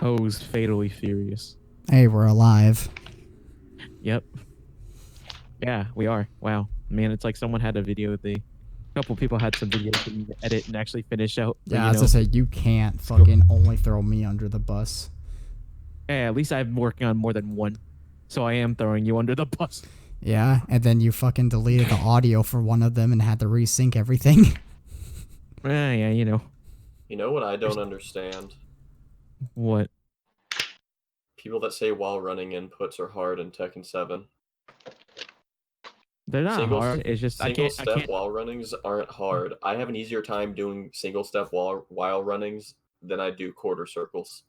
Hoes fatally furious. Hey, we're alive. Yep. Yeah, we are. Wow. Man, it's like someone had a video. A couple people had some videos they need to edit and actually finish out. But, Yeah, as I say, you can't go. fucking only throw me under the bus. Hey, at least I'm working on more than one. So I am throwing you under the bus. Yeah, and then you fucking deleted the audio for one of them and had to resync everything. Yeah, you know. You know what I don't understand? What? People that say while running inputs are hard in Tekken 7. They're not hard. It's just I single can't. step while runnings aren't hard. I have an easier time doing single step while runnings than I do quarter circles.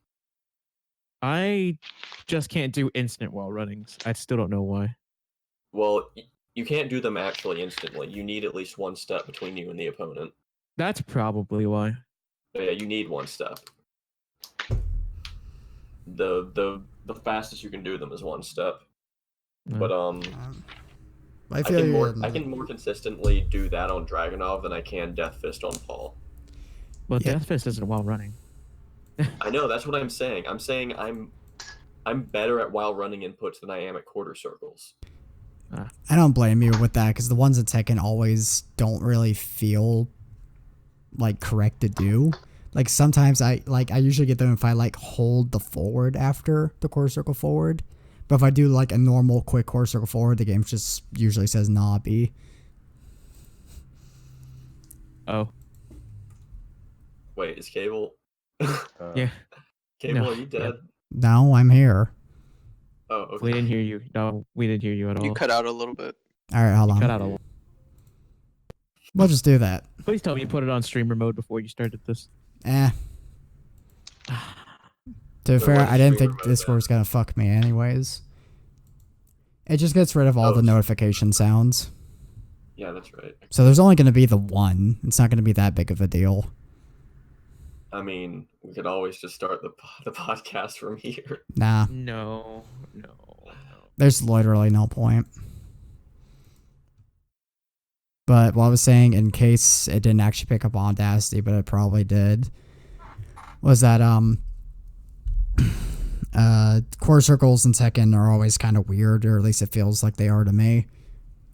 I just can't do instant while runnings. I still don't know why. Well, you can't do them actually instantly. You need at least one step between you and the opponent. That's probably why. But yeah, you need one step. The fastest you can do them is one step. But I can more consistently do that on Dragunov than I can Death Fist on Paul. Well, yeah. Death Fist isn't while running. I know, that's what I'm saying. I'm saying I'm better at while running inputs than I am at quarter circles. I don't blame you with that because the ones at Tekken always don't really feel like correct to do. Like sometimes I usually get them if I like hold the forward after the quarter circle forward. But if I do like a normal quick quarter circle forward, the game just usually says nah B. Oh. Wait, is Cable? Yeah. Cable, no. Are you dead? Yep. No, I'm here. Oh, okay. We didn't hear you. No, we didn't hear you at all. You cut out a little bit. All right, hold on. Cut out a little. We'll just do that. Please tell me you put it on streamer mode before you started this. To be fair, I didn't think Discord was gonna fuck me anyways. It just gets rid of all the notification sounds. Yeah, that's right. So there's only gonna be the one. It's not gonna be that big of a deal. I mean, we could always just start the podcast from here. Nah. No. There's literally no point. But what I was saying, in case it didn't actually pick up on Audacity, but it probably did, was that quarter circles in Tekken are always kind of weird, or at least it feels like they are to me.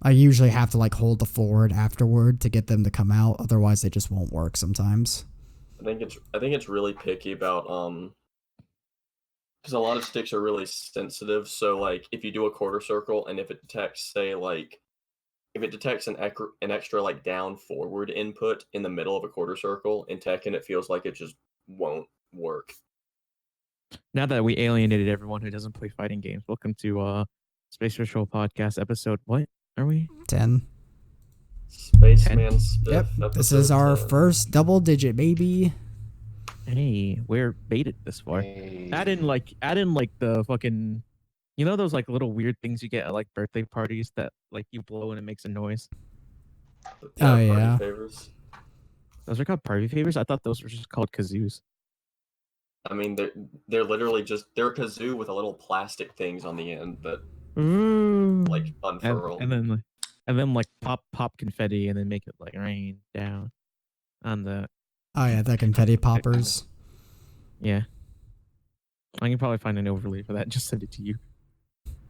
I usually have to like hold the forward afterward to get them to come out, otherwise they just won't work sometimes. I think it's really picky about because a lot of sticks are really sensitive. So like if you do a quarter circle and if it detects, say like if it detects an extra like down forward input in the middle of a quarter circle in Tekken, it feels like it just won't work. Now that we alienated everyone who doesn't play fighting games, welcome to Space Ritual Podcast episode. What are we? 10. Spaceman Spiff. Yep. This is our 10. first double digit, baby. Hey, we're baited this far. Hey. Add in like the fucking, you know those like little weird things you get at like birthday parties that like you blow and it makes a noise. Oh yeah. Favors. Those are called party favors. I thought those were just called kazoos. I mean, they're literally just they're a kazoo with a little plastic things on the end that like unfurl. And then like pop confetti and then make it like rain down on the. Oh yeah, the confetti poppers. Yeah. I can probably find an overlay for that. Just send it to you,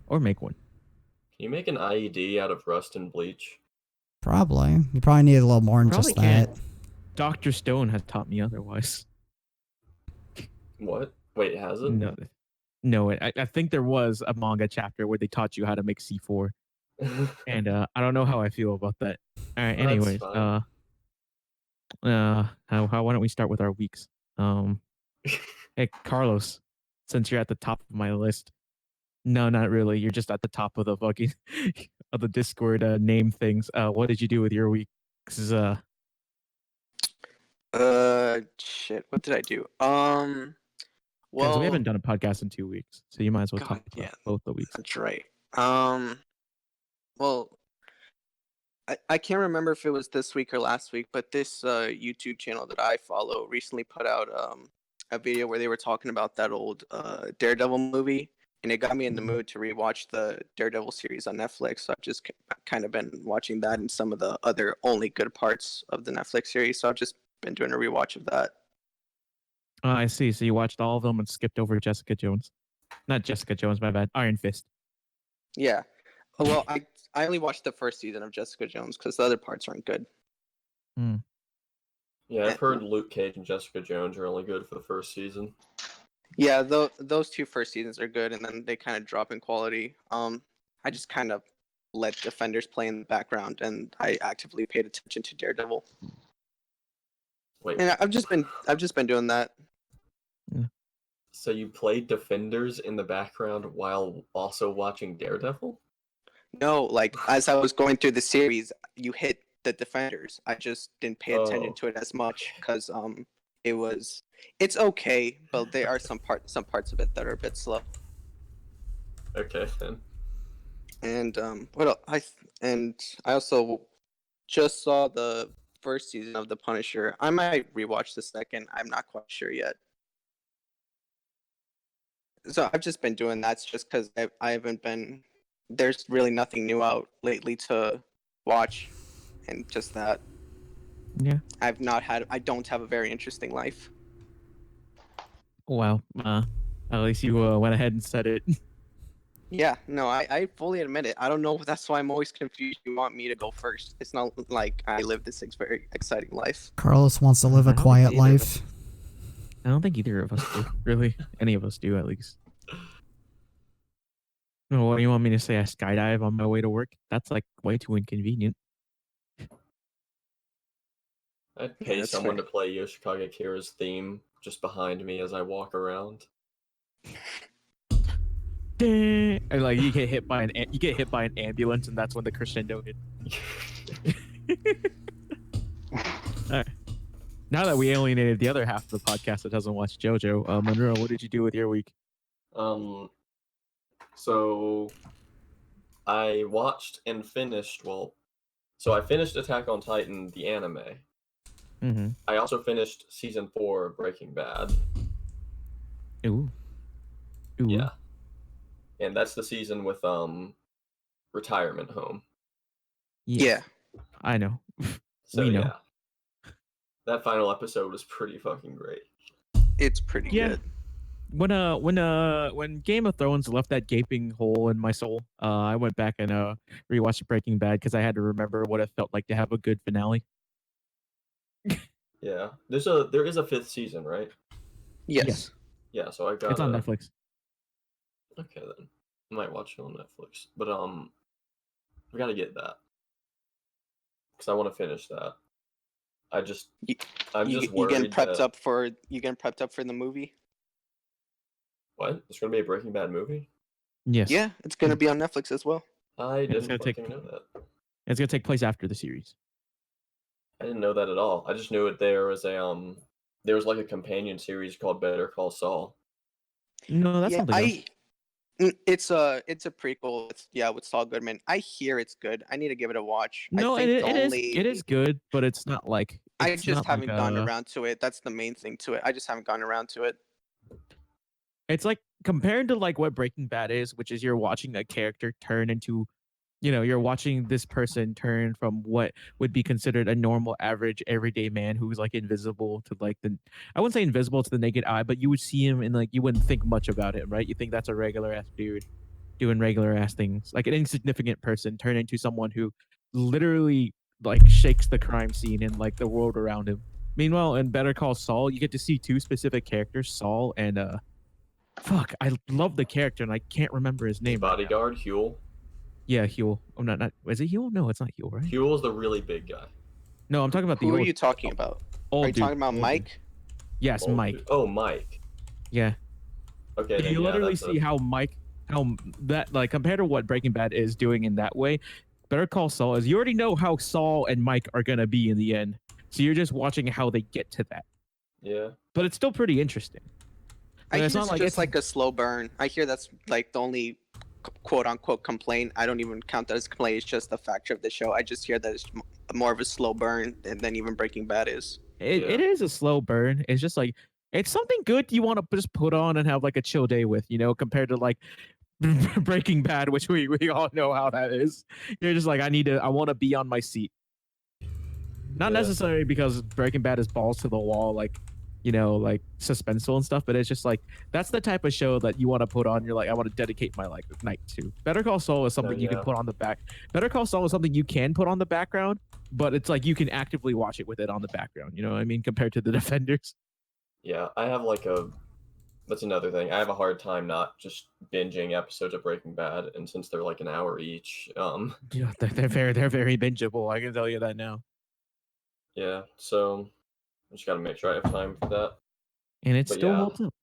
or make one. Can you make an IED out of rust and bleach? Probably. You probably need a little more than just that. Dr. Stone has taught me otherwise. What? Wait, has it? No. I think there was a manga chapter where they taught you how to make C4, and I don't know how I feel about that. All right. Anyways, why don't we start with our weeks? Hey, Carlos, since you're at the top of my list. No, not really. You're just at the top of the fucking of the Discord name things. What did you do with your weeks? Shit. What did I do? Well, we haven't done a podcast in 2 weeks, so you might as well talk about both the weeks. That's right. Well, I can't remember if it was this week or last week, but this YouTube channel that I follow recently put out a video where they were talking about that old Daredevil movie, and it got me in the mood to rewatch the Daredevil series on Netflix. So I've just kind of been watching that and some of the other only good parts of the Netflix series. So I've just been doing a rewatch of that. Oh, I see. So you watched all of them and skipped over Jessica Jones. Not Jessica Jones, my bad. Iron Fist. Yeah. Well, I only watched the first season of Jessica Jones because the other parts aren't good. Hmm. Yeah, I've Eh, heard Luke Cage and Jessica Jones are only good for the first season. Yeah, those two first seasons are good, and then they kind of drop in quality. I just kind of let Defenders play in the background, and I actively paid attention to Daredevil. Wait, And I've just been doing that. so you played Defenders in the background while also watching Daredevil? No, like as I was going through the series, you hit the Defenders. I just didn't pay attention Oh. to it as much because it's okay, but there are some parts of it that are a bit slow. Okay then. And what else? I also just saw the first season of The Punisher. I might rewatch the second. I'm not quite sure yet. So I've just been doing that just because I haven't been. There's really nothing new out lately to watch, and just that Yeah. I don't have a very interesting life. Wow. At least you went ahead and said it. Yeah, no, I fully admit it. I don't know. That's why I'm always confused. You want me to go first? It's not like I live this very exciting life. Carlos wants to live I a don't quiet think either of life. I don't think either of us do. Really, any of us do at least. No, what do you want me to say? I skydive on my way to work? That's like way too inconvenient. I'd Yeah, pay that's someone fair. to play Yoshikage Kira's theme just behind me as I walk around. And like you get hit by an ambulance, and that's when the crescendo hit. All right. Now that we alienated the other half of the podcast that doesn't watch JoJo, Monroe, what did you do with your week? So I watched and finished. So I finished Attack on Titan, the anime. Mm-hmm. I also finished season 4 of Breaking Bad. Ooh. Ooh. Yeah, and that's the season with Retirement Home. Yes. Yeah, I know. So We know. yeah, that final episode was pretty fucking great. it's pretty Yeah. good. When Game of Thrones left that gaping hole in my soul, I went back and rewatched Breaking Bad because I had to remember what it felt like to have a good finale. Yeah, there is a 5th season, right? Yes. Yeah, so I got It's on Netflix. Okay then, I might watch it on Netflix, but I gotta get that because I want to finish that. I'm just You getting worried prepped that up for the movie? what? There's gonna be a Breaking Bad movie? Yes. Yeah, it's gonna be on Netflix as well. I It's didn't gonna take- fucking know that. It's gonna take place after the series. I didn't know that at all. I just knew it there was like a companion series called Better Call Saul. No, that's Yeah, something else. it's a prequel. With Saul Goodman. I hear it's good. I need to give it a watch. I No, think it is good, but it's not like I just haven't gotten a. around to it. That's the main thing to it. I just haven't gotten around to it. It's like compared to like what Breaking Bad is, which is you're watching a character turn into, you're watching this person turn from what would be considered a normal, average, everyday man who's like invisible to like I wouldn't say invisible to the naked eye, but you would see him and like you wouldn't think much about it, right? You think that's a regular ass dude doing regular ass things, like an insignificant person turn into someone who literally like shakes the crime scene and like the world around him. Meanwhile, in Better Call Saul, you get to see two specific characters, Saul and fuck, I love the character and I can't remember his His name right now. bodyguard, Huel. Yeah, Huel. Oh, not. Is it Huel? No, it's not Huel, right? Huel's the really big guy. No, I'm talking about the Who are old. you talking about? Old Are you dude. talking about Old Mike? dude. Yes, Old Mike. dude. Oh, Mike. Yeah. Okay, then You yeah, literally that's see how that like compared to what Breaking Bad is doing in that way. Better Call Saul is you already know how Saul and Mike are gonna be in the end, so you're just watching how they get to that. Yeah. But it's still pretty interesting. I hear it's not it's like just like a slow burn. I hear that's like the only quote unquote complaint. I don't even count that as a complaint. It's just the factor of the show. I just hear that it's more of a slow burn than even Breaking Bad is. it is a slow burn. It's just like it's something good you want to just put on and have like a chill day with, compared to like Breaking Bad, which we all know how that is. You're just like I want to be on my seat. Not Yeah. necessarily because Breaking Bad is balls to the wall, like like suspenseful and stuff, but it's just like that's the type of show that you want to put on. You're like, I want to dedicate my like night to. Better Call Saul is something you can yeah. put on the back. Better Call Saul is something you can put on the background, but it's like you can actively watch it with it on the background. You know what I mean? Compared to the Defenders. Yeah, I have like a. That's another thing. I have a hard time not just binging episodes of Breaking Bad, and since they're like an hour each, Yeah, they're very bingeable. I can tell you that now. yeah. So I just gotta make sure I have time for that. And it But still yeah, holds up.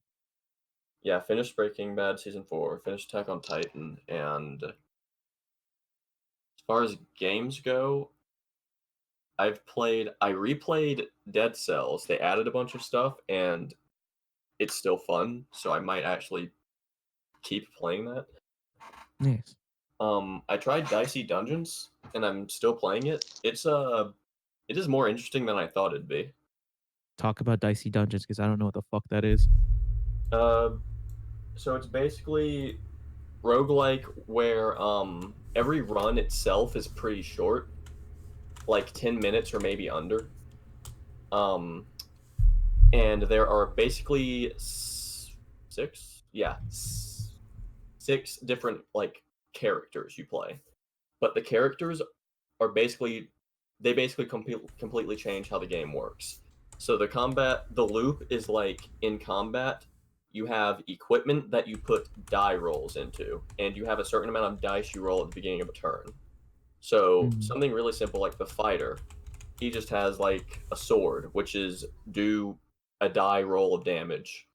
yeah. Finished Breaking Bad season 4. Finished Attack on Titan, and as far as games go, I replayed Dead Cells. They added a bunch of stuff, and it's still fun. So I might actually keep playing that. Yes. I tried Dicey Dungeons, and I'm still playing it. It is more interesting than I thought it'd be. Talk about Dicey Dungeons because I don't know what the fuck that is. So it's basically roguelike where every run itself is pretty short, like 10 minutes or maybe under. And there are basically six different like characters you play, but the characters are basically completely change how the game works. So the loop is like in combat, you have equipment that you put die rolls into, and you have a certain amount of dice you roll at the beginning of a turn. So something really simple like the fighter, he just has like a sword, which is do a die roll of damage.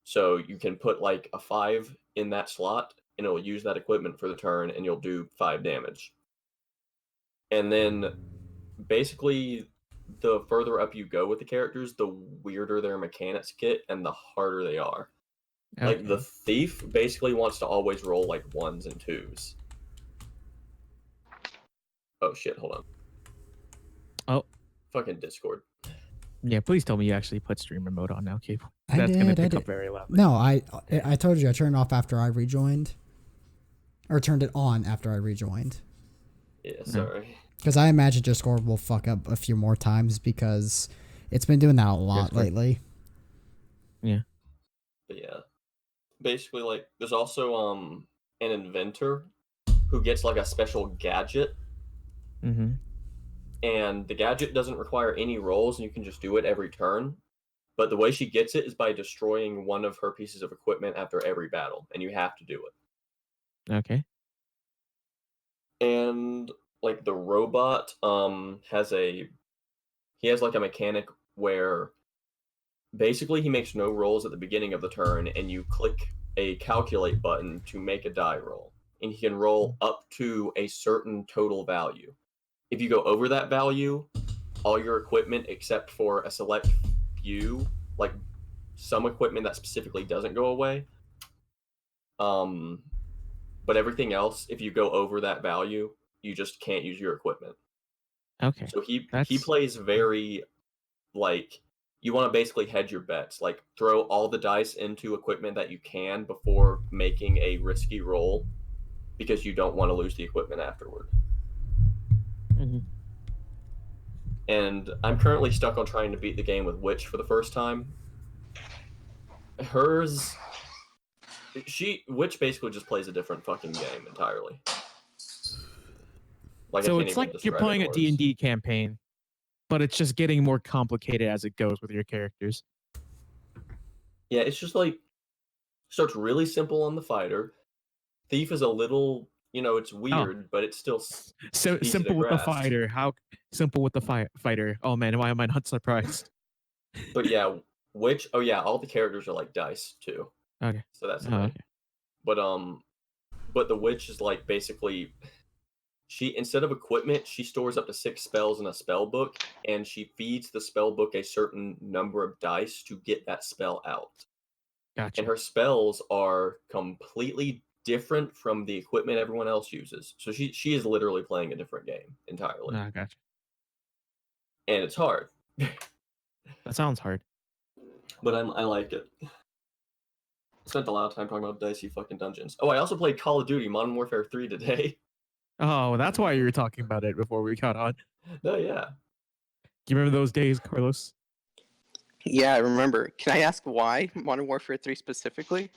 So you can put like a 5 in that slot, and it'll use that equipment for the turn, and you'll do 5 damage. And then basically, the further up you go with the characters, the weirder their mechanics get, and the harder they are. Okay. Like the thief basically wants to always roll like 1s and 2s. Oh shit! Hold on. Oh. Fucking Discord. Yeah, please tell me you actually put streamer mode on now, Cable. I That's gonna did. pick up very loudly. No, I told you I turned it off after I rejoined, or turned it on after I rejoined. Yeah, sorry. Because I imagine Discord will fuck up a few more times because it's been doing that a lot lately. Yeah. But yeah, basically, like, there's also an inventor who gets like a special gadget. Mm-hmm. And the gadget doesn't require any rolls, and you can just do it every turn. But the way she gets it is by destroying one of her pieces of equipment after every battle, and you have to do it. Okay. And like the robot has like a mechanic where basically he makes no rolls at the beginning of the turn, and you click a calculate button to make a die roll, and he can roll up to a certain total value. If you go over that value, all your equipment except for a select few, like some equipment that specifically doesn't go away, but everything else, if you go over that value, you just can't use your equipment. Okay. So he plays very like, you want to basically hedge your bets, like throw all the dice into equipment that you can before making a risky roll, because you don't want to lose the equipment afterward. Mm-hmm. And I'm currently stuck on trying to beat the game with Witch for the first time. Witch basically just plays a different fucking game entirely. Like, so it's like you're playing a D&D campaign, but it's just getting more complicated as it goes with your characters. Yeah, it's just like, starts really simple on the fighter. Thief is a little, it's weird, but it's still so simple with the fighter. How simple with the fighter? Oh man, why am I not surprised? But yeah, Witch. Oh yeah, all the characters are like dice too. Okay. So that's the thing. Okay. But the Witch is like basically, she, instead of equipment, she stores up to 6 spells in a spell book, and she feeds the spell book a certain number of dice to get that spell out. Gotcha. And her spells are completely different from the equipment everyone else uses. So she is literally playing a different game entirely. Gotcha. And it's hard. That sounds hard. But I like it. Spent a lot of time talking about dicey fucking dungeons. Oh, I also played Call of Duty Modern Warfare 3 today. Oh, that's why you were talking about it before we got on. No, yeah. Do you remember those days, Carlos? Yeah, I remember. Can I ask why Modern Warfare 3 specifically?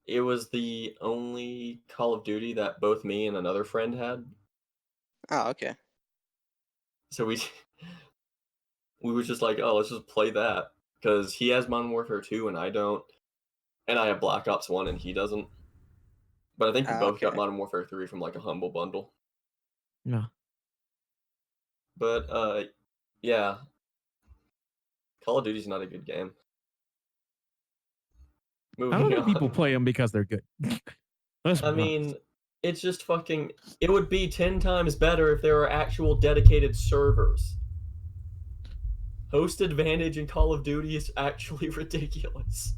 It was the only Call of Duty that both me and another friend had. Oh, okay. So we were just like, oh, let's just play that. Because he has Modern Warfare 2 and I don't. And I have Black Ops 1 and he doesn't. But I think we both got Okay. Modern Warfare 3 from like a humble bundle. No. But yeah. Call of Duty's not a good game. I don't Moving think people on. play them because they're good. Let's I be honest. mean, it's just fucking. It would be 10 times better if there were actual dedicated servers. Host advantage in Call of Duty is actually ridiculous.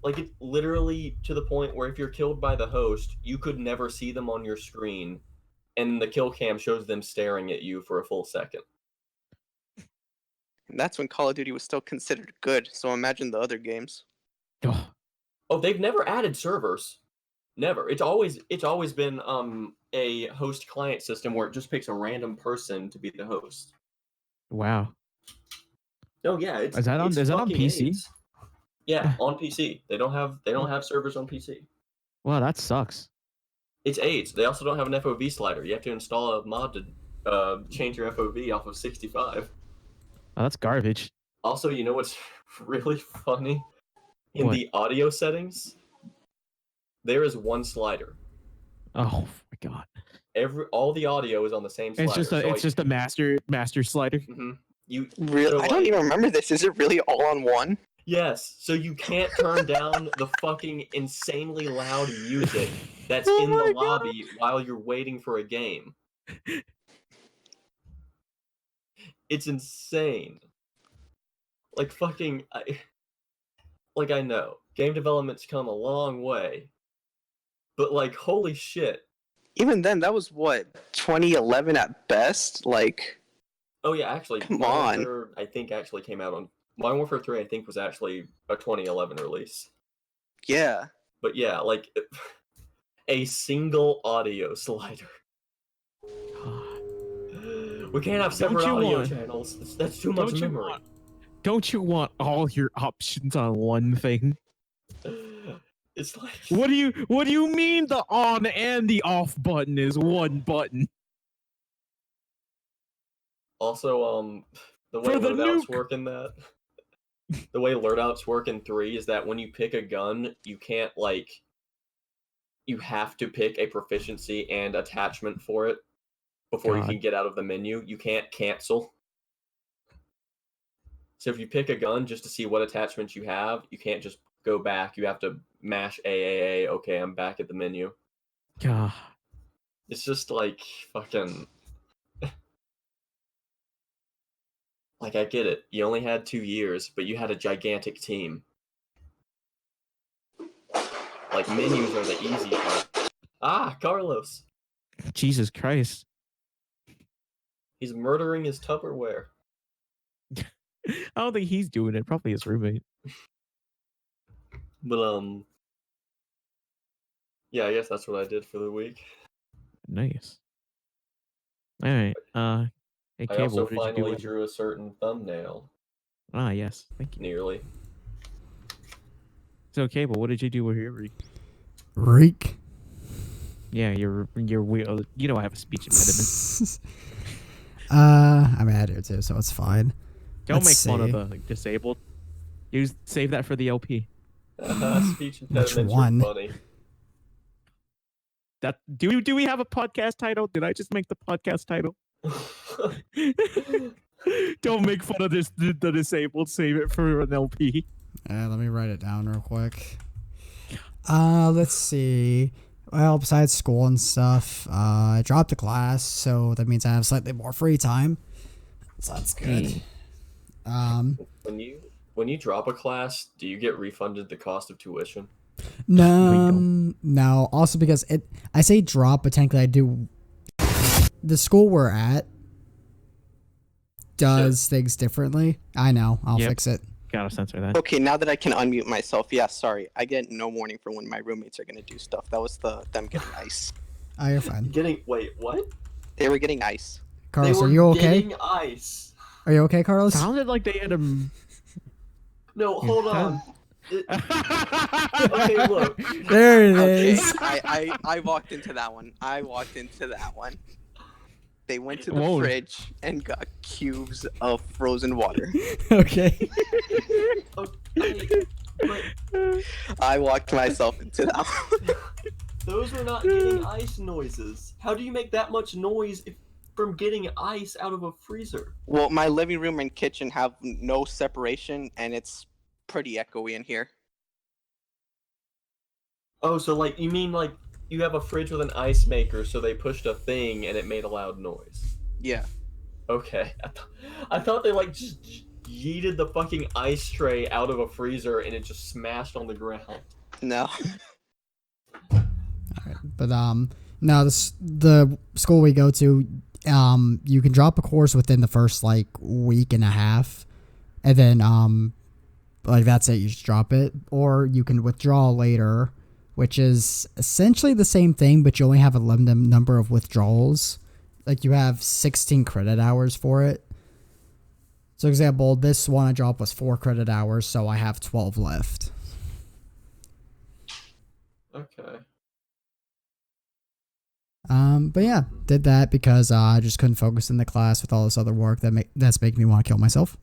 Like, it's literally to the point where if you're killed by the host, you could never see them on your screen, and the kill cam shows them staring at you for a full second. And that's when Call of Duty was still considered good, so imagine the other games. Oh, they've never added servers. Never. It's always been a host client system where it just picks a random person to be the host. Wow. Oh yeah, Is that on fucking PC? AIDS. Yeah, on PC. They don't have servers on PC. Wow, that sucks. It's AIDS. They also don't have an FOV slider. You have to install a mod to change your FOV off of 65. Oh, that's garbage. Also, you know what's really funny? In What? the audio settings, there is one slider. Oh my god. All the audio is on the same slider. It's just a master slider. Mm-hmm. Really? So, I don't even remember this. Is it really all on one? Yes, so you can't turn down the fucking insanely loud music that's in the lobby while you're waiting for a game. It's insane. Like fucking, I know game development's come a long way, but like holy shit. Even then, that was what, 2011 at best. Like, oh yeah, actually, come Modern on. Warfare, I think actually came out on Modern Warfare 3. I think was actually a 2011 release. Yeah. But yeah, like a single audio slider. We can't have separate audio channels. That's too much memory. Don't you want all your options on one thing? It's like What do you mean the on and the off button is one button? Also, the way loadouts work in that, the way loadouts work in 3 is that when you pick a gun, you can't you have to pick a proficiency and attachment for it before you can get out of the menu. You can't cancel. So if you pick a gun just to see what attachments you have, you can't just go back. You have to mash AAA. Okay, I'm back at the menu. God. It's just like fucking. Like, I get it. You only had 2 years, but you had a gigantic team. Like, menus are the easy part. Ah, Carlos. Jesus Christ. He's murdering his Tupperware. I don't think he's doing it. Probably his roommate. But, yeah, I guess that's what I did for the week. Nice. All right. Hey, I Cable, also what did you do finally with drew a certain thumbnail. Ah, yes. Thank you. Nearly. So, Cable, what did you do with your week? Reek. Yeah, you're weird. You know I have a speech impediment. I'm an editor too, so it's fine. Don't make fun of the disabled. You save that for the LP. Speech impediments are funny. That do we have a podcast title? Did I just make the podcast title? Don't make fun of the disabled. Save it for an LP. Let me write it down real quick. Let's see. Well, besides school and stuff, I dropped a class, so that means I have slightly more free time. So that's good. When you drop a class, do you get refunded the cost of tuition? No. Also because I say drop, but technically I do. The school we're at does things differently. I know. I'll fix it. Gotta censor that. Okay, now that I can unmute myself, yeah, sorry. I get no warning for when my roommates are gonna do stuff. That was them getting ice. Oh, you're fine. Wait, what? They were getting ice. Carlos, are you okay? Getting ice. Are you okay, Carlos? Sounded like they had a. No, hold on. Okay, Okay, look. There it Okay, is. I walked into that one. They went to the Whoa. fridge and got cubes of frozen water. Okay. Okay, but I walked myself into that one. those were not getting ice noises. How do you make that much noise from getting ice out of a freezer? Well, my living room and kitchen have no separation, and it's pretty echoey in here. Oh, so like you mean like you have a fridge with an ice maker, so they pushed a thing and it made a loud noise. Yeah. Okay, I thought they like just yeeted the fucking ice tray out of a freezer and it just smashed on the ground. No. But no, the school we go to, you can drop a course within the first like week and a half, and then like that's it, you just drop it, or you can withdraw later, which is essentially the same thing, but you only have a limited number of withdrawals. Like you have 16 credit hours for it. So example, this one I dropped was 4 credit hours, so I have 12 left. Okay. But yeah, did that because I just couldn't focus in the class with all this other work that's making me want to kill myself.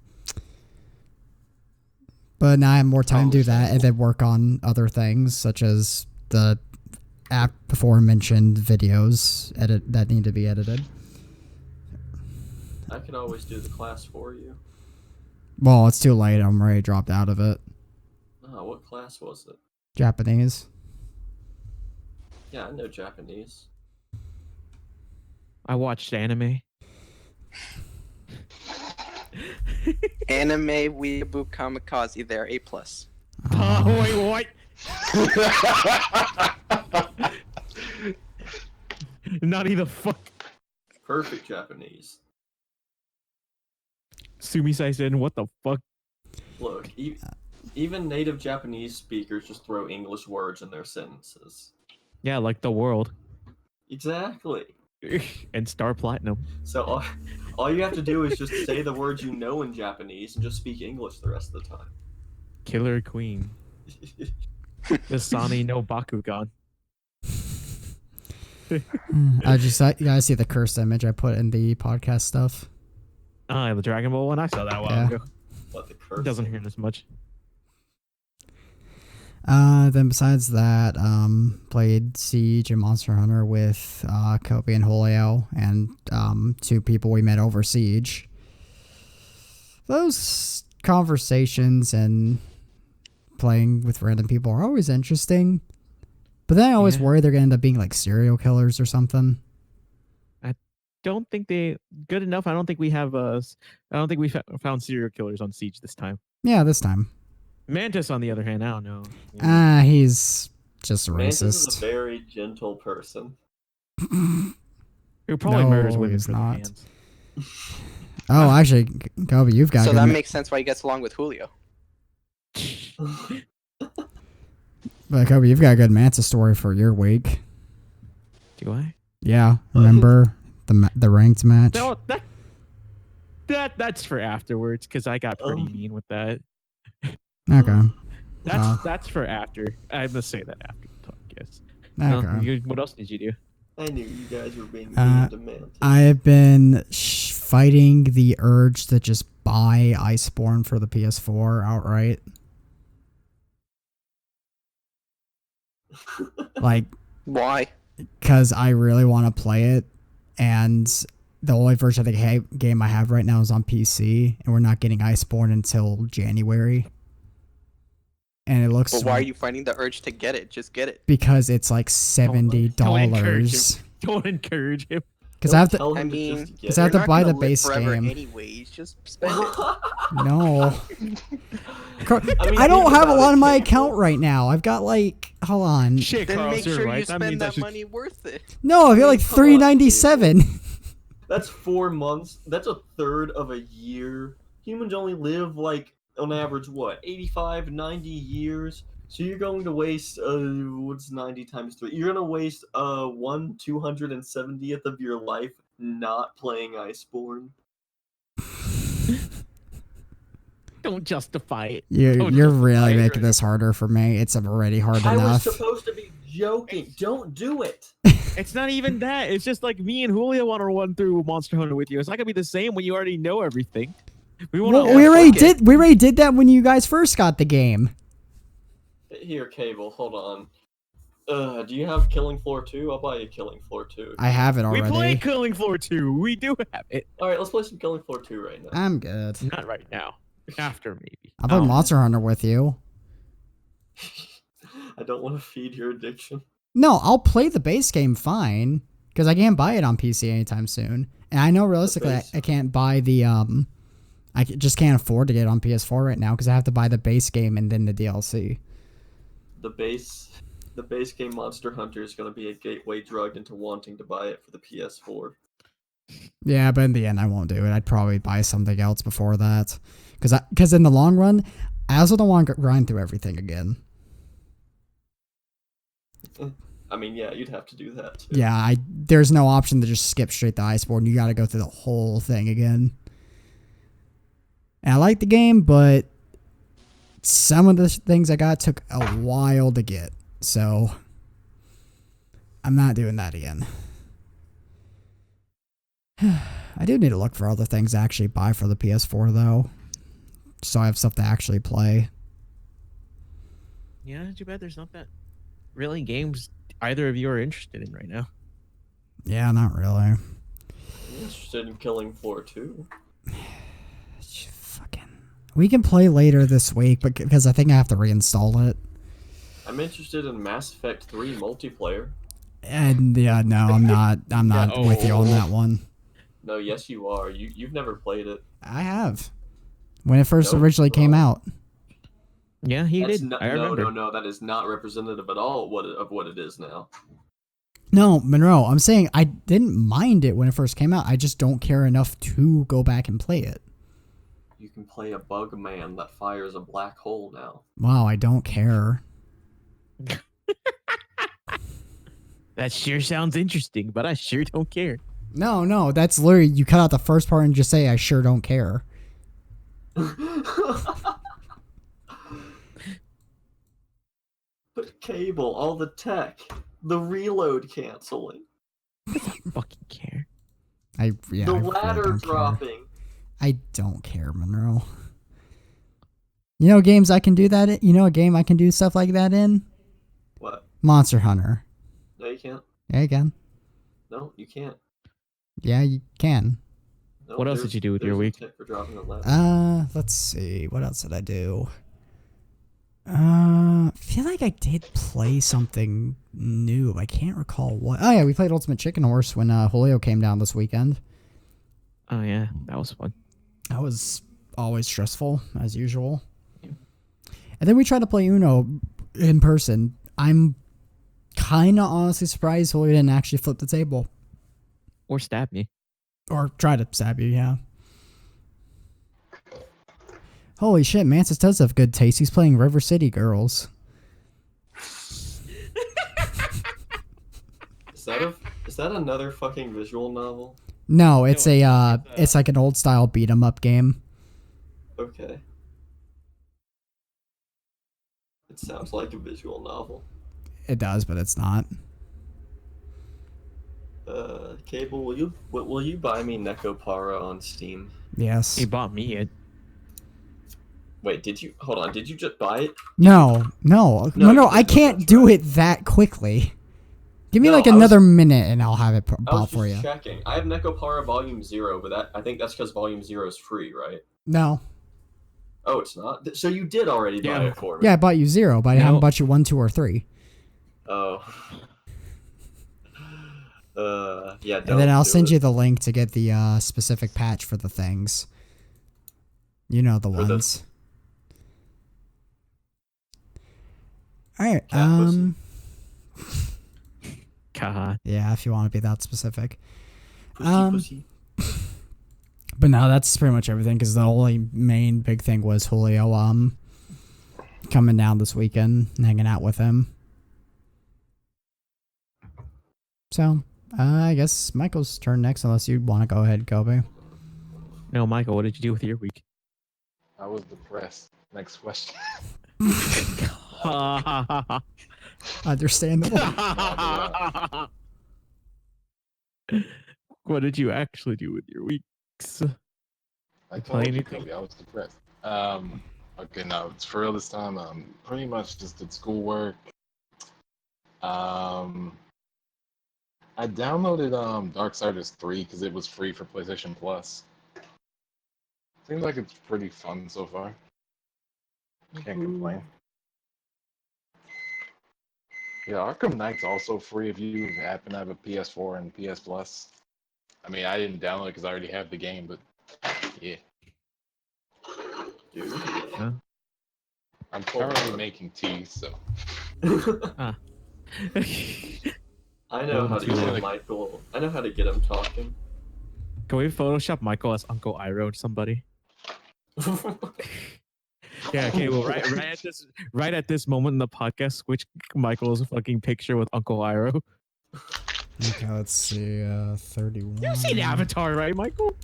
But now I have more time to do that and then work on other things such as the app before mentioned videos that need to be edited. I could always do the class for you. Well, it's too late. I'm already dropped out of it. Oh, what class was it? Japanese. Yeah, I know Japanese. I watched anime. Anime, weeaboo, kamikaze, they're A+. Oh, wait, what? Not even fuck. Perfect Japanese. Sumi-sai-sen, what the fuck? Look, even native Japanese speakers just throw English words in their sentences. Yeah, like the world. Exactly. And Star Platinum. So all you have to do is just say the words you know in Japanese and just speak English the rest of the time. Killer Queen. Dasani no Bakugan. You guys see the cursed image I put in the podcast stuff? The Dragon Ball one? I saw that a while Yeah. ago. What the curse? It doesn't hear this much. Then besides that, played Siege and Monster Hunter with Coby and Julio and 2 people we met over Siege. Those conversations and playing with random people are always interesting, but then I always worry they're gonna end up being like serial killers or something. Don't think they good enough. I don't think we have I don't think we found serial killers on Siege this time. Yeah, this time. Mantis, on the other hand, I don't know. He's just a Mantis racist. is a very gentle person. Who probably No, murders women he's for not. the fans. Oh, actually, Coby, you've got So good that makes sense why he gets along with Julio. But Coby, you've got a good Mantis story for your week. Do I? Yeah, remember the ranked match? No, that's for afterwards because I got pretty mean with that. Okay. That's for after. I must say that after the talk. Yes. Okay. What else did you do? I knew you guys were being mean to Mantis. I have been fighting the urge to just buy Iceborne for the PS4 outright. Like, Why? because I really want to play it, and the only version of the game I have right now is on PC, and we're not getting Iceborne until January. And it looks. But why are you finding the urge to get it? Just get it. Because it's like $70. Don't encourage him. Because I have to. I mean, Because I have to you're not buy gonna the live base forever game. anyways. Just spend it. No. I mean, I don't think have a about lot it, in my Campbell. account right now. I've got like, hold on. Shit, Then Carlos, make you're sure right. you That spend means I that should. money worth it. No, I've got like Come on, $3.97. That's 4 months. That's a third of a year. Humans only live like on average what 85, 90 years. So you're going to waste what's 90 times 3? You're gonna waste 1/270th of your life not playing Iceborne. Don't justify it. You're Don't you're justify really it. making this harder for me. It's already hard I was enough. supposed to be joking. Don't do it. It's not even that. It's just like me and Julio want to run through Monster Hunter with you. It's not gonna be the same when you already know everything. We want to. Well, we already did that when you guys first got the game. Here, Cable. Hold on. Do you have Killing Floor 2? I'll buy you Killing Floor 2. I have it We already. play Killing Floor 2. We do have it. All right, let's play some Killing Floor 2 right now. I'm good. Not right now. After maybe. I'll play Monster Hunter with you. I don't want to feed your addiction. No, I'll play the base game fine because I can't buy it on PC anytime soon. And I know realistically I can't buy the just can't afford to get it on PS4 right now because I have to buy the base game and then the DLC. The base game Monster Hunter is going to be a gateway drug into wanting to buy it for the PS4. Yeah, but in the end I won't do it. I'd probably buy something else before that because in the long run I also don't want to grind through everything again. I mean, yeah, you'd have to do that too. Yeah, there's no option to just skip straight to Iceborne. You got to go through the whole thing again. And I like the game, but some of the things I got took a while to get. So I'm not doing that again. I do need to look for other things to actually buy for the PS4 though. So I have stuff to actually play. Yeah, too bad there's not that really games either of you are interested in right now. Yeah, not really. I'm interested in Killing Floor 2. We can play later this week, but because I think I have to reinstall it. I'm interested in Mass Effect 3 multiplayer. And yeah, no, I'm not. I'm not with you on that one. No, yes, you are. You've never played it. I have. When it first originally came out. Yeah, he did. I remember. No, that is not representative at all of what it is now. No, Monroe, I'm saying I didn't mind it when it first came out. I just don't care enough to go back and play it. You can play a bug man that fires a black hole now. Wow, I don't care. That sure sounds interesting, but I sure don't care. No, that's literally, you cut out the first part and just say, I sure don't care. But Cable, all the tech, the reload canceling, I fucking care. The ladder dropping. I don't care, Monroe. You know games I can do that in? You know a game I can do stuff like that in? What? Monster Hunter. No, you can't. Yeah, you can. No, you can't. Yeah, you can. No, What else did you do with your week? For dropping a ladder. Let's see. What else did I do? I feel like I did play something new. I can't recall what. Oh yeah, we played Ultimate Chicken Horse when Julio came down this weekend. Oh yeah, that was fun. That was always stressful, as usual. Yeah. And then we tried to play Uno in person. I'm kind of honestly surprised Julio didn't actually flip the table. Or stab me. Or try to stab you, yeah. Holy shit, Mantis does have good taste. He's playing River City Girls. Is that another fucking visual novel? No, it's it's like an old style beat 'em up game. Okay. It sounds like a visual novel. It does, but it's not. Cable, will you buy me Nekopara on Steam? Yes. He bought me it. Wait, did you? Hold on, did you just buy it? No, I can't do it that quickly. Give me like another minute and I'll have it bought for you. I was just checking. I have Nekopara Volume 0, but I think that's because Volume 0 is free, right? No. Oh, it's not? So you did already buy it for me. Yeah, I bought you 0, but I haven't bought you 1, 2, or 3. Oh. Yeah, and then I'll send you the link to get the specific patch for the things. You know the ones. Alright, God. Yeah, if you want to be that specific. Pussy. But no, that's pretty much everything because the only main big thing was Julio coming down this weekend and hanging out with him. So, I guess Michael's turn next unless you want to go ahead, Coby. No, Michael, what did you do with your week? I was depressed. Next question. Understandable. What did you actually do with your weeks? I Play told you, anything? Coby, I was depressed. Okay, no, it's for real this time. Pretty much just did schoolwork. I downloaded Darksiders 3 because it was free for PlayStation Plus. Seems like it's pretty fun so far. Can't complain. Yeah, Arkham Knight's also free if you happen to have a PS4 and PS Plus. I mean, I didn't download it because I already have the game, but yeah. Dude. Huh? I'm currently making tea, so. Ah. I know how to Too get long. Michael. I know how to get him talking. Can we Photoshop Michael as Uncle Iroh to somebody? Yeah, okay, well, right at this moment in the podcast, switch Michael's fucking picture with Uncle Iroh. Okay, let's see. 31. You've seen Avatar, right, Michael?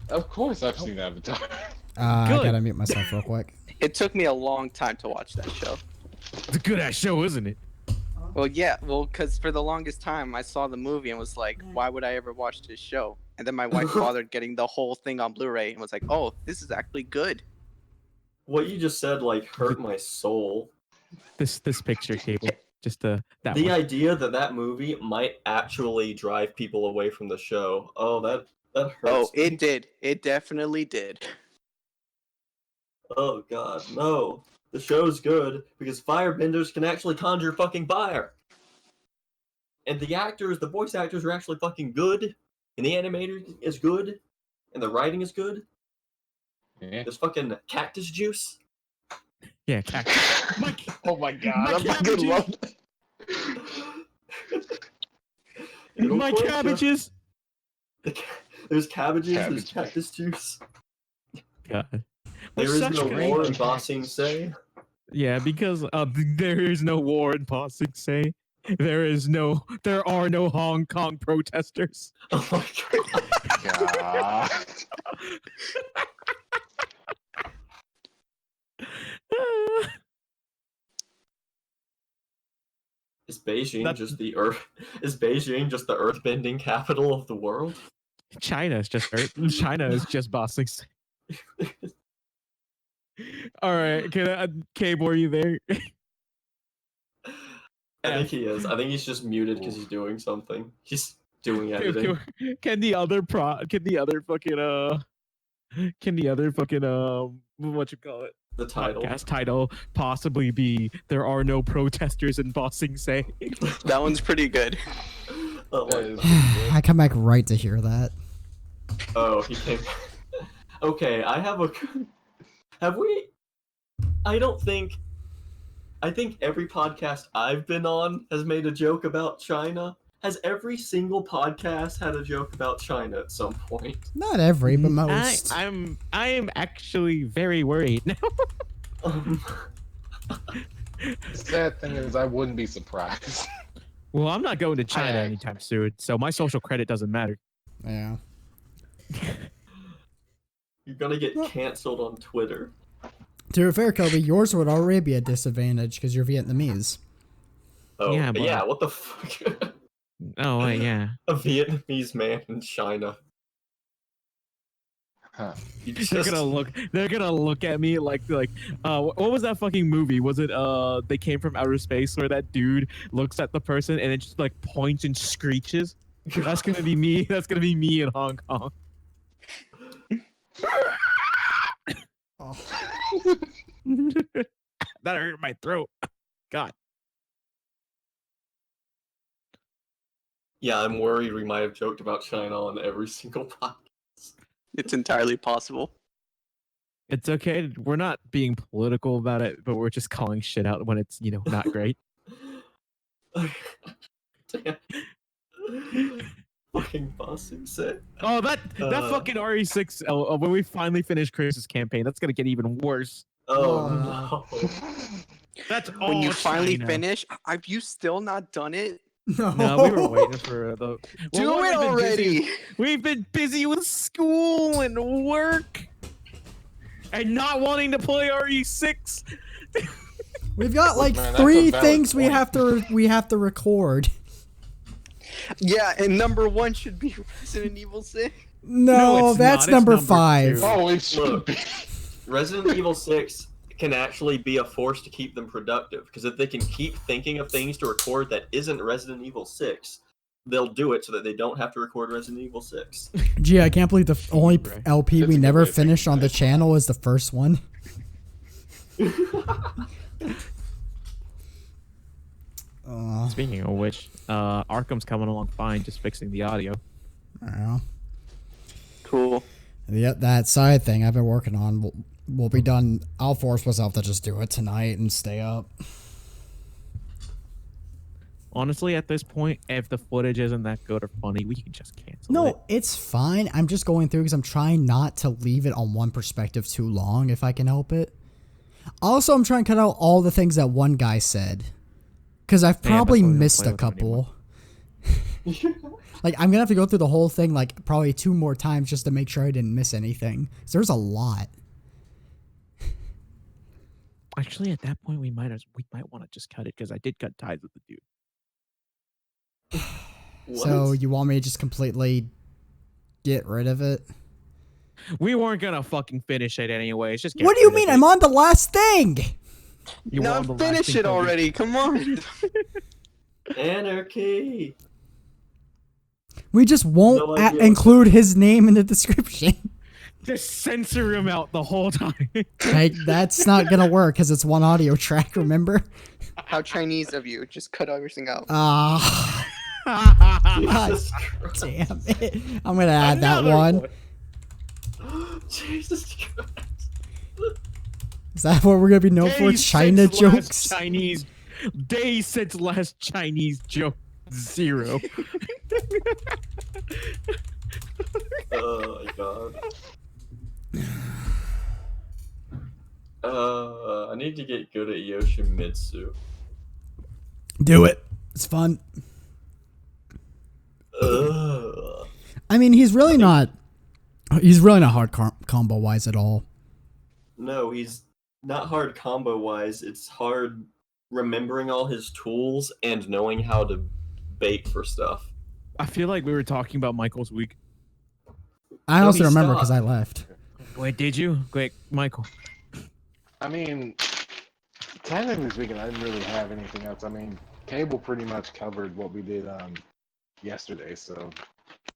Of course I've seen Avatar. I Good. gotta mute myself real quick. It took me a long time to watch that show. It's a good ass show, isn't it? Well, yeah, because for the longest time I saw the movie and was like, why would I ever watch this show? And then my wife bothered getting the whole thing on Blu-ray and was like, oh, this is actually good. What you just said like hurt my soul. This picture cable, just that The one. idea that movie might actually drive people away from the show. Oh, that hurts. Oh, me. it did. It definitely did. Oh god, no. The show's good because firebenders can actually conjure fucking fire. And the voice actors are actually fucking good. And the animator is good. And the writing is good. Yeah. There's fucking cactus juice. Yeah, cactus. Oh my god, My I fucking love that. It'll My quench ya. cabbages. There's cabbages, there's Cabbage. cactus juice. God. There is Such no great war in cactus. Bossing Say. Yeah, because there is no war in Bossing Say. There are no Hong Kong protesters. Oh my god. God. Is Beijing That- just the earth? Is Beijing just the earthbending capital of the world? China is just China is just Bossing Say. All right, Cabe, were you there? I think he is. I think he's just muted because he's doing something. He's doing editing. Can the other fucking what you call it? The title. Podcast title possibly be "There are no protesters in Bossing Say." That one's pretty good. Oh, That my is God. pretty good. I come back right to hear that. Oh, he came. Okay, Have we? I don't think. I think every podcast I've been on has made a joke about China. Has every single podcast had a joke about China at some point? Not every, but most. I am actually very worried now. Um, The sad thing is, I wouldn't be surprised. Well, I'm not going to China I- anytime soon, so my social credit doesn't matter. Yeah. you're gonna get canceled on Twitter. To be fair, Coby, yours would already be a disadvantage because you're Vietnamese. Oh, Yeah, yeah, but- what the fuck? Oh, wait, yeah. A Vietnamese man in China. Huh. You They're just- gonna look at me like what was that fucking movie? Was it They Came from Outer Space, where that dude looks at the person and it just like points and screeches? That's gonna be me. That's gonna be me in Hong Kong. Oh. That hurt my throat. God. Yeah, I'm worried we might have joked about China on every single podcast. It's entirely possible. It's okay. We're not being political about it, but we're just calling shit out when it's, not great. Damn. Fucking bossing set. Oh, that Uh, fucking RE6 when we finally finish Chris's campaign, that's gonna get even worse. Oh Oh. no. That's all When you finally China. finish, have you still not done it? No, we were waiting for the. Do one, it we've been busy- already. We've been busy with school and work, and not wanting to play RE6. We've got like man, that's a 3 valid things we point. have to record. Yeah, and number 1 should be Resident Evil 6. No, it's that's not. It's number number 5. 2. Oh, it should Look. be. Resident Evil 6 can actually be a force to keep them productive, because if they can keep thinking of things to record that isn't Resident Evil 6, they'll do it so that they don't have to record Resident Evil 6. Gee, I can't believe the only Right. LP That's we a good never way of thinking finished on about the it. channel is the first one. Speaking of which, Arkham's coming along fine, just fixing the audio. I don't know. Cool. Yep, that side thing I've been working on will be done. I'll force myself to just do it tonight and stay up. Honestly, at this point, if the footage isn't that good or funny, we can just cancel it. No, it's fine. I'm just going through because I'm trying not to leave it on one perspective too long if I can help it. Also, I'm trying to cut out all the things that one guy said. Because I've Yeah, probably that's why we don't missed play a with him anymore. couple. Like, I'm going to have to go through the whole thing, like, probably 2 more times just to make sure I didn't miss anything. 'Cause there's a lot. Actually, at that point, we might want to just cut it because I did cut ties with the dude. What? So, you want me to just completely get rid of it? We weren't gonna fucking finish it anyways. Just get What do you rid of mean? it. I'm on the last thing! You were No, on the last finish thing, it Coby. already. Come on. Anarchy! We just won't No idea. include his name in the description. Just censor him out the whole time. Like, that's not gonna work because it's one audio track, remember? How Chinese of you. Just cut everything out. Ah, Jesus Christ. damn it. I'm gonna add that Another one. Jesus Christ. Is that what we're gonna be known for? Days China since last jokes? Chinese. Days since last Chinese joke. 0. Oh my god. I need to get good at Yoshimitsu. Do it. It's fun. Ugh. I mean, he's really not hard combo wise at all. No, he's not hard combo wise. It's hard remembering all his tools and knowing how to bait for stuff. I feel like we were talking about Michael's week. I No, also he remember stopped. because I left. Wait, did you? Wait, Michael. I mean, technically speaking, I didn't really have anything else. I mean, Cable pretty much covered what we did yesterday, so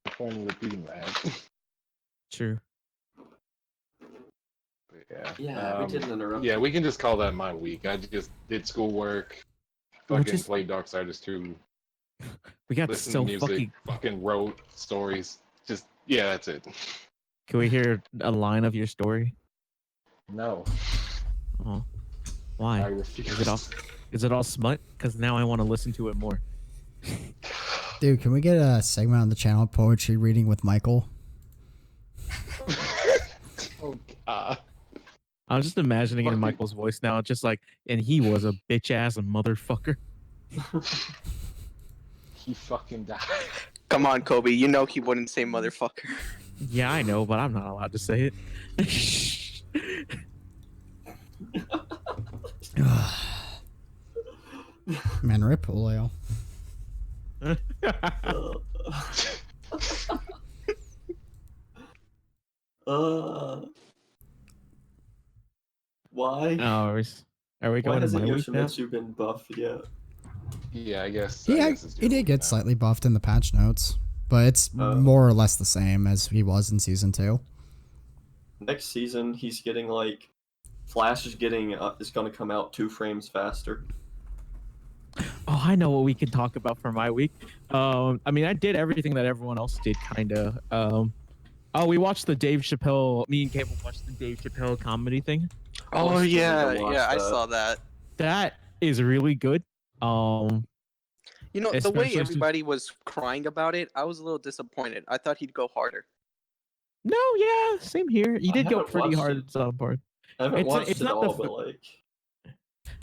I'm only repeating that. True. But Yeah, we didn't interrupt. Yeah, we can just call that my week. I just did schoolwork, We're fucking just- played Darksiders 2, We got listened so to music, fucking. fucking wrote stories. Just, yeah, that's it. Can we hear a line of your story? No, Oh, I why? refuse. Is it all smut? Because now I want to listen to it more. Dude, can we get a segment on the channel, poetry reading with Michael? Oh, God. I was just imagining it in Fucking- Michael's voice now, just like, and he was a bitch ass motherfucker. He fucking died. Come on, Kobe. You know he wouldn't say motherfucker. Yeah, I know, but I'm not allowed to say it. Man, rip Julio. Why? Oh, are we Why going to hasn't my week now? Yoshimitsu been buffed yet? Yeah, I guess. He I guess it's he your did week get now. slightly buffed in the patch notes, but it's more or less the same as he was in season 2. Next season, he's getting like Flash is getting is going to come out 2 frames faster. Oh, I know what we can talk about for my week. I mean, I did everything that everyone else did, kind of. We watched the Dave Chappelle. Me and Cable watched the Dave Chappelle comedy thing. Oh Watched it, yeah, I watched yeah, I that. saw that. That is really good. You know, the Especially way since- everybody was crying about it, I was a little disappointed. I thought he'd go harder. No, yeah, same here. He I did go haven't pretty watched hard it. at some part. I haven't It's watched it's it not all, the but like,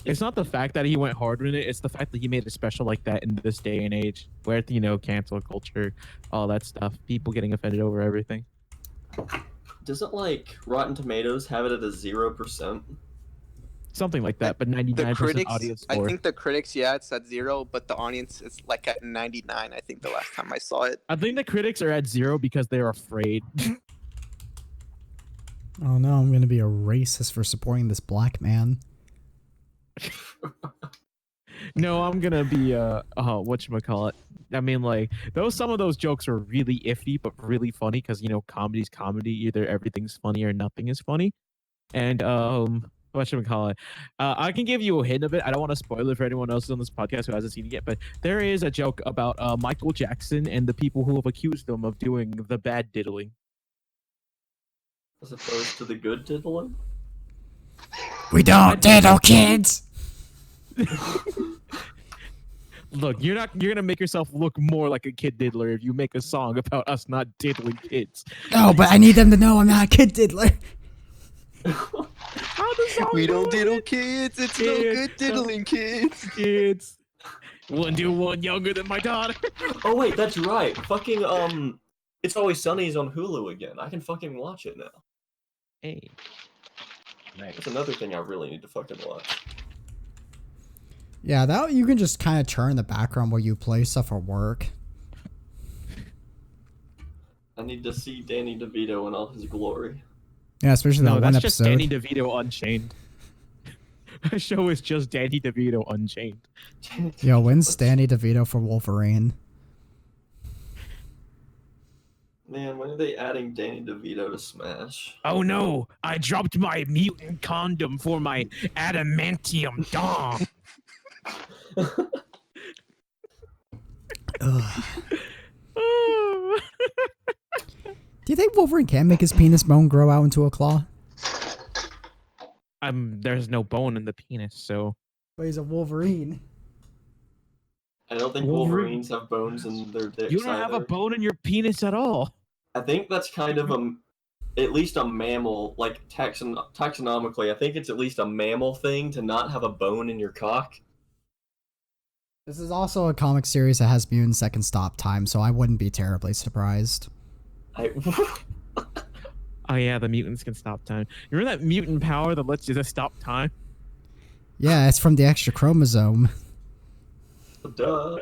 It's not the fact that he went hard in it. It's the fact that he made it special like that in this day and age, where cancel culture, all that stuff, people getting offended over everything. Doesn't like Rotten Tomatoes have it at a 0%? Something like that, but 99% audience I score. think the critics, yeah, it's at 0, but the audience is like at 99. I think the last time I saw it. I think the critics are at 0 because they're afraid. Oh no, I'm gonna be a racist for supporting this black man. No, I'm gonna be whatchamacallit. I mean, like some of those jokes are really iffy, but really funny because comedy's comedy. Either everything's funny or nothing is funny. And whatchamacallit. I can give you a hint of it. I don't want to spoil it for anyone else on this podcast who hasn't seen it yet, but there is a joke about Michael Jackson and the people who have accused him of doing the bad diddling. As opposed to the good diddling? We don't diddle kids. Look, you're gonna make yourself look more like a kid diddler if you make a song about us not diddling kids. No, but I need them to know I'm not a kid diddler. How does that We don't work? diddle kids. It's no good diddling kids. Kids. 1 to 1 younger than my daughter. Oh wait, that's right. Fucking It's Always Sunny is on Hulu again. I can fucking watch it now. Hey. Nice. That's another thing I really need to fucking watch. Yeah, that you can just kind of turn the background while you play stuff or work. I need to see Danny DeVito in all his glory. Yeah, especially No, that one that's just episode. Danny DeVito Unchained. The show is just Danny DeVito Unchained. Yo, when's Danny DeVito for Wolverine? Man, when are they adding Danny DeVito to Smash? Oh no! I dropped my mutant condom for my adamantium dong. Ugh. Do you think Wolverine can make his penis bone grow out into a claw? There's no bone in the penis, so But he's a Wolverine. I don't think Wolverine- Wolverines have bones in their dicks you don't have a either. bone in your penis at all. I think that's kind of at least a mammal, like taxonomically, I think it's at least a mammal thing to not have a bone in your cock. This is also a comic series that has mutants that can stop time, so I wouldn't be terribly surprised. Oh yeah, the mutants can stop time. You remember that mutant power that lets you just stop time? Yeah, it's from the extra chromosome. Duh.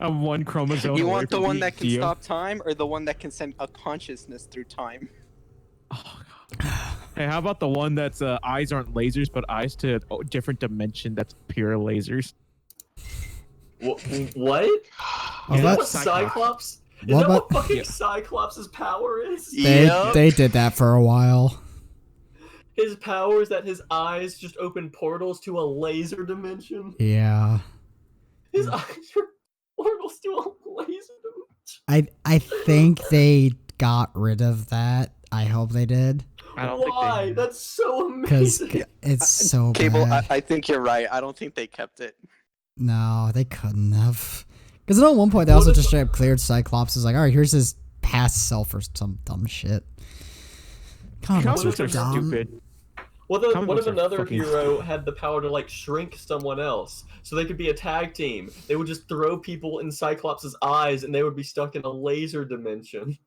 I'm one chromosome. You away want the from one being that can Dio. stop time, or the one that can send a consciousness through time? Oh, God. Hey, how about the one that's eyes aren't lasers, but eyes to a different dimension that's pure lasers? What? Is Well, that that- what Cyclops? Is What that about- what fucking Yeah. Cyclops' power is? They did that for a while. His power is that his eyes just open portals to a laser dimension. Yeah. His eyes are portals to a laser dimension. I think they got rid of that. I hope they did. I don't think Why? they. That's so Because amazing. it's so Cable, bad. I think you're right. I don't think they kept it. No, they couldn't have. Because at one point they What also if- just straight up cleared Cyclops. It's like, all right, here's his past self or some dumb shit. Comic Comic books books are are dumb. stupid. What Comic if books are another fucking- hero had the power to like shrink someone else, so they could be a tag team? They would just throw people in Cyclops' eyes, and they would be stuck in a laser dimension.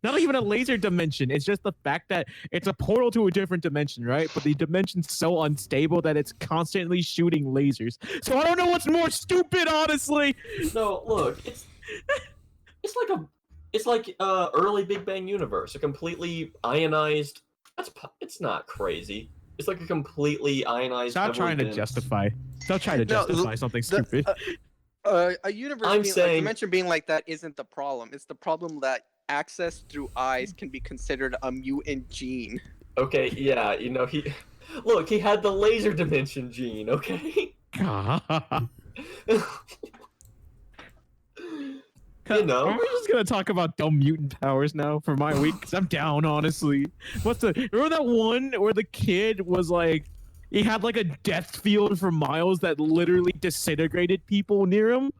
Not even a laser dimension. It's just the fact that it's a portal to a different dimension, right? But the dimension's so unstable that it's constantly shooting lasers. So I don't know what's more stupid, honestly. No, look, it's like early Big Bang universe, a completely ionized. It's not crazy. It's like a completely ionized. Stop heavily trying to dense- justify. Stop trying to No, justify something the- stupid. A universe I'm being, a saying- dimension being like that isn't the problem. It's the problem that access through eyes can be considered a mutant gene. Okay, yeah, he had the laser dimension gene. Okay. You know. Are we just gonna talk about dumb mutant powers now for my week? Cause I'm down, honestly. Remember that one where the kid was like, he had like a death field for miles that literally disintegrated people near him?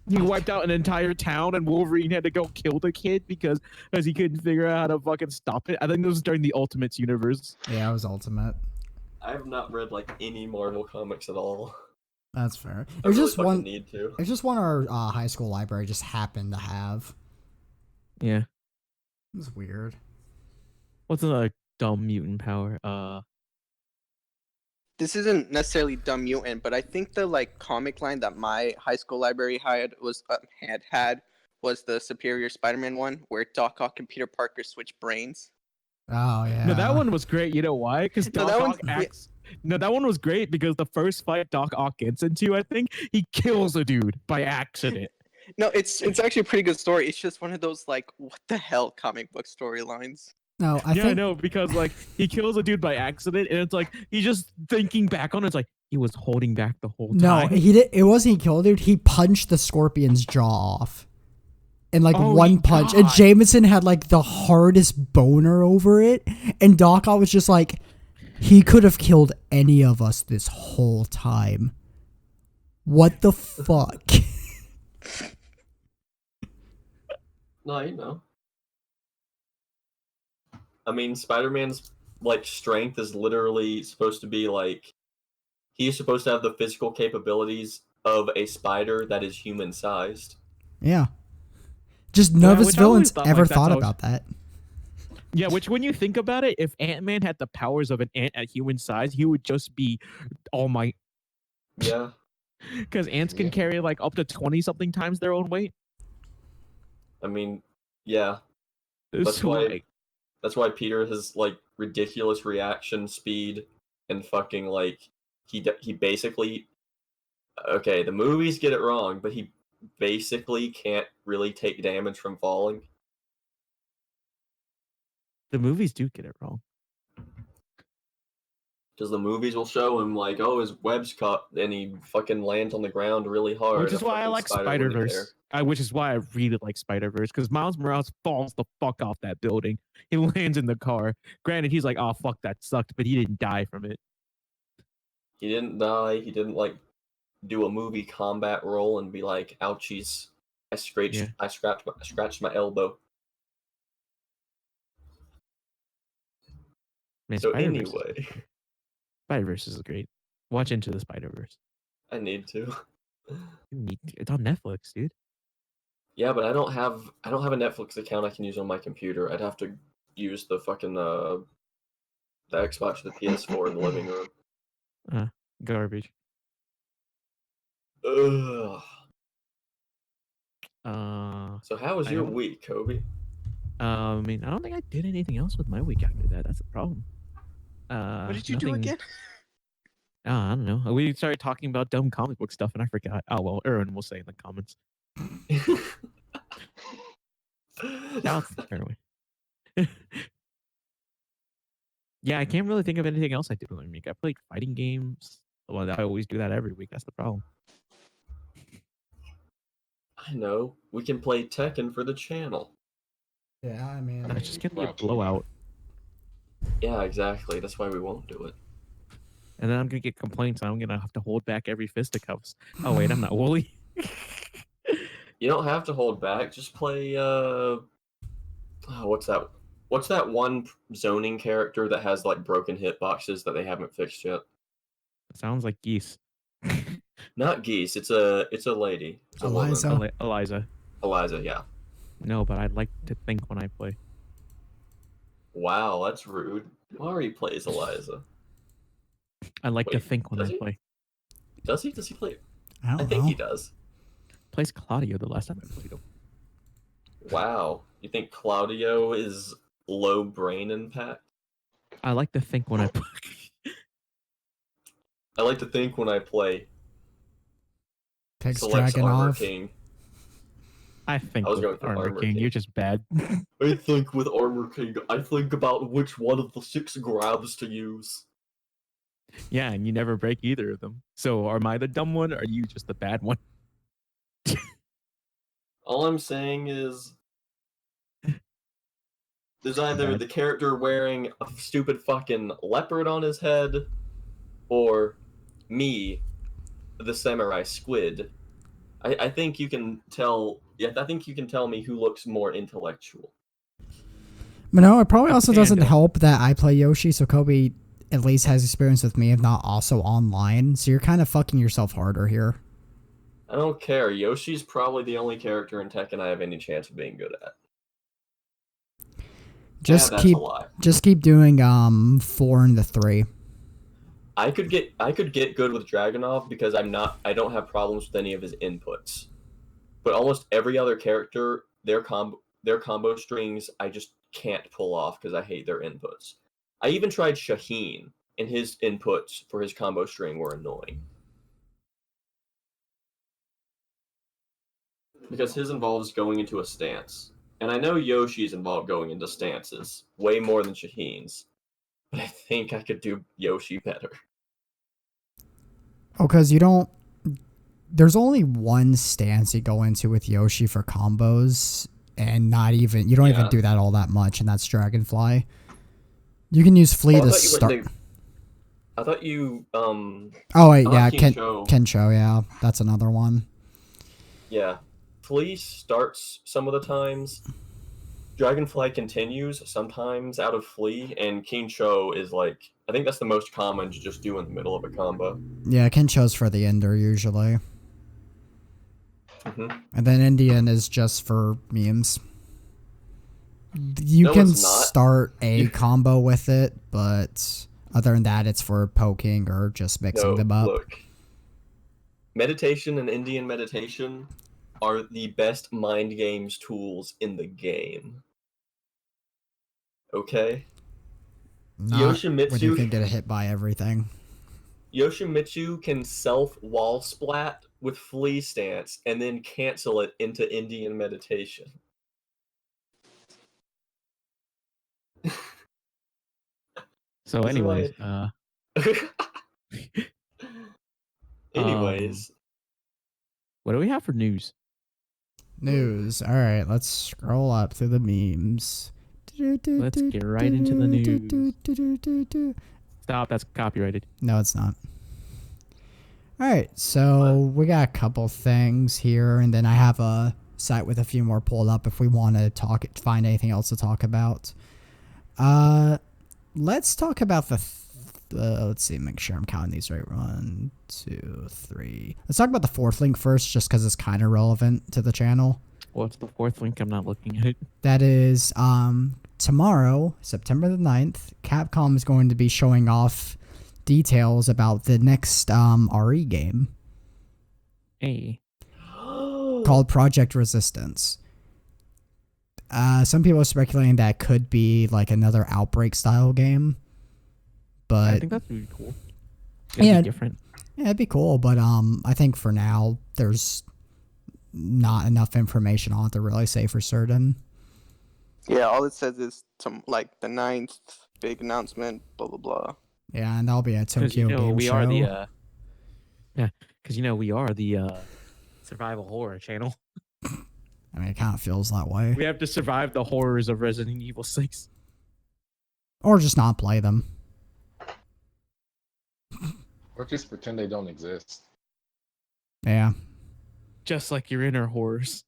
He wiped out an entire town, and Wolverine had to go kill the kid because he couldn't figure out how to fucking stop it. I think this was during the Ultimates universe. Yeah, it was Ultimate. I have not read like any Marvel comics at all. That's fair. I really fucking need to. It's just one our high school library just happened to have. Yeah. It's weird. What's another dumb mutant power? This isn't necessarily Dumb Mutant, but I think the like comic line that my high school library had was the Superior Spider-Man one, where Doc Ock and Peter Parker switch brains. Oh yeah. No, that one was great. You know why? Because No, that one's- No, that one was great because the first fight Doc Ock gets into, I think, he kills a dude by accident. No, it's actually a pretty good story. It's just one of those like, what the hell comic book storylines. No, I I think know, because like he kills a dude by accident, and it's like he's just thinking back on it. It's like he was holding back the whole no, time. he did. It wasn't he killed dude. He punched the Scorpion's jaw off, in like Oh, one punch. And God. Jameson had like the hardest boner over it, and Doc Ock was just like, he could have killed any of us this whole time. What the fuck? No, you know. I mean, Spider-Man's like strength is literally supposed to be like he's supposed to have the physical capabilities of a spider that is human-sized. Yeah. Just none of Yeah, his which I always villains thought, ever like, that's thought how- about that. Yeah, which when you think about it, if Ant-Man had the powers of an ant at human size, he would just be all might. Yeah. Because ants can Yeah. carry like up to 20-something times their own weight. I mean, yeah. That's So, why like, that's why Peter has like ridiculous reaction speed and fucking like he basically okay, the movies get it wrong, but he basically can't really take damage from falling. the movies do get it wrong. Because the movies will show him like, oh, his web's caught, and he fucking lands on the ground really hard. Which is A why I fucking like spider wouldn't Spider-Verse. Which is why I really like Spider-Verse, because Miles Morales falls the fuck off that building. He lands in the car. Granted, he's like, oh, fuck, that sucked, but he didn't die from it. He didn't die. He didn't like do a movie combat role and be like, ouchies. I scratched my elbow. Man, So Spider-Verse, anyway, Spider-Verse is great. Watch Into the Spider-Verse. I need to. It's on Netflix, dude. Yeah, but I don't have a Netflix account I can use on my computer. I'd have to use the fucking the Xbox or the PS4 in the living room. Garbage. Ugh. Uh, So how was I your don't- week, Coby? I mean, I don't think I did anything else with my week after that. That's the problem. What did you do nothing- again? I don't know. We started talking about dumb comic book stuff, and I forgot. Oh well, Aaron will say in the comments. Now it's turn away. Yeah, I can't really think of anything else I did with my week. I played fighting games. Well, I always do that every week. That's the problem. I know. We can play Tekken for the channel. Yeah, I mean, That's just gonna be a Wow. blowout, Yeah, exactly. That's why we won't do it. and then I'm gonna get complaints. And I'm gonna have to hold back every fisticuffs. Oh wait, I'm not Wooly. You don't have to hold back. Just play. What's that? What's that one zoning character that has like broken hitboxes that they haven't fixed yet? Sounds like geese. Not Geese. It's a lady. It's a woman. Eliza. Eliza. Eliza. Yeah. No, but I'd like to think when I play. Wow, that's rude. Mari plays Eliza. I like to Wait, think when does I he? play. Does he? Does he play? I I don't think know. he does. Plays Claudio the last time I played him. Wow. You think Claudio is low brain impact? I like to think when I play. I like to think when I play Takes selects Armor Dragonov. King. I think I was with going for Armor Armor King. King. You're just bad. I think with Armor King, I think about which one of the 6 grabs to use. Yeah, and you never break either of them. So am I the dumb one, or are you just the bad one? All I'm saying is there's either the character wearing a stupid fucking leopard on his head, or me, the samurai squid. I think you can tell. Yeah, I think you can tell me who looks more intellectual. But no, it probably also doesn't Panda. help that I play Yoshi, so Coby at least has experience with me, if not also online. So you're kind of fucking yourself harder here. I don't care. Yoshi's probably the only character in Tekken I have any chance of being good at. Just that's keep a lie. just keep doing 4 and the 3. I could get good with Dragunov because I don't have problems with any of his inputs. But almost every other character, their combo strings I just can't pull off because I hate their inputs. I even tried Shaheen, and his inputs for his combo string were annoying. Because his involves going into a stance. And I know Yoshi's involved going into stances, way more than Shaheen's. But I think I could do Yoshi better. Oh, because you don't... There's only one stance you go into with Yoshi for combos, and not even... You don't even do that all that much, and that's Dragonfly. You can use Flea to start... I thought you... Oh, wait, yeah, Kencho, yeah. That's another one. Yeah. Flea starts some of the times. Dragonfly continues sometimes out of Flea, and Kincho is like... I think that's the most common to just do in the middle of a combo. Yeah, Kincho's for the ender, usually. Mm-hmm. And then Indian is just for memes. You can start a combo with it, but other than that, it's for poking or just mixing them up. Look. Meditation and Indian meditation are the best mind games tools in the game. Okay? Not Yoshimitsu, when you can get hit by everything. Yoshimitsu can self-wall splat with Flea stance and then cancel it into Indian meditation. So anyways, what do we have for news? News. All right, let's scroll up through the memes. Let's get right into the news. Stop, that's copyrighted. No, it's not. All right, so we got a couple things here, and then I have a site with a few more pulled up if we want to find anything else to talk about. Let's talk about let's see, make sure I'm counting these right. 1, 2, 3. Let's talk about the 4th link first, just because it's kind of relevant to the channel. What's the 4th link? I'm not looking at it. That is, tomorrow, September the 9th, Capcom is going to be showing off details about the next RE game. Hey. Called Project Resistance. Some people are speculating that could be like another Outbreak style game. But I think that's really cool. Be different. Yeah, it'd be cool, but I think for now there's not enough information on it to really say for certain. Yeah, all it says is like the 9th big announcement, blah blah blah. Yeah, and that'll be a Tokyo Game Show. Because we are the survival horror channel. I mean, it kind of feels that way. We have to survive the horrors of Resident Evil 6. Or just not play them. Or just pretend they don't exist. Yeah. Just like your inner horrors.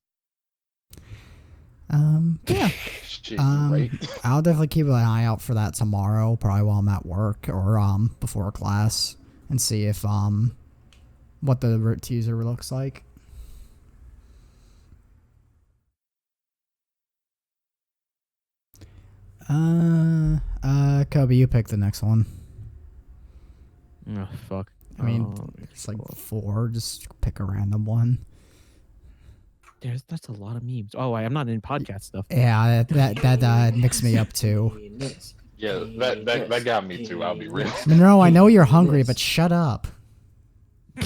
Yeah. Shit, right? I'll definitely keep an eye out for that tomorrow, probably while I'm at work or before class, and see if what the teaser looks like. Coby, you pick the next one. Oh, fuck. I mean, it's like 4. Just pick a random one. That's a lot of memes. Oh, I'm not in podcast stuff. Yeah, that mixed me up too. Yeah, that got me too. I'll be real. Monroe, I know you're hungry, but shut up. Why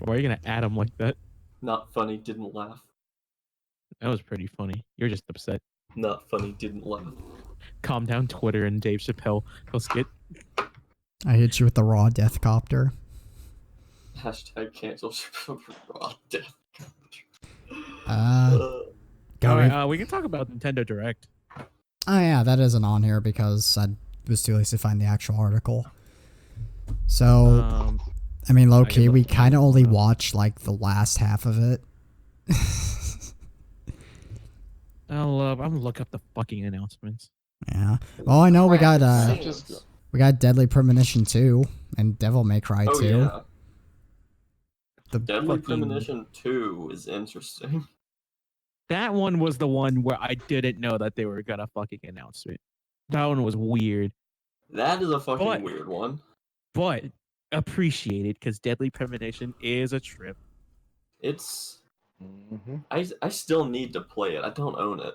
are you gonna add him like that? Not funny, didn't laugh. That was pretty funny. You're just upset. Not funny, didn't laugh. Calm down, Twitter and Dave Chappelle. He'll skit. I hit you with the raw death copter. Hashtag cancel raw death copter. We can talk about Nintendo Direct. Oh yeah, that isn't on here because I was too lazy to find the actual article. So, I mean, low key, we kind of only watched like the last half of it. I'm gonna look up the fucking announcements. Yeah. Well, I know we got Sans. Deadly Premonition 2 and Devil May Cry Oh 2. yeah. The Deadly fucking- Premonition 2 is interesting. That one was the one where I didn't know that they were gonna fucking announce it. That one was weird, That is a fucking But- weird one. but appreciated because Deadly Premonition is a trip. It's Mm-hmm. I still need to play it. I don't own it.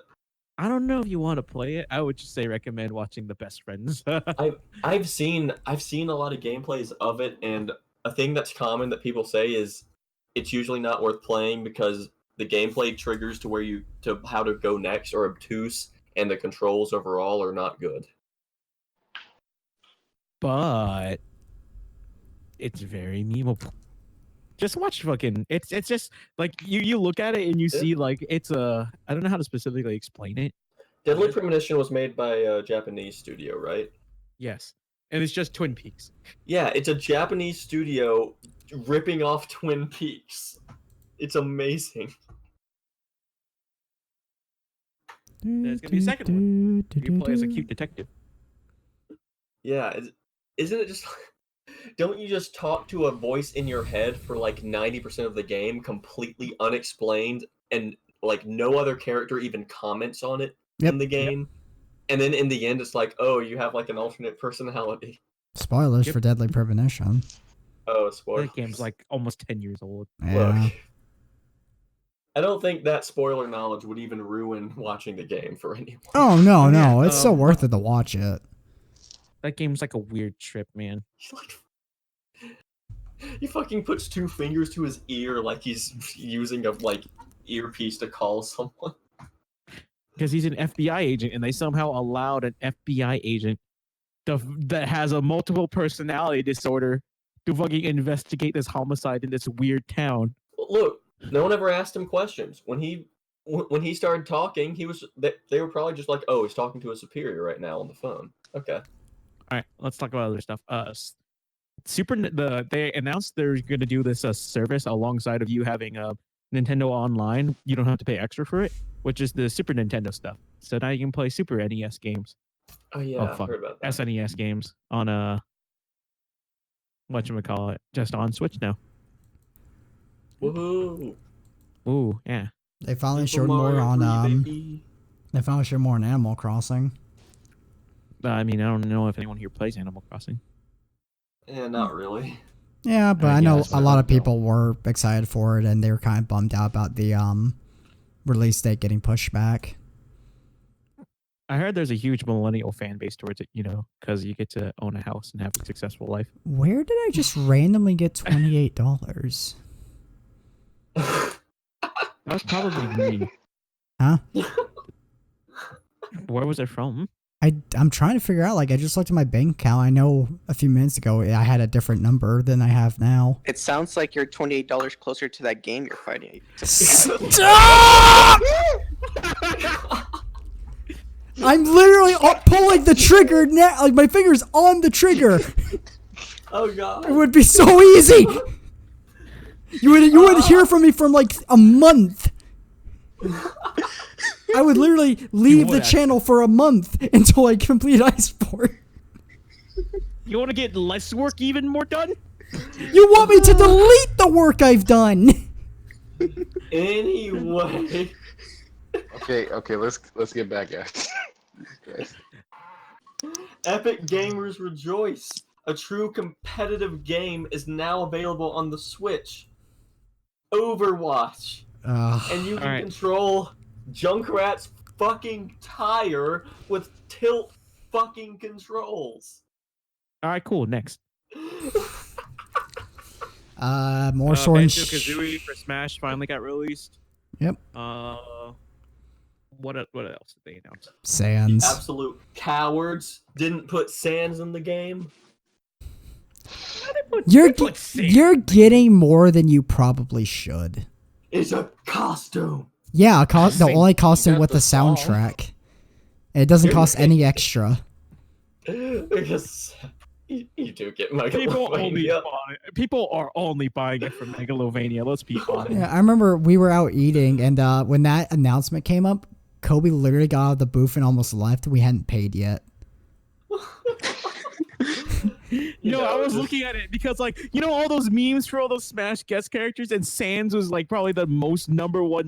I don't know if you want to play it. I would just say recommend watching The Best Friends. I've seen a lot of gameplays of it, and a thing that's common that people say is it's usually not worth playing because the gameplay triggers to how to go next are obtuse, and the controls overall are not good. But it's very memeable. Just watch fucking. It's just like you look at it and you see like it's a. I don't know how to specifically explain it. Deadly Premonition was made by a Japanese studio, right? Yes, and it's just Twin Peaks. Yeah, it's a Japanese studio ripping off Twin Peaks. It's amazing. There's gonna be a second one. You play as a cute detective. Yeah, isn't it just? Don't you just talk to a voice in your head for like 90% of the game, completely unexplained, and like no other character even comments on it in the game? And then in the end, it's like, oh, you have like an alternate personality. Spoilers for Deadly Premonition. Oh, spoiler. That game's like almost 10 years old. Yeah. Look, I don't think that spoiler knowledge would even ruin watching the game for anyone. Oh no, Yeah, it's so worth it to watch it. That game's like a weird trip, man. He fucking puts 2 fingers to his ear like he's using a like earpiece to call someone. Because he's an FBI agent, and they somehow allowed an FBI agent that has a multiple personality disorder to fucking investigate this homicide in this weird town. Look, no one ever asked him questions. When he started talking, they were probably just like, oh, he's talking to a superior right now on the phone. Okay. All right, let's talk about other stuff. They announced they're going to do this service alongside of you having a Nintendo Online. You don't have to pay extra for it, which is the Super Nintendo stuff. So now you can play Super NES games. Oh yeah, I heard about that. SNES games on whatchamacallit, just on Switch now. Woohoo! Ooh, yeah. They finally Super showed more Mario on 3, baby. They finally showed more on Animal Crossing. I mean, I don't know if anyone here plays Animal Crossing. Not really. Yeah, but I know guess, a lot of people were excited for it, and they were kind of bummed out about the release date getting pushed back. I heard there's a huge millennial fan base towards it, because you get to own a house and have a successful life. Where did I just randomly get $28? That was probably me. Huh? Where was it from? I'm trying to figure out. Like, I just looked at my bank account. I know a few minutes ago I had a different number than I have now. It sounds like you're $28 closer to that game you're fighting. Stop! I'm literally pulling the trigger now. Like, my finger's on the trigger. Oh god. It would be so easy. You would hear from me from like a month. I would literally leave the channel for a month until I complete iSport. You want to get less work even more done? You want me to delete the work I've done? Anyway. Okay, let's get back at it. Epic Gamers rejoice! A true competitive game is now available on the Switch. Overwatch. And you can control Junkrat's fucking tire with tilt fucking controls. All right, cool. Next. More Sword and Banjo-Kazooie for Smash finally got released. Yep. What else did they announce? Sans. Absolute cowards didn't put Sans in the game. You're getting more than you probably should. It's a costume. Yeah, the only costume got with the the song. soundtrack. It doesn't cost any extra. Because you do get Megalovania. People are only buying it for Megalovania. Let's be honest. Yeah, I remember we were out eating, and when that announcement came up, Coby literally got out of the booth and almost left. We hadn't paid yet. I was looking at it because, like, all those memes for all those Smash guest characters, and Sans was like probably the most #1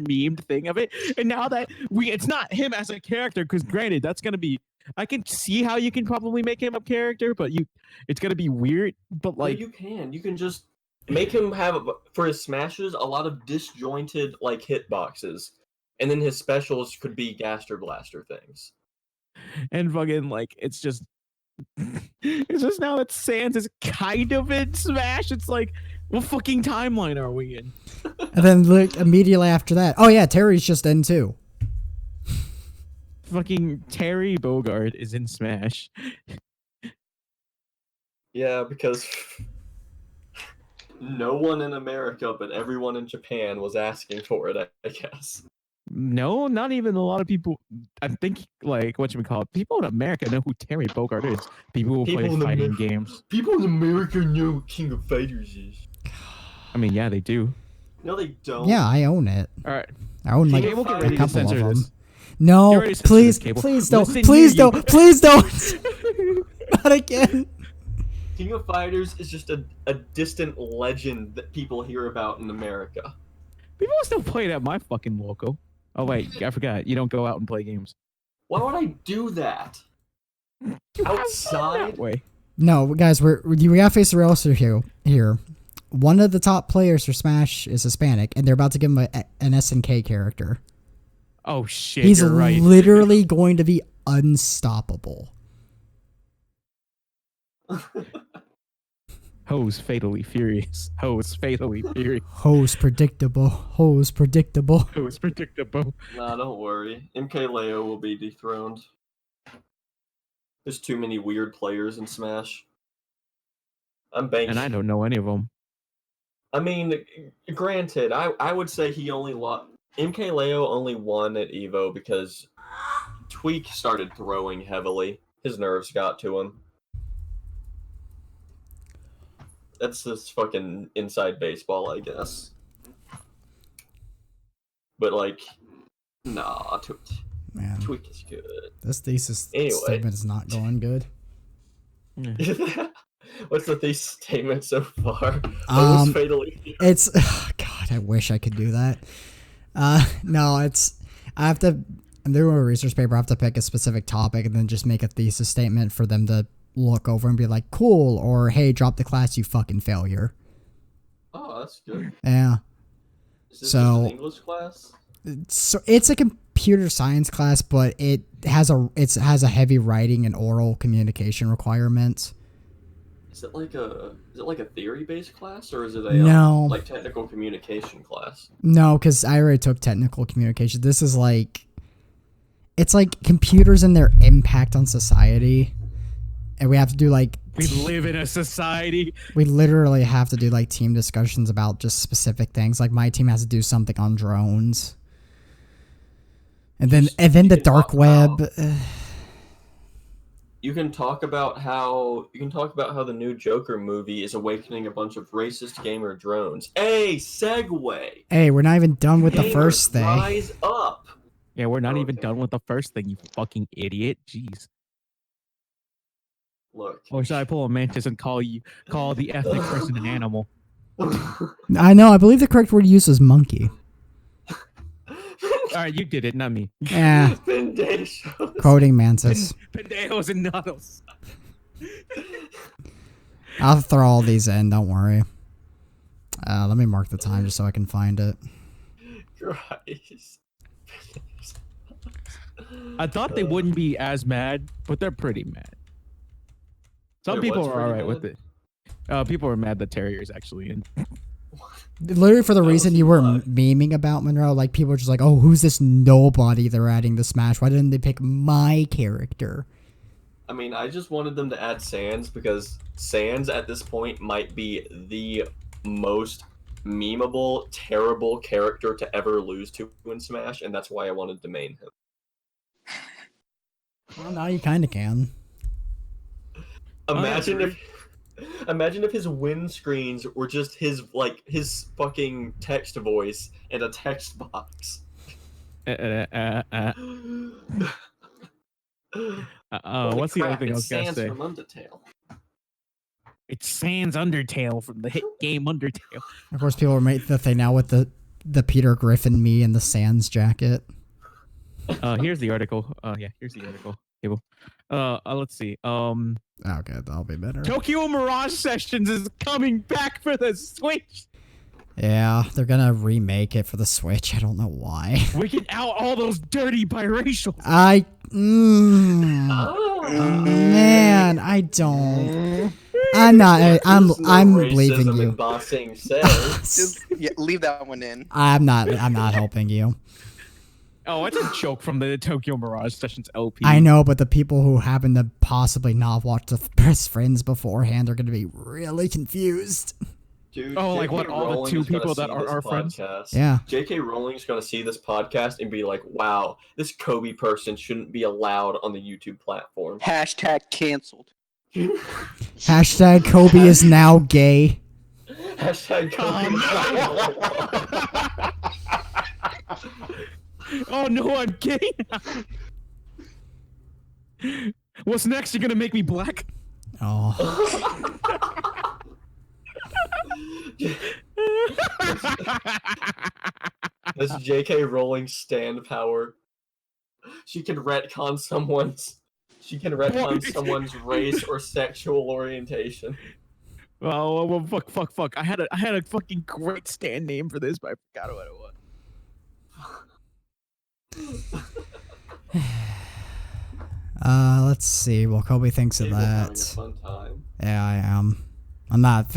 memed thing of it. And now that it's not him as a character, because granted, that's gonna be. I can see how you can probably make him a character, but it's gonna be weird. But like, you can just make him have for his smashes a lot of disjointed like hitboxes, and then his specials could be Gaster Blaster things. And fucking like, it's just now that Sans is kind of in Smash. It's like, what fucking timeline are we in? And then look immediately after that. Oh yeah, Terry's just in too. Fucking Terry Bogard is in Smash. Yeah, because no one in America but everyone in Japan was asking for it, I guess. No, not even a lot of people. I think, like, people in America know who Terry Bogard is. People who play fighting games. People in America know who King of Fighters is. I mean, yeah, they do. No, they don't. Yeah, I own it. All right. I own like We'll get a ready to couple of censor them. this. No, please don't. Listen Please here, don't. Please don't. Not again. King of Fighters is just a distant legend that people hear about in America. People still play it at my fucking local. Oh wait, I forgot. You don't go out and play games. Why would I do that? Outside? That way. No, guys, we gotta face the reality here. One of the top players for Smash is Hispanic, and they're about to give him an SNK character. Oh shit! He's you're right. literally going to be unstoppable. Hoes fatally furious. Hoes fatally furious. Hoes predictable. Hoes predictable. Hoes predictable. Nah, don't worry. MK Leo will be dethroned. There's too many weird players in Smash. I'm banking. And I don't know any of them. I mean, granted, I would say he only lost. MK Leo only won at Evo because Tweak started throwing heavily. His nerves got to him. That's just fucking inside baseball, I guess. But like, nah, Man, Tweak is good. this thesis Anyway. statement is not going good. What's the thesis statement so far? Almost fatally. It's God. I wish I could do that. No, it's I have to. I'm doing a research paper. I have to pick a specific topic and then just make a thesis statement for them to look over and be like, cool, or hey, drop the class, you fucking failure. Oh, that's good. Yeah. Is this So- just an English class? So it's a computer science class, but it has a heavy writing and oral communication requirement. Is it like a theory-based class, or is it a No. like technical communication class? No, because I already took technical communication. This is like, it's like computers and their impact on society, and we have to do like We live in a society. we literally have to do like team discussions about just specific things. Like my team has to do something on drones, and then the can dark talk web. You can talk about how the new Joker movie is awakening a bunch of racist gamer drones. Hey, segue. Hey, we're not even done with the Gamers, first thing. Rise up. Yeah, we're not even Okay. done with the first thing, you fucking idiot. Jeez. Look. Or should I pull a mantis and call the ethnic person an animal? I know. I believe the correct word to use is monkey. All right, you did it, not me. Yeah, Pendacious. quoting Mantis. Pendejos and noodles. I'll throw all these in. Don't worry. Let me mark the time just so I can find it. Christ. I thought they wouldn't be as mad, but they're pretty mad. Some Wait, people what's are all pretty right with mad? it. People are mad that Terrier's actually in. Literally for the That reason was you were fun. memeing about Monroe, like people are just like, oh, who's this nobody they're adding to Smash? Why didn't they pick my character? I mean, I just wanted them to add Sans because Sans at this point might be the most memeable, terrible character to ever lose to in Smash, and that's why I wanted to main him. Well, now you kind of can. Imagine if his win screens were just his fucking text voice and a text box. What's the other thing I was It's gonna Sans say? from Undertale. It's Sans Undertale from the hit game Undertale. Of course, people are making the thing now with the Peter Griffin me and the Sans jacket. Here's the article. Yeah, here's the article. Cable. Let's see. Okay, that'll be better. Tokyo Mirage Sessions is coming back for the Switch. Yeah, they're gonna remake it for the Switch. I don't know why. We can out all those dirty biracial. Man, I don't. I'm not. I'm leaving racism you. in Bossing says. Just leave that one in. I'm not helping you. Oh, it's a joke from the Tokyo Mirage Sessions LP. I know, but the people who happen to possibly not watch the Best Friends beforehand are going to be really confused. Dude, Oh, like J.K. what? All the Rowling two is gonna people that see are this our friends? podcast. Yeah. J.K. Rowling's going to see this podcast and be like, wow, this Coby person shouldn't be allowed on the YouTube platform. Hashtag canceled. Hashtag Coby is now gay. Hashtag Coby. Oh no, I'm gay now. What's next? You're gonna make me black? Oh. This J.K. Rowling stand power. She can retcon someone's race or sexual orientation. Well, fuck. I had a fucking great stand name for this, but I forgot what it was. Let's see. Well, Coby thinks of Cable's having a that. fun time. Yeah, I am. I'm not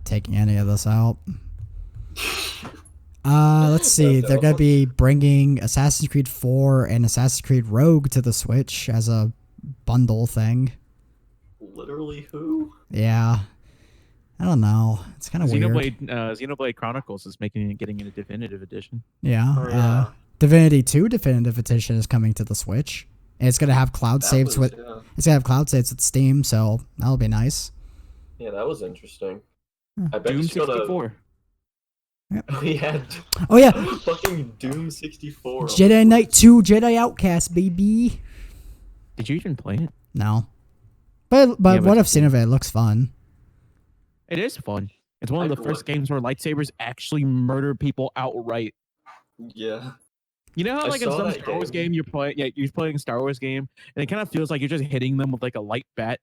taking any of this out. Let's see. They're gonna be bringing Assassin's Creed 4 and Assassin's Creed Rogue to the Switch as a bundle thing. Literally who? Yeah. I don't know. It's kind of weird. Xenoblade Chronicles is getting a definitive edition. Yeah. Oh, yeah. Divinity 2 Definitive Edition is coming to the Switch. And it's gonna have cloud saves with Steam, so that'll be nice. Yeah, that was interesting. Yeah. I bet Doom you got 64. We had Oh yeah, fucking Doom 64. Jedi Knight 2 Jedi Outcast, baby. Did you even play it? No. But what I've seen of it looks fun. It is fun. It's one of the first games where lightsabers actually murder people outright. Yeah. You know how I like in saw some that Star Wars game you're playing a Star Wars game and it kind of feels like you're just hitting them with like a light bat.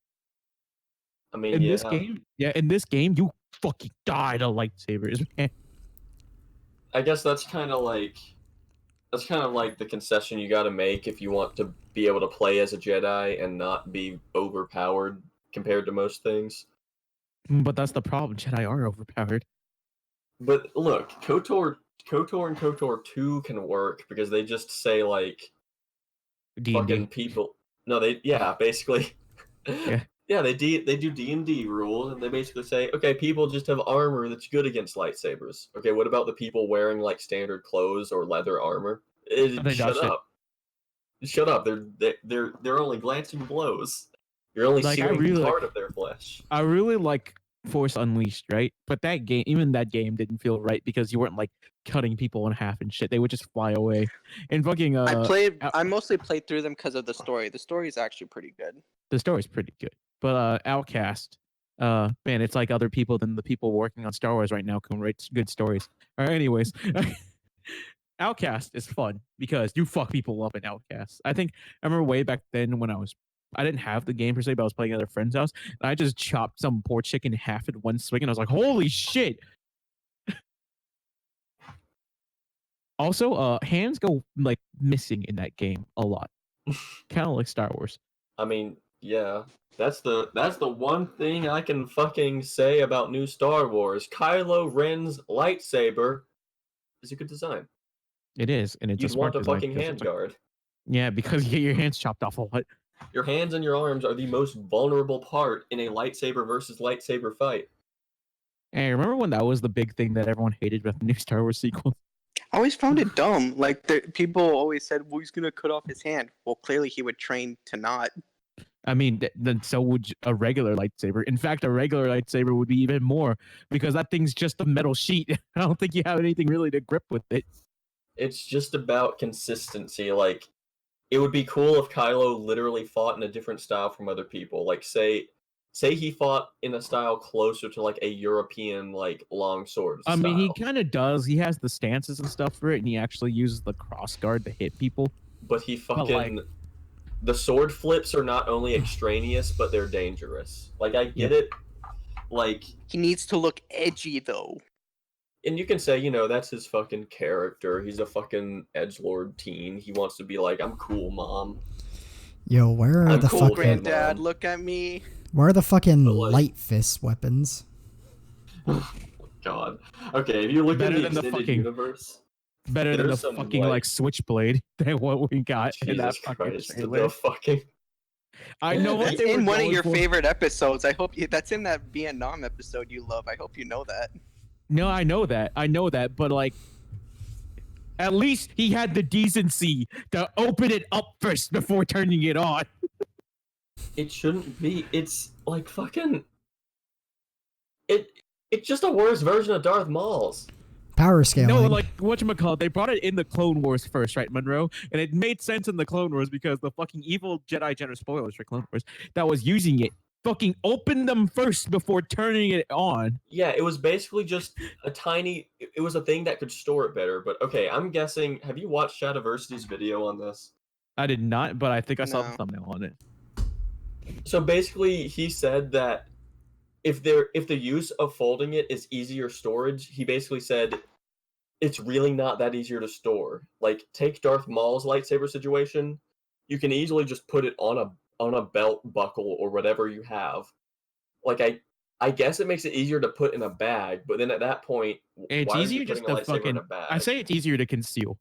I mean, In this game you fucking die to lightsabers, man. I guess that's kind of like the concession you got to make if you want to be able to play as a Jedi and not be overpowered compared to most things. But that's the problem. Jedi are overpowered. But look, KOTOR and KOTOR 2 can work because they just say like D&D. fucking people. No, basically. Yeah. Yeah, they do D&D rules, and they basically say, okay, people just have armor that's good against lightsabers. Okay, what about the people wearing like standard clothes or leather armor? Shut up! Shut up! They're only glancing blows. You're only searing part of their flesh. I really like Force Unleashed, right? But that game didn't feel right because you weren't like cutting people in half and shit. They would just fly away. And fucking I mostly played through them because of the story. The story is actually pretty good. The story's pretty good. But Outcast, man, it's like other people than the people working on Star Wars right now can write good stories. All right, anyways, Outcast is fun because you fuck people up in Outcast. I remember way back then when I didn't have the game per se, but I was playing at a friend's house, and I just chopped some poor chicken in half in one swing, and I was like, holy shit. Also, hands go like missing in that game a lot. Kind of like Star Wars. I mean, yeah. That's the one thing I can fucking say about new Star Wars. Kylo Ren's lightsaber is a good design. It is, and it's You'd a smart want a design fucking handguard. Yeah, because you get your hands chopped off a lot. Your hands and your arms are the most vulnerable part in a lightsaber versus lightsaber fight. Hey, remember when that was the big thing that everyone hated about the new Star Wars sequel? I always found it dumb. Like people always said, "Well, he's gonna cut off his hand." Well, clearly he would train to not. I mean, then so would a regular lightsaber. In fact, a regular lightsaber would be even more because that thing's just a metal sheet. I don't think you have anything really to grip with it. It's just about consistency. Like, it would be cool if Kylo literally fought in a different style from other people. Like, say he fought in a style closer to like a European like long sword I mean, he style. kind of does. He has the stances and stuff for it, and he actually uses the cross guard to hit people. But he But, like- fucking the sword flips are not only extraneous, but they're dangerous. Like, I get it. Like, He needs to look edgy though. and you can say, you know, that's his fucking character. He's a fucking edgelord teen. He wants to be like, I'm cool, mom. Yo, where are I'm the cool, fucking Granddad, Mom. look at me. where are the fucking But, like- light fist weapons? God. Okay, if you look Better in the than the extended fucking- universe, Better than the There's some, fucking like- like switchblade than what we got in that Jesus fucking Christ, trailer. the fucking I know what That's they were in one of going your for. favorite episodes. I hope you. That's in that Vietnam episode you love. I hope you know that. No, I know that, but like, at least he had the decency to open it up first before turning it on. it shouldn't be. It's like fucking it's just a worse version of Darth Maul's. Power scaling. No, like whatchamacallit, they brought it in the Clone Wars first, right, Monroe? And it made sense in the Clone Wars because the fucking evil Jedi General, spoilers for Clone Wars, that was using it fucking opened them first before turning it on. Yeah, it was basically just a tiny. It was a thing that could store it better. But okay, I'm guessing. Have you watched Shadiversity's video on this? I did not, but I think I saw the No. thumbnail on it. So basically, he said that if the use of folding it is easier storage, he basically said it's really not that easier to store. Like, take Darth Maul's lightsaber situation, you can easily just put it on a belt buckle or whatever you have. Like, I guess it makes it easier to put in a bag, but then at that point, It's why easier are you just putting a to lightsaber fucking. in a bag? I say it's easier to conceal.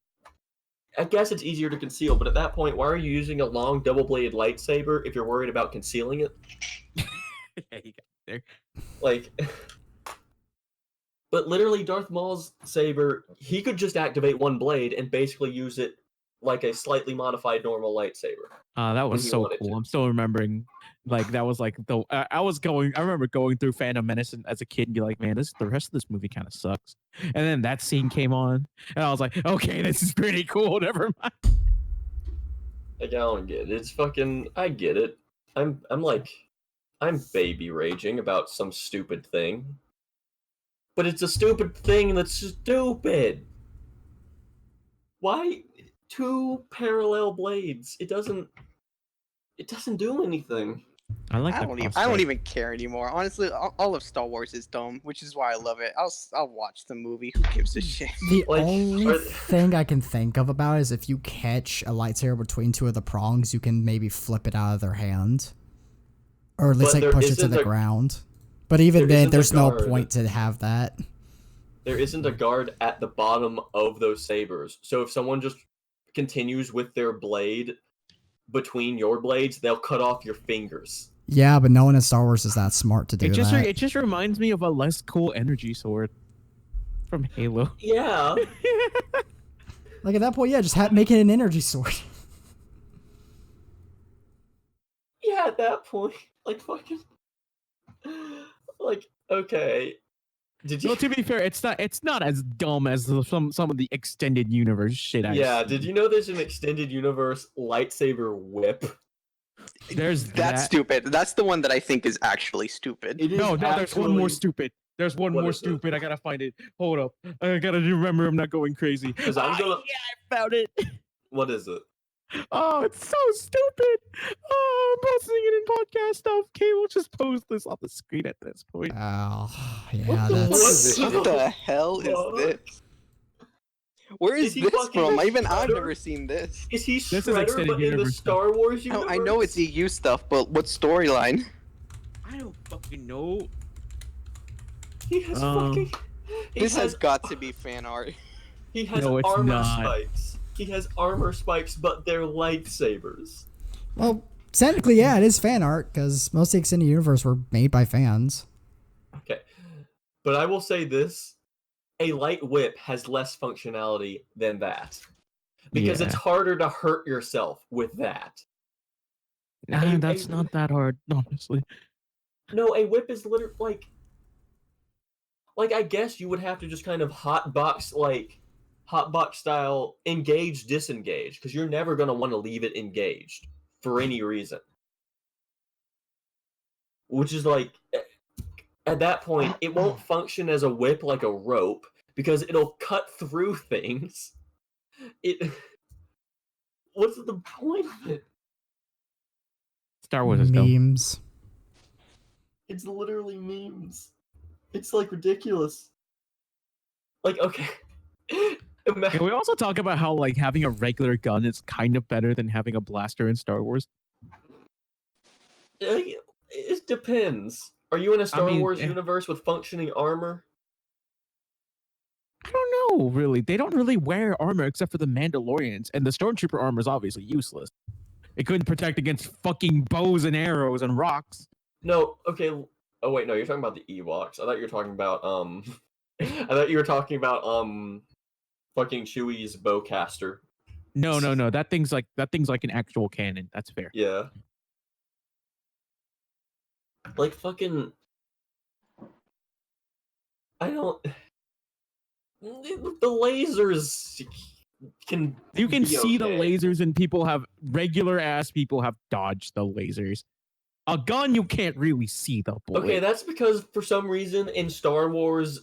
I guess it's easier to conceal, but at that point, why are you using a long double-bladed lightsaber if you're worried about concealing it? Yeah, you got it there. Like, but literally, Darth Maul's saber, he could just activate one blade and basically use it like a slightly modified normal lightsaber. That was he so wanted cool. to. I'm still remembering, like that was like the I remember going through Phantom Menace as a kid and be like, man, the rest of this movie kind of sucks. And then that scene came on, and I was like, okay, this is pretty cool. Never mind. Like, I don't get it. It's fucking. I get it. I'm baby raging about some stupid thing, but it's a stupid thing that's stupid. Why two parallel blades? It doesn't do anything. I like I the don't even. I crossbow. don't even care anymore. Honestly, all of Star Wars is dumb, which is why I love it. I'll watch the movie. Who gives a shit? The Like, only are- thing I can think of about is if you catch a lightsaber between two of the prongs, you can maybe flip it out of their hand, or at least But like there push it to isn't the a- ground. But even there then, isn't a there's no guard. point to have that. There isn't a guard at the bottom of those sabers. So if someone just continues with their blade between your blades, they'll cut off your fingers. Yeah, but no one in Star Wars is that smart to do that. It just reminds me of a less cool energy sword from Halo. Yeah. Like at that point, yeah, just make it an energy sword. Yeah, at that point. Like, fucking. Like, okay. Did you. Well, to be fair, it's not as dumb as some of the extended universe shit. Yeah, did you know there's an extended universe lightsaber whip? There's That's that. stupid. That's the one that I think is actually stupid. It is No, there's one more actually- stupid. There's one What more is it? stupid. I gotta find it. Hold up. I gotta remember I'm not going crazy. 'Cause I'm gonna- Yeah, I found it. What is it? Oh, it's so stupid. Oh, I'm posting it in podcast stuff. Okay, we'll just post this on the screen at this point. Oh, yeah, What the that's. fuck? What the hell is this? Where is Is he this fucking from? Even I've Shredder? never seen this. Is he This is Shredder, extended but in the universe Star Wars No, universe? I know it's EU stuff, but what storyline? I don't fucking know. He has Um, fucking. He This has has got to be fan art. He has No, it's armor not. spikes. He has armor spikes, but they're lightsabers. Well, technically, yeah, it is fan art because most of the extended universe were made by fans. Okay. But I will say this. A light whip has less functionality than that. Because it's Yeah. harder to hurt yourself with that. Nah, that's not that hard, honestly. No, a whip is literally like I guess you would have to just kind of hotbox hotbox style engage, disengage, because you're never going to want to leave it engaged for any reason. Which is like, at that point, it won't function as a whip like a rope because it'll cut through things. What's the point of it? Star Wars is dumb. Memes. It's literally memes. It's like ridiculous. Like, okay. Can we also talk about how like having a regular gun is kind of better than having a blaster in Star Wars? It depends. Are you in a Star Wars universe with functioning armor? I don't know, really. They don't really wear armor except for the Mandalorians, and the Stormtrooper armor is obviously useless. It couldn't protect against fucking bows and arrows and rocks. No, okay. Oh wait, no, you're talking about the Ewoks. I thought you were talking about I thought you were talking about fucking Chewie's bowcaster. No. That thing's like an actual cannon. That's fair. Yeah. Like fucking I don't the lasers can see the okay. lasers, and regular ass people have dodged the lasers. A gun, you can't really see the bullet. Okay, that's because for some reason in the Star Wars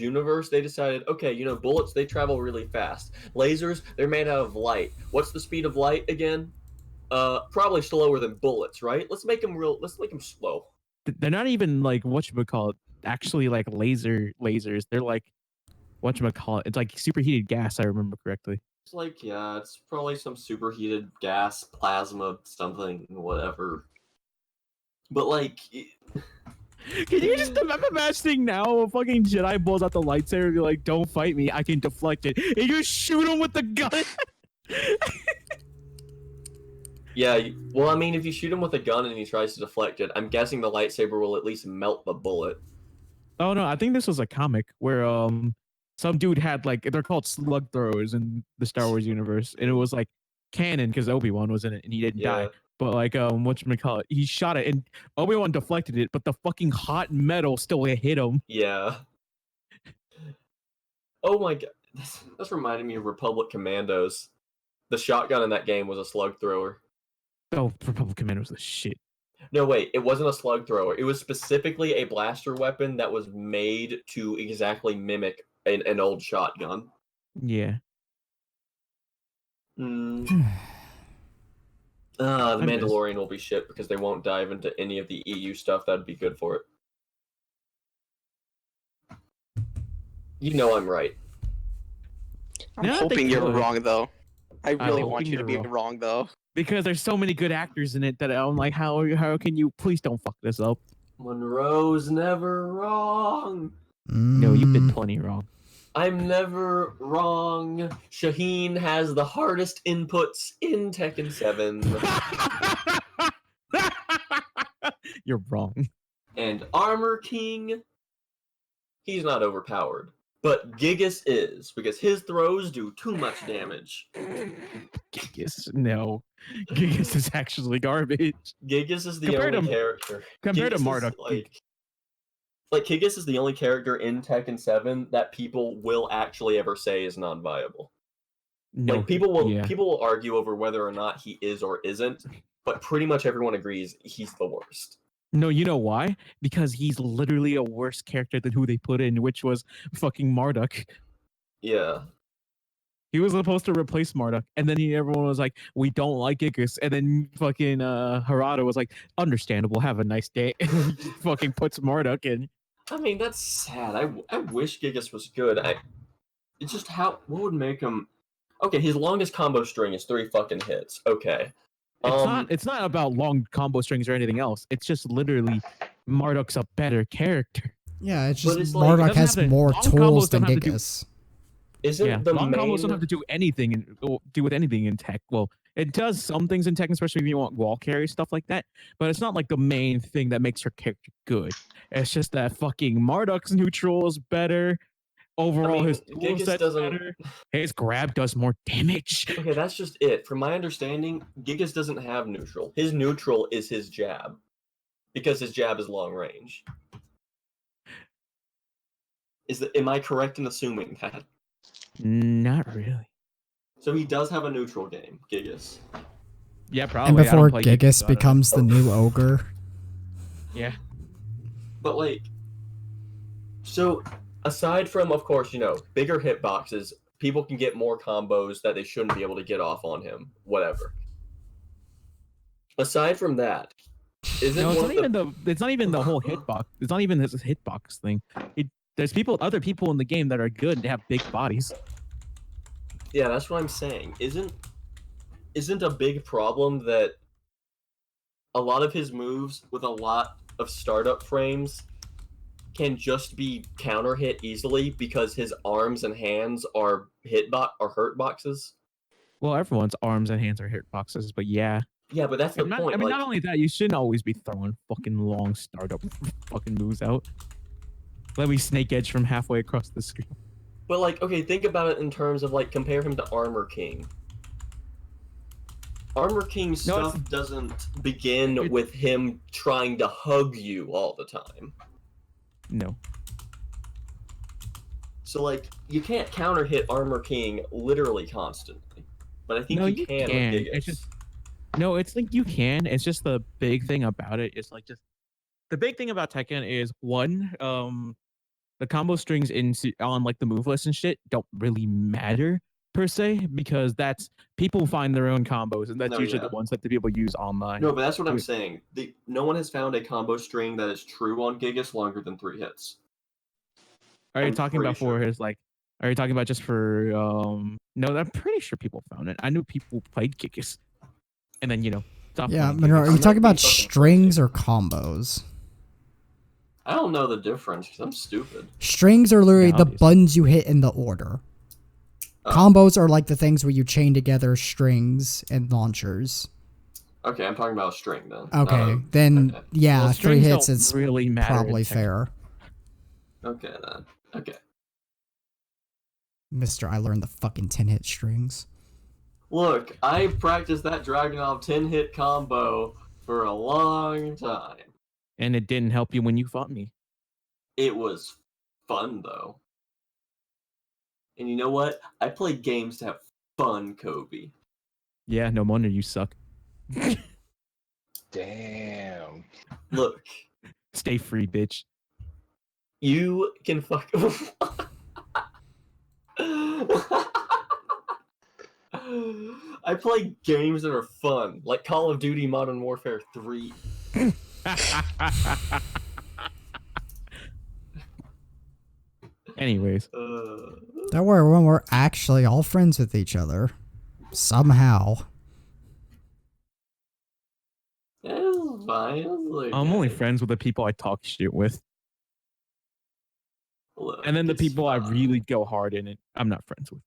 universe, they decided, okay, you know, bullets, they travel really fast. Lasers, they're made out of light. What's the speed of light again? Probably slower than bullets, right? Let's make them slow. They're not even like whatchamacallit, actually like lasers. They're like whatchamacallit. It's like superheated gas, I remember correctly. It's like, yeah, it's probably some superheated gas, plasma, something, whatever. But like, can you just imagine now a fucking Jedi pulls out the lightsaber and be like, "Don't fight me, I can deflect it," and you shoot him with the gun. Yeah, well, I mean, if you shoot him with a gun and he tries to deflect it, I'm guessing the lightsaber will at least melt the bullet. Oh no, I think this was a comic where some dude had like, they're called slug throwers in the Star Wars universe, and it was like canon because Obi-Wan was in it and he didn't die. But like whatchamacallit, he shot it and Obi-Wan deflected it, but the fucking hot metal still hit him. Yeah. Oh my god, that's reminding me of Republic Commandos. The shotgun in that game was a slug thrower. Oh, Republic Commandos was the shit. No, wait, it wasn't a slug thrower. It was specifically a blaster weapon that was made to exactly mimic an old shotgun. Yeah. The Mandalorian will be shit because they won't dive into any of the EU stuff that'd be good for it. You know I'm right. I'm hoping you're wrong, though. I really want you to be wrong, though. Because there's so many good actors in it that I'm like, how can you please don't fuck this up? Monroe's never wrong. No, you've been plenty wrong. I'm never wrong. Shaheen has the hardest inputs in Tekken 7. You're wrong. And Armor King, he's not overpowered. But Gigas is, because his throws do too much damage. Gigas, no. Gigas is actually garbage. Gigas is the only character. Compared to Marduk. Like, Gigas is the only character in Tekken 7 that people will actually ever say is non-viable. No, like, people will argue over whether or not he is or isn't, but pretty much everyone agrees he's the worst. No, you know why? Because he's literally a worse character than who they put in, which was fucking Marduk. Yeah. He was supposed to replace Marduk, and then everyone was like, "We don't like Gigas," and then fucking Harada was like, "Understandable, have a nice day," and he fucking puts Marduk in. I mean, that's sad. I wish Gigas was good. It's just what would make him? Okay, his longest combo string is 3 fucking hits. Okay. It's not about long combo strings or anything else. It's just literally Marduk's a better character. Yeah, it's just Marduk has more tools than Gigas. Long combos don't have to do anything with anything in tech. Well, it does some things in tech, especially if you want wall carry stuff like that. But it's not like the main thing that makes your character good. It's just that fucking Marduk's neutral is better. Overall, his toolset's better. His grab does more damage. Okay, that's just it. From my understanding, Gigas doesn't have neutral. His neutral is his jab. Because his jab is long range. Am I correct in assuming that? Not really. So he does have a neutral game, Gigas. Yeah, probably. And I before don't play Gigas so I don't know. becomes the new ogre. Yeah. But like, so aside from, of course, bigger hitboxes, people can get more combos that they shouldn't be able to get off on him. Whatever. Aside from that, No, it's not even the whole hitbox. It's not even this hitbox thing. There's other people in the game that are good and have big bodies. Yeah, that's what I'm saying. Isn't a big problem that a lot of his moves with a lot of startup frames can just be counter hit easily because his arms and hands are hurt boxes? Well, everyone's arms and hands are hitboxes, but yeah. Yeah, but that's the point. I mean, not only that, you shouldn't always be throwing fucking long startup fucking moves out. Let me snake edge from halfway across the screen. But like, okay, think about it in terms of like compare him to Armor King. Armor King's stuff doesn't begin with him trying to hug you all the time. No. So like, you can't counter hit Armor King literally constantly. But I think you can with Gigas. No, it's like you can. It's just the big thing about it is like just the big thing about Tekken is one, the combo strings on like the move list and shit don't really matter per se because that's people find their own combos and that's usually the ones that the people use online. No, but that's what I'm saying. No one has found a combo string that is true on Gigas longer than 3 hits. Are you talking about for his like? Are you talking about just for No, I'm pretty sure people found it. I knew people played Gigas. And then, stop. Yeah, Monroe, are you talking about strings or combos? I don't know the difference because I'm stupid. Strings are literally the buttons you hit in the order. Combos are like the things where you chain together strings and launchers. Okay, I'm talking about a string then. Okay, then yeah, well, 3 hits is really probably fair. Okay then. Okay. Mister, I learned the fucking 10-hit strings. Look, I practiced that Dragunov 10-hit combo for a long time. And it didn't help you when you fought me. It was fun, though. And you know what? I play games to have fun, Coby. Yeah, no wonder you suck. Damn. Look. Stay free, bitch. You can fuck... I play games that are fun, like Call of Duty Modern Warfare 3. Anyways. Don't worry, when we're actually all friends with each other. Somehow. It's fine. I'm only friends with the people I talk shit with. Look, and then the people I really go hard in it, I'm not friends with.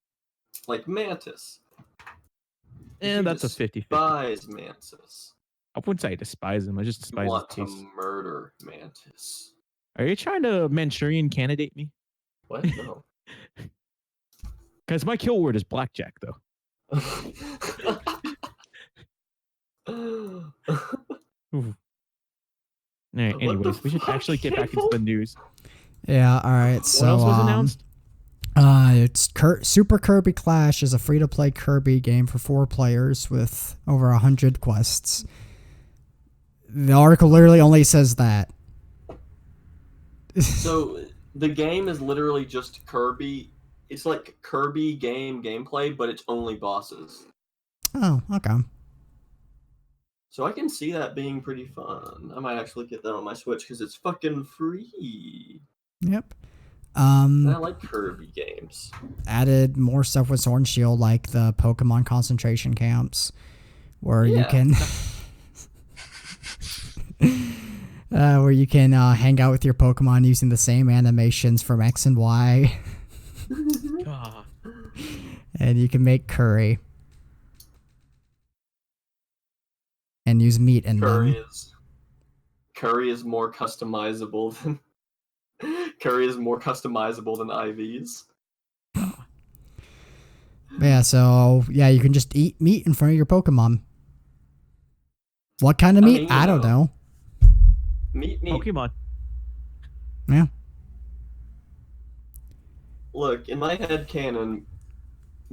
Like Mantis. And that's a 50-50. Despise Mantis. I wouldn't say I despise him. I just despise his taste. Want to murder Mantis. Are you trying to Manchurian candidate me? What? No. Because my kill word is blackjack, though. All right, anyways, we should actually get back into the news. Yeah, all right. So, what else was announced? It's Super Kirby Clash is a free-to-play Kirby game for 4 players with over 100 quests. The article literally only says that. So the game is literally just Kirby. It's like Kirby gameplay, but it's only bosses. Oh, okay. So I can see that being pretty fun. I might actually get that on my Switch because it's fucking free. Yep. I like Kirby games. Added more stuff with Sword and Shield, like the Pokemon concentration camps, where you can hang out with your Pokemon using the same animations from X and Y. And you can make curry and use meat in them. Curry is more customizable than IVs. Yeah, so yeah, you can just eat meat in front of your Pokemon. What kind of meat? I don't know. Meat. Pokemon. Yeah. Look, in my head canon,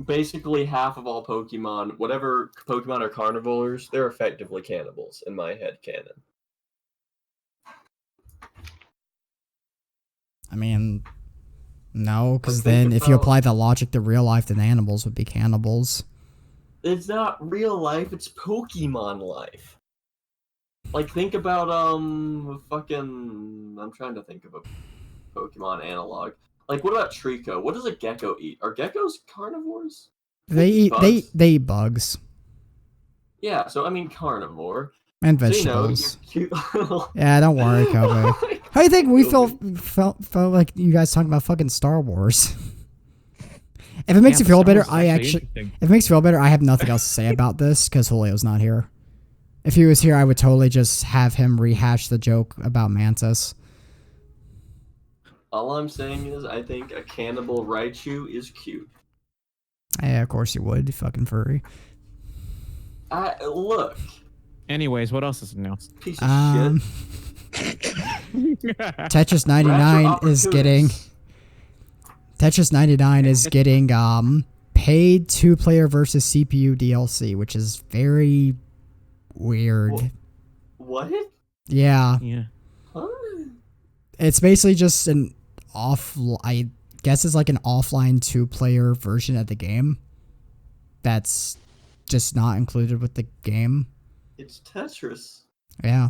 basically half of all Pokemon, whatever Pokemon are carnivores, they're effectively cannibals in my head canon. I mean, no, because But think then if you about- apply the logic to real life, then animals would be cannibals. It's not real life, it's Pokemon life. Like, think about, I'm trying to think of a Pokemon analog. Like, what about Trico? What does a gecko eat? Are geckos carnivores? They eat bugs? they eat bugs Yeah, so I mean carnivore. and So, vegetables. you cute little... Yeah, don't worry, Kobe. Like, How do you think we Kobe. felt like you guys talking about fucking Star Wars? If it makes you feel better, I actually. If it makes you feel better, I have nothing else to say about this because Julio's not here. If he was here, I would totally just have him rehash the joke about Mantis. All I'm saying is, I think a cannibal Raichu is cute. Yeah, of course you would, you fucking furry. Look, Anyways, what else is announced? piece of shit. Tetris 99 is getting. Tetris 99 is getting paid 2-player versus CPU DLC, which is very weird. What? Yeah. Yeah. Huh? It's basically just I guess it's like an offline 2-player version of the game that's just not included with the game. It's Tetris. Yeah.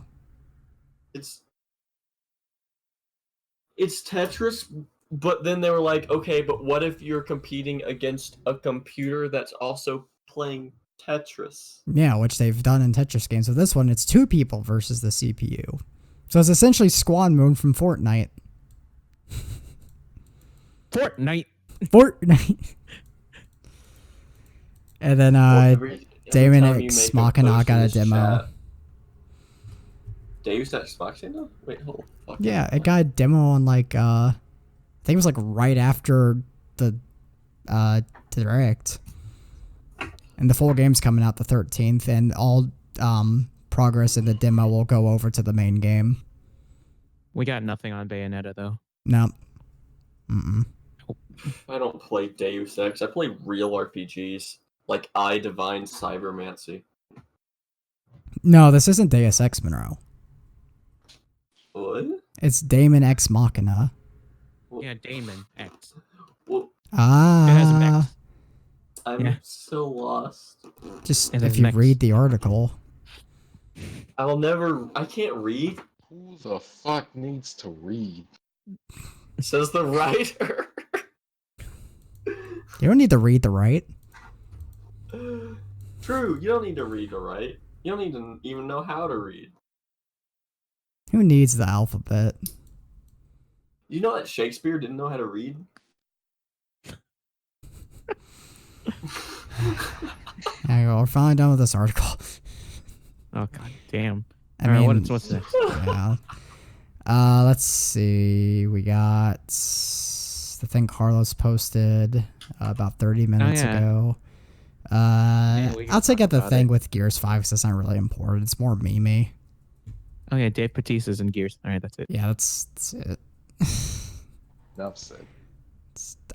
It's Tetris, but then they were like, okay, but what if you're competing against a computer that's also playing Tetris? Yeah, which they've done in Tetris games. So this one, it's 2 people versus the CPU. So it's essentially Squad Moon from Fortnite. Fortnite. Fortnite. And then Every Damon time you X make a Machina post in got a this demo. chat- Deus Ex Machina? Wait, hold on. Yeah, it got a demo on like I think it was like right after the Direct. And the full game's coming out the 13th, and all progress in the demo will go over to the main game. We got nothing on Bayonetta though. No. Mm-mm. I don't play Deus Ex. I play real RPGs like I Divine Cybermancy. No, this isn't Deus Ex, Monroe. What? It's Damon X Machina. Yeah, Damon X. Well, It has an Ah, X. I'm Yeah. so lost. just It if has you an X. read the article. I can't read. Who the fuck needs to read? Says the writer. You don't need to read the right. True, you don't need to read to write. You don't need to even know how to read. Who needs the alphabet? You know that Shakespeare didn't know how to read? There you go. We're finally done with this article. Oh god damn. I All right, mean, what's next? yeah. Let's see. We got the thing Carlos posted about 30 minutes yeah. ago. Yeah, we can I'll take talk out the about thing it. with Gears 5 because it's not really important. It's more memey. Oh yeah, Dave Batista's in Gears. All right, that's it. Yeah, that's it. Enough said.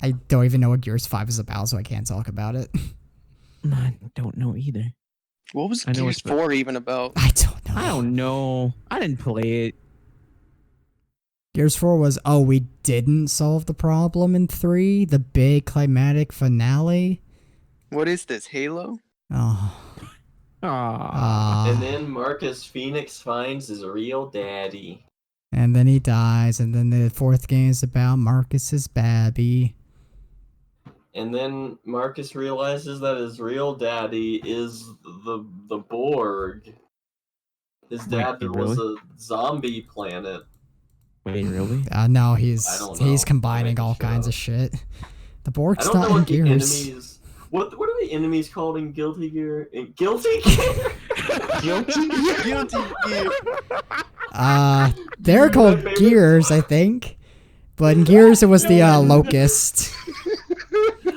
I don't even know what Gears 5 is about, so I can't talk about it. I don't know either. What was I know Gears it's the- 4 even about? I don't know. I don't know. I didn't play it. Gears 4 was, oh, we didn't solve the problem in 3? The big climatic finale? What is this, Halo? Oh. Ah. And then Marcus Phoenix finds his real daddy. And then he dies, and then the 4th game is about Marcus's babby. And then Marcus realizes that his real daddy is the Borg. His dad Wait, was really? a zombie planet. Wait, really? No, I he's don't he's know. combining I'm all making shit kinds up. of shit. The I Borg's don't know not in what the Gears. enemies. What are the enemies called in Guilty Gear? In Guilty Gear? Guilty? Guilty Gear. They're My called favorite- Gears, I think. But in Gears, it was the Locust.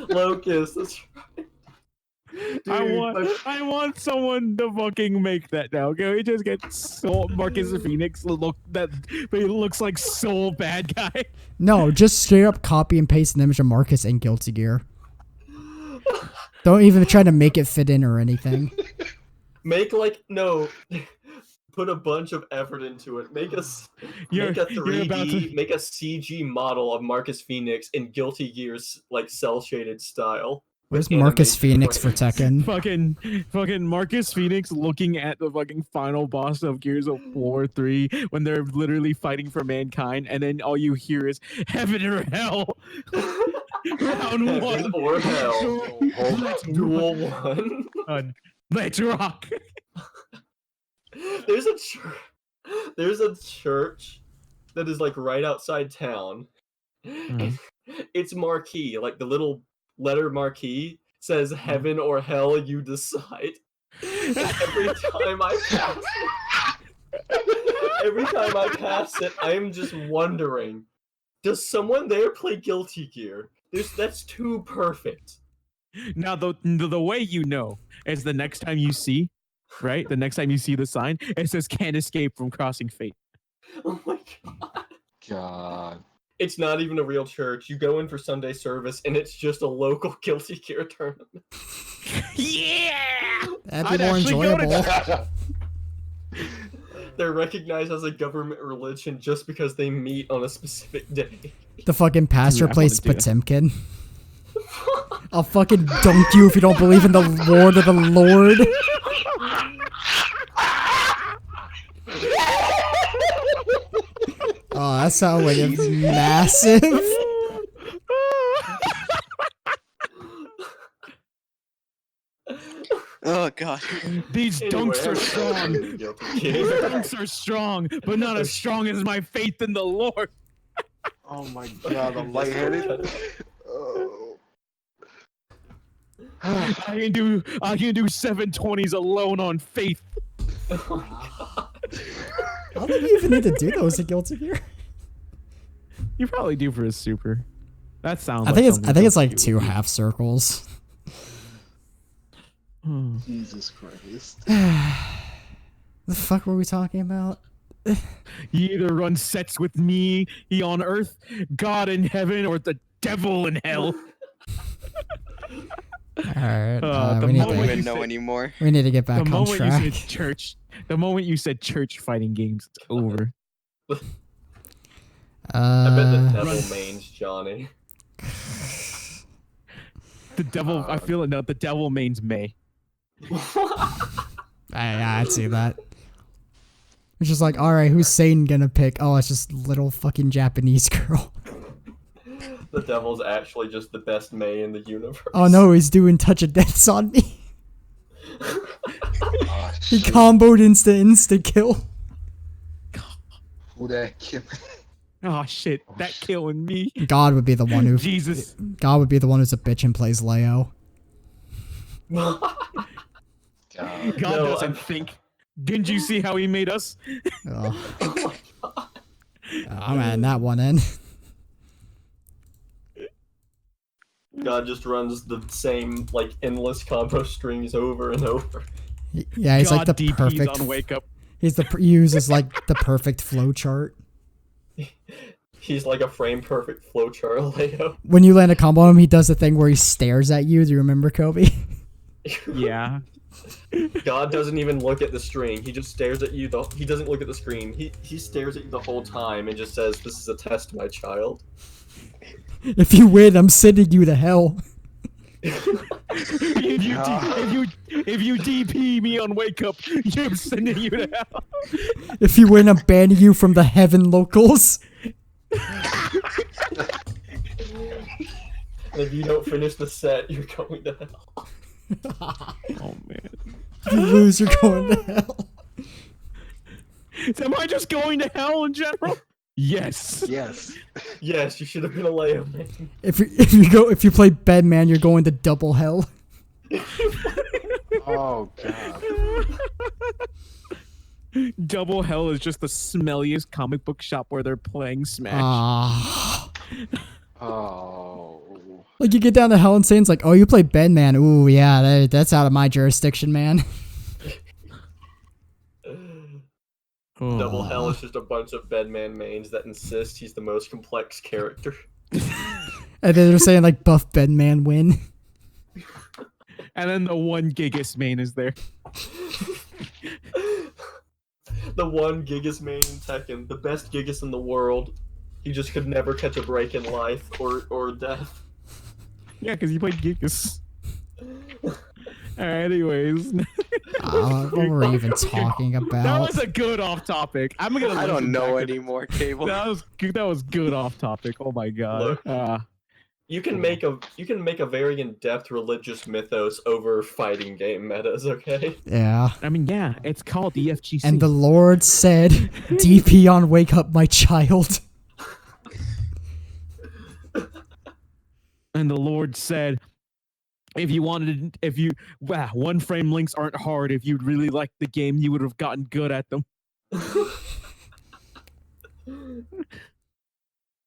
Locust. That's right. Dude, I want someone to fucking make that now. Can we just get Soul Marcus Phoenix look that but he looks like Soul bad guy? No, just straight up copy and paste an image of Marcus in Guilty Gear. Don't even try to make it fit in or anything. Make put a bunch of effort into it. Make a You're 3D, about to- make a CG model of Marcus Phoenix in Guilty Gear's like cell shaded style. Where's with Marcus animation Phoenix for frames. Tekken? fucking Marcus Phoenix looking at the fucking final boss of Gears of War 3 when they're literally fighting for mankind, and then all you hear is heaven or hell. Round Heaven one. or hell. Let's Duel 1. Let's rock. There's a church that is like right outside town. Its marquee, like the little letter marquee, says heaven or hell, you decide. Every time I pass it, I am just wondering, does someone there play Guilty Gear? That's too perfect. Now the way you know is the next time you see, right? The next time you see the sign, it says can't escape from crossing fate. Oh my god. God. It's not even a real church. You go in for Sunday service, and it's just a local Guilty Gear tournament. Yeah! That'd be more enjoyable. They're recognized as a government religion just because they meet on a specific day. The fucking pastor Dude, I plays wanna do that. Potemkin. I'll fucking dunk you if you don't believe in the Lord of the Lord. Oh, that sounds like it's massive. Oh god. These dunks are strong. These Gear. dunks are strong, but not as strong as my faith in the Lord. Oh my god, I'm lightheaded. Oh. I can do 720s alone on faith. I don't think you even need to do those in Guilty Gear. You probably do for a super. That sounds. I think something it's like Guilty 2 would do. half circles. Jesus Christ. The fuck were we talking about? You either run sets with me on earth, God in heaven, or the devil in hell. Alright, The we, need I don't moment to, even you know said- anymore. we need to get back The on moment track. you said church, fighting games, it's over. I bet the devil Run. mains Johnny. The devil. I feel it now. The devil mains May. I'd see that. It's just like, alright, who's Satan gonna pick? Oh, it's just little fucking Japanese girl. The devil's actually just the best May in the universe. Oh no, he's doing touch of deaths on me. Oh, He shit. comboed insta kill. Who that kid? Oh shit! That killing me. God would be the one who Jesus. God would be the one who's a bitch and plays Leo. God. God No, doesn't think. Didn't you see how he made us? Oh, Oh my god. I'm adding that one in. God just runs the same like endless combo strings over and over. Yeah, he's God like the DPs perfect. on wake up. He uses like the perfect flow chart. He's like a frame perfect flowchart Leo. When you land a combo on him, he does the thing where he stares at you. Do you remember, Coby? Yeah. God doesn't even look at the string. He just stares at you. He doesn't look at the screen. He stares at you the whole time and just says, "This is a test, my child." If you win, I'm sending you to hell. if you DP me on wake up, I'm sending you to hell. If you win, I'm banning you from the heaven locals. And if you don't finish the set, you're going to hell. Oh man. If you lose, you're going to hell. Am I just going to hell in general? Yes. Yes. Yes, you should have been a Leo man. If you play Bedman, you're going to double hell. Oh god. Double Hell is just the smelliest comic book shop where they're playing Smash. Ah. Oh. Like you get down to hell and Satan's like, oh, you play Bedman. Ooh, yeah, that's out of my jurisdiction, man. Oh. Double Hell is just a bunch of Bedman mains that insist he's the most complex character. And then they're saying like buff Bedman win. And then the one Gigas main is there. The one Gigas main in Tekken, the best Gigas in the world. He just could never catch a break in life or death. Yeah, because you played Gigas. Anyways. What were we even talking That about? was a good off topic. I'm gonna. I don't listen know back to- anymore, Cable. That was good. That was good off topic. Oh my god. Look. You can make a very in-depth religious mythos over fighting game metas, okay? Yeah. I mean, yeah, it's called EFGC. And the Lord said, DP on wake up my child. And the Lord said, one frame links aren't hard. If you'd really liked the game, you would have gotten good at them.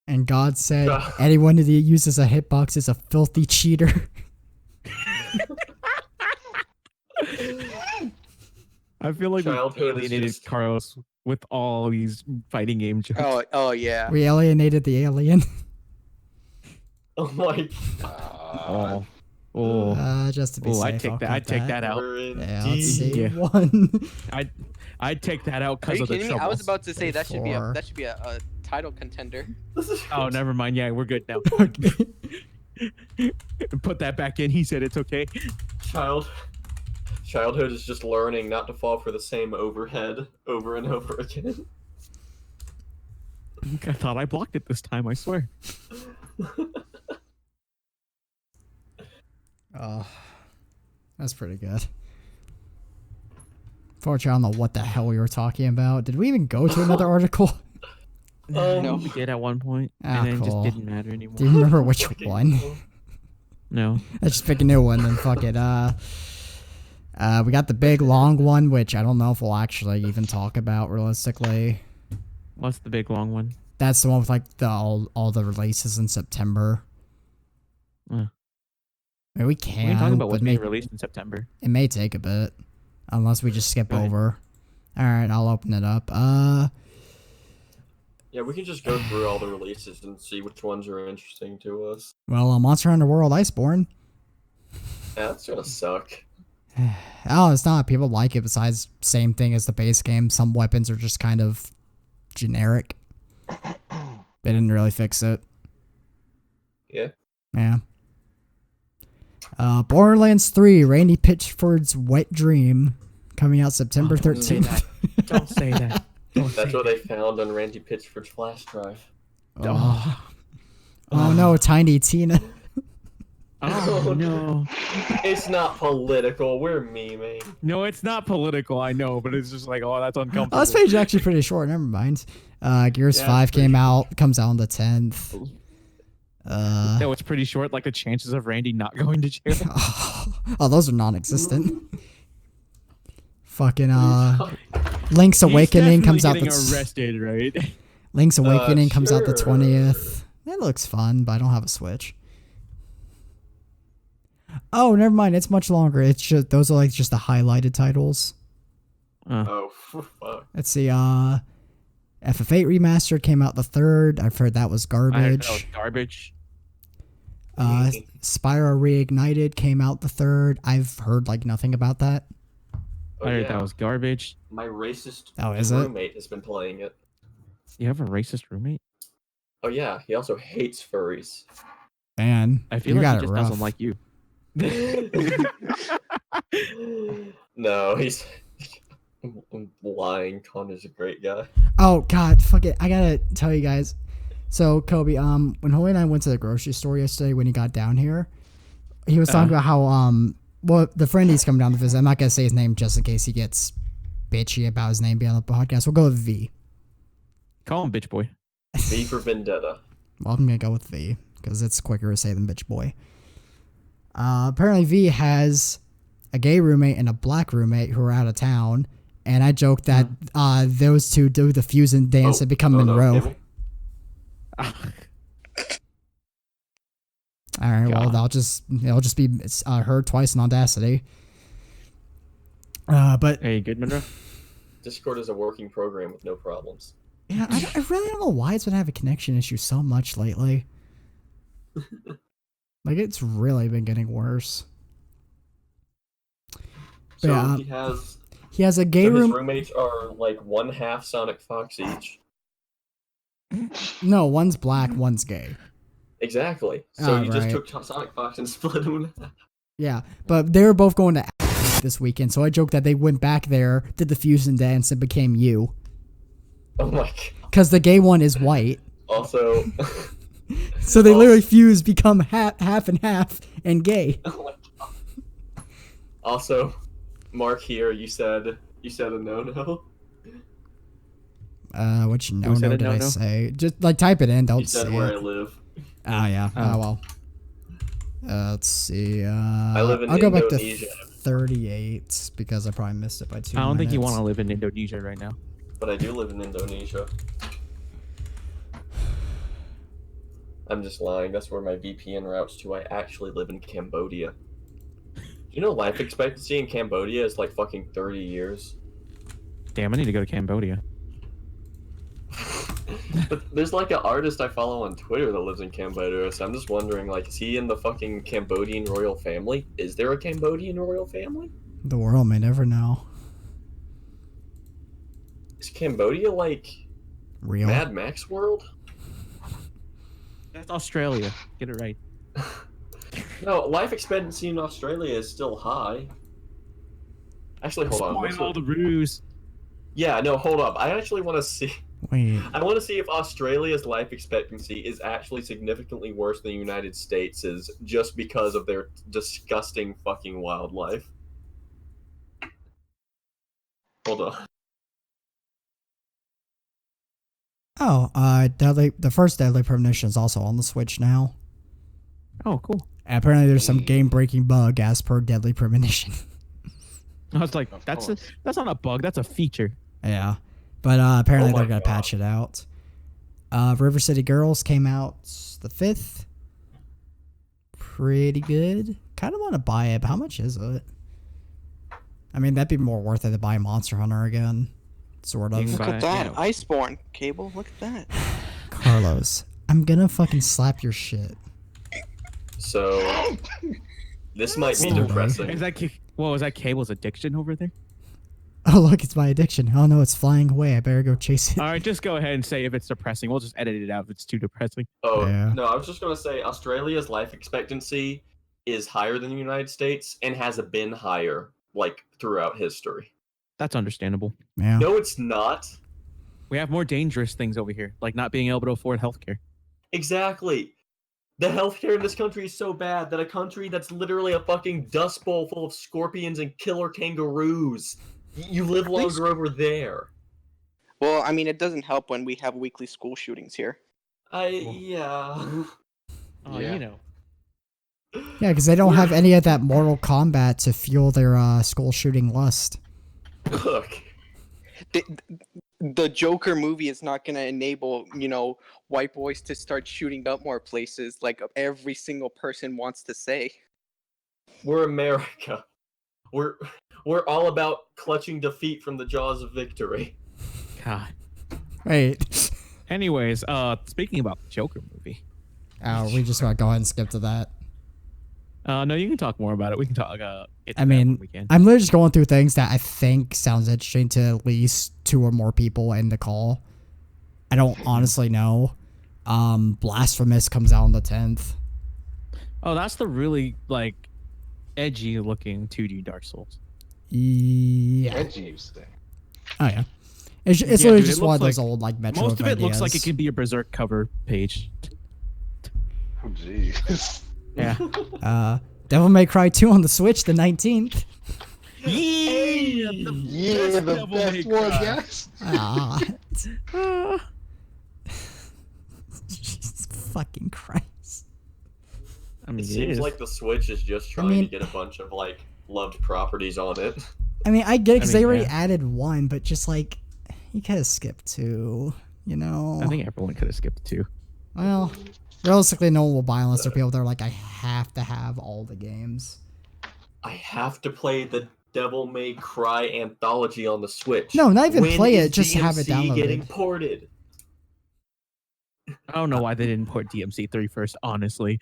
And God said, anyone that uses a hitbox is a filthy cheater. I feel like we Childhood is alienated just- Carlos with all these fighting game jokes. Oh yeah. We alienated the alien. Oh my God. Just to be Oh, safe, I'd take I'll that. cut I'd take that out. We're in Yeah, let's see. Yeah. 1. I'd take that out Are because you of the kidding me? I was troubles. about to say that should be Four. a title contender. Oh, never mind. Yeah, we're good now. Put that back in. He said it's okay. Childhood is just learning not to fall for the same overhead over and over again. I thought I blocked it this time. I swear. Oh, that's pretty good. Fortunately, I don't know what the hell we were talking about. Did we even go to another article? No. We did at one point, Ah, and then it cool. just didn't matter anymore. Do you remember which one? No. Let's just pick a new one, then fuck it. We got the big long one, which I don't know if we'll actually even talk about realistically. What's the big long one? That's the one with like all the releases in September. Uh. I mean, we We can, can talk about but what's being released in September. it may take a bit, unless we just skip Go ahead. over. All right, I'll open it up. Yeah, we can just go through all the releases and see which ones are interesting to us. Well, Monster Hunter World Iceborne. That's gonna suck. Oh, it's not. People like it. Besides, same thing as the base game. Some weapons are just kind of generic. They didn't really fix it. Yeah. Yeah. Borderlands 3, Randy Pitchford's Wet Dream, coming out September Oh, don't say 13th. Don't say that. Don't That's say what they found on Randy Pitchford's flash drive. Oh. Oh no, Tiny Tina. Oh no. It's not political. We're memeing. No, it's not political, I know, but it's just like, oh, that's uncomfortable. Oh, this page is actually pretty short. Never mind. Gears Yeah, 5 it's pretty came out. Comes out on the 10th. No, it's pretty short, like the chances of Randy not going to jail. Oh, those are non-existent. Fucking Link's Awakening comes out. Getting arrested, right? Link's Awakening comes out the sure. 20th. That looks fun, but I don't have a Switch. Oh, never mind. It's much longer. It's just those are like just the highlighted titles. Oh, fuck. Let's see. FF8 Remastered came out the 3rd. I've heard that was I heard garbage. that was garbage. Spyro Reignited came out the 3rd. I've heard like nothing about that. Oh, I heard yeah. that was garbage. My racist Oh, is it? roommate has been playing it. You have a racist roommate? Oh yeah, he also hates furries. Man, I feel you like got he it just rough. doesn't like you. No, he's I'm lying. Connor's a great guy. Oh God, fuck it! I gotta tell you guys. So Coby, when Holy and I went to the grocery store yesterday, when he got down here, he was talking about how well the friend he's coming down to visit. I'm not gonna say his name just in case he gets bitchy about his name being on the podcast. We'll go with V. Call him bitch boy. V for Vendetta. Well, I'm gonna go with V because it's quicker to say than bitch boy. Apparently V has a gay roommate and a black roommate who are out of town, and I joked that those two do the fusion dance and become Monroe. No, All right, well, God. it'll just be her twice in Audacity. But Hey, good Monroe? Discord is a working program with no problems. yeah, I really don't know why it's been having connection issues so much lately. Like it's really been getting worse. So Yeah, he has a gay his room. roommates are like 1/2 Sonic Fox each. No, one's black, one's gay. Exactly. So you just right. took Sonic Fox and split them in half. Yeah, but they were both going to this weekend, so I joked that they went back there, did the fusion dance, and became you. Oh my god. Because the gay one is white. Also. So they literally fuse, become half and half, and gay. Oh my god. Also, Mark here, you said a no-no. Which no-no did I say? Just like type it in, don't say it. You said where I live. Oh yeah. Oh well. Let's see. I live in I'll go back to Indonesia. 38 because I probably missed it by 2 minutes. I don't think you want to live in Indonesia right now. But I do live in Indonesia. I'm just lying. That's where my VPN routes to. I actually live in Cambodia. You know life expectancy in Cambodia is like fucking 30 years? Damn, I need to go to Cambodia. But there's like an artist I follow on Twitter that lives in Cambodia, so I'm just wondering, like, is he in the fucking Cambodian royal family? Is there a Cambodian royal family? The world may never know. Is Cambodia like Real? Mad Max world? That's Australia. Get it right. No, life expectancy in Australia is still high. Actually, hold on. Spoil all the ruse. Yeah, no, hold up. I actually want to see. Wait. I want to see if Australia's life expectancy is actually significantly worse than the United States is, just because of their disgusting fucking wildlife. Hold on. Oh, the first Deadly Premonition is also on the Switch now. Oh, cool. And apparently there's some game-breaking bug as per Deadly Premonition. I was like, that's not a bug. That's a feature. Yeah. But apparently Oh they're my going to God. patch it out. River City Girls came out the 5th. Pretty good. Kind of want to buy it, but how much is it? I mean, that'd be more worth it to buy Monster Hunter again. Sort You of. can Look buy at it, that. yeah. Iceborne cable. Look at that. Carlos, I'm gonna fucking slap your shit. So, this might be Sorry. depressing. Is that what was that cable's addiction over there? Oh, look, it's my addiction. Oh no, it's flying away. I better go chase it. All right, just go ahead and say if it's depressing. We'll just edit it out if it's too depressing. Oh, Yeah. no, I was just going to say Australia's life expectancy is higher than the United States and has been higher, like, throughout history. That's understandable. Yeah. No, it's not. We have more dangerous things over here, like not being able to afford healthcare. Exactly. The healthcare in this country is so bad that a country that's literally a fucking dust bowl full of scorpions and killer kangaroos, you live longer over there. Well, I mean, it doesn't help when we have weekly school shootings here. Yeah. Oh, Yeah. you know. Yeah, because they don't have any of that Mortal Kombat to fuel their school shooting lust. Look. The Joker movie is not going to enable, white boys to start shooting up more places like every single person wants to say. We're America. We're all about clutching defeat from the jaws of victory. God. Wait. Anyways, speaking about the Joker movie. Oh, we just want to go ahead and skip to that. No, you can talk more about it. We can talk. Get to I that when mean, we can. I'm literally just going through things that I think sounds interesting to at least 2 or more people in the call. I don't honestly know. Blasphemous comes out on the 10th. Oh, that's the really like edgy looking 2D Dark Souls. Yeah. Edgy, you say. Oh yeah. It's Yeah, literally dude, it just one of looks those like- old like Metro. Most of it looks like it could be a Berserk cover page. Oh, jeez. Yeah. Devil May Cry 2 on the Switch the 19th. Yeah, Yeah, the best one, guys. Ah. Jesus fucking Christ. I mean, It seems like the Switch is just trying mean- to get a bunch of like loved properties on it. I mean, I get it because I mean, they already yeah. added 1, but just like, you could have skipped 2, you know? I think everyone could have skipped 2. Well, realistically, no one will buy unless there are people that are like, I have to have all the games. I have to play the Devil May Cry anthology on the Switch. No, not even When play is it, just have it DMC getting downloaded. ported? I don't know why they didn't port DMC3 first, honestly.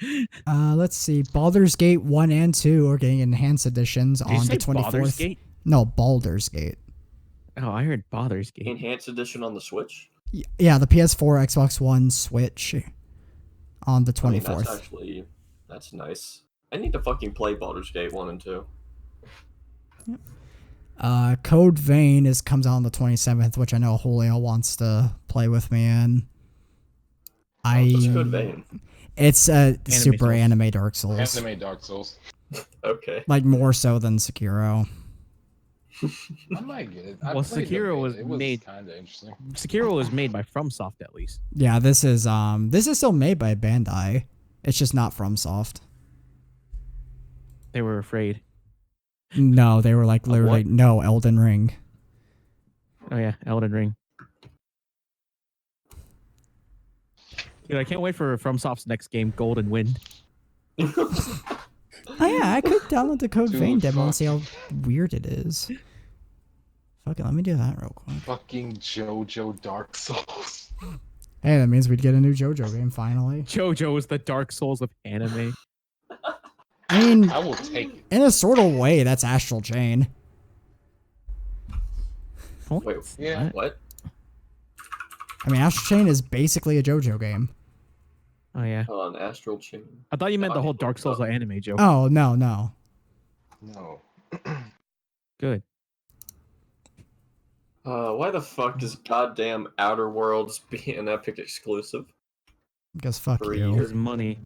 Let's see. Baldur's Gate 1 and 2 are getting enhanced editions Did you on say the 24th. Baldur's Gate? No, Baldur's Gate. Oh, I heard Baldur's Gate. Enhanced edition on the Switch. Yeah, the PS4, Xbox One, Switch on the I mean, 24th. that's nice. I need to fucking play Baldur's Gate 1 and 2. Code Vein comes out on the 27th, which I know Julio wants to play with me in. What's Code Vein? It's a super Souls. anime Dark Souls. Anime Dark Souls. Okay. Like more so than Sekiro. I might get it. I Well, played the Sekiro beta. was It was made- kind of interesting. Sekiro was made by FromSoft at least. Yeah, this is still made by Bandai. It's just not FromSoft. They were afraid. No, they were like literally what? no Elden Ring. Oh yeah, Elden Ring. Dude, I can't wait for FromSoft's next game, Golden Wind. Oh yeah, I could download the Code Dude, Vein demo and fuck. see how weird it is. Fuck it, let me do that real quick. Fucking JoJo Dark Souls. Hey, that means we'd get a new JoJo game finally. JoJo is the Dark Souls of anime. I mean, I will take it. in a sort of way, that's Astral Chain. Wait, Yeah. what? I mean, Astral Chain is basically a JoJo game. Oh yeah. Hold on, Astral Chain. I thought you meant the whole Dark Souls of anime joke. Oh, no, no. No. Good. Why the fuck is goddamn Outer Worlds be an Epic exclusive? Because fuck For you. Because money.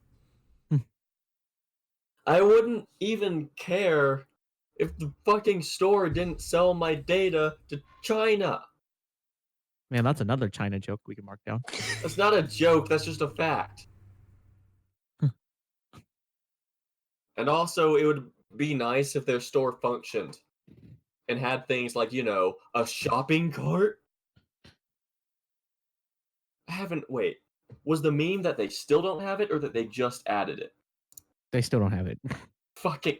I wouldn't even care if the fucking store didn't sell my data to China. Man, that's another China joke we can mark down. That's not a joke, that's just a fact. And also, it would be nice if their store functioned and had things like, a shopping cart. Wait, was the meme that they still don't have it or that they just added it? They still don't have it. Fucking.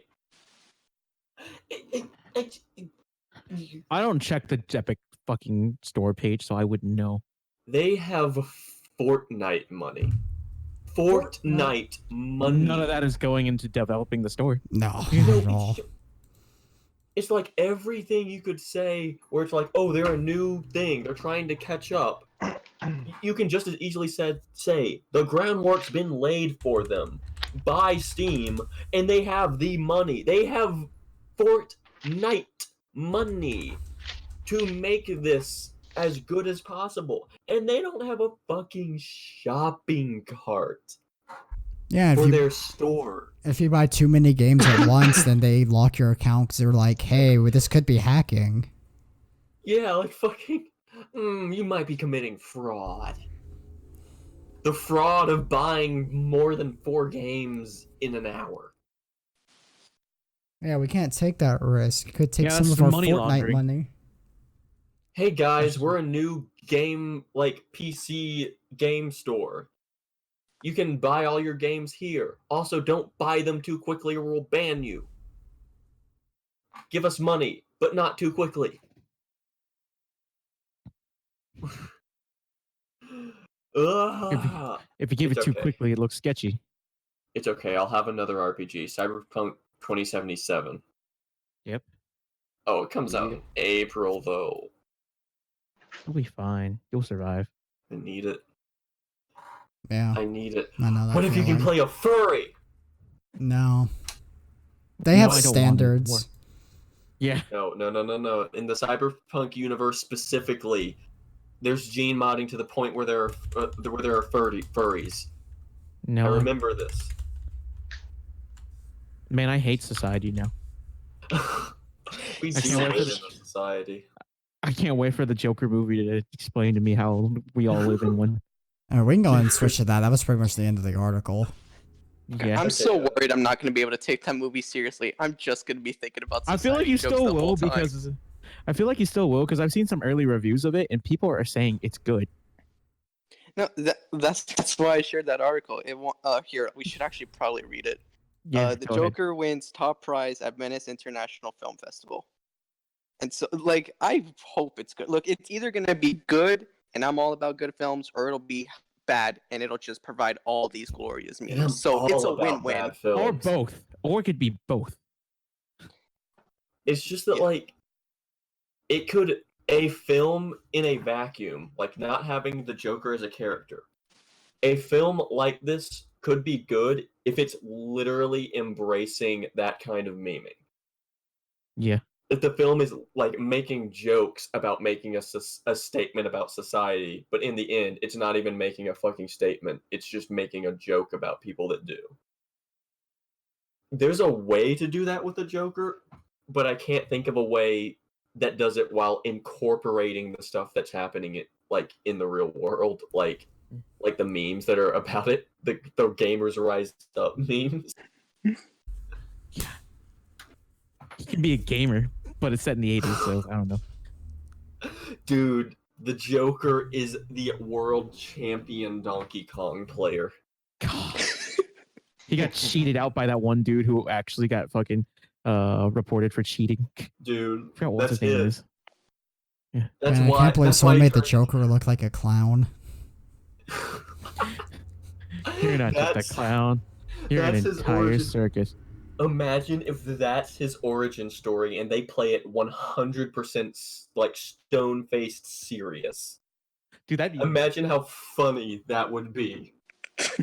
I don't check the Epic fucking store page, so I wouldn't know. They have Fortnite money. Fortnite money. None of that is going into developing the store. No, No, not at all. it's like everything you could say where it's like, oh, they're a new thing. They're trying to catch up. You can just as easily say the groundwork's been laid for them by Steam, and they have the money. They have Fortnite money to make this as good as possible. And they don't have a fucking shopping cart Yeah, for their store. if you buy too many games at once, then they lock your account because they're like, hey, well, this could be hacking. Yeah, like fucking, you might be committing fraud. The fraud of buying more than 4 games in an hour. Yeah, we can't take that risk. Could take Yeah, some that's of our money Fortnite laundering. money. Hey guys, we're a new game, like PC game store. You can buy all your games here. Also, don't buy them too quickly or we'll ban you. Give us money, but not too quickly. Ugh. If you give It's it too okay. quickly, it looks sketchy. It's okay, I'll have another RPG. Cyberpunk 2077. Yep. Oh, it comes out in April, though. You'll be fine. You'll survive. I need it. Yeah, I need it. I know that What if you can feeling. play a furry? No. They have No, I don't want it anymore. standards. Yeah. No. In the Cyberpunk universe specifically, there's gene modding to the point where there are furries. I No. remember this. Man, I hate society now. We I do can't wait live for in this. a society. I can't wait for the Joker movie to explain to me how we all live in one. We can go and switch to that. That was pretty much the end of the article. Yeah. I'm so Okay. worried I'm not going to be able to take that movie seriously. I'm just going to be thinking about I feel like society you jokes still the whole will time. because I've seen some early reviews of it and people are saying it's good. No, that's why I shared that article. Here, we should actually probably read it. Yeah. The go ahead. Joker wins top prize at Venice International Film Festival. And so, like, I hope it's good. Look, it's either going to be good, and I'm all about good films, or it'll be bad, and it'll just provide all these glorious memes. So it's a All about win-win. bad films. Or both. Or it could be both. It's just that, Yeah. like, it could a film in a vacuum, like not having the Joker as a character. A film like this could be good if it's literally embracing that kind of memeing. Yeah. If the film is like making jokes about making a statement about society, but in the end, it's not even making a fucking statement. It's just making a joke about people that do. There's a way to do that with the Joker, but I can't think of a way that does it while incorporating the stuff that's happening in the real world, like the memes that are about it, the gamers rise up memes. Yeah. He can be a gamer, but it's set in the 80s, so I don't know. Dude, the Joker is the world champion Donkey Kong player. God. He got cheated out by that one dude who actually got fucking reported for cheating. Dude, I forgot what his name is. Yeah. That's Man, why, I can't believe that's why someone made the turned... Joker look like a clown. You're not just a clown. You're an entire circus. Imagine if that's his origin story and they play it 100% like stone-faced serious. Dude, that'd be... Imagine how funny that would be.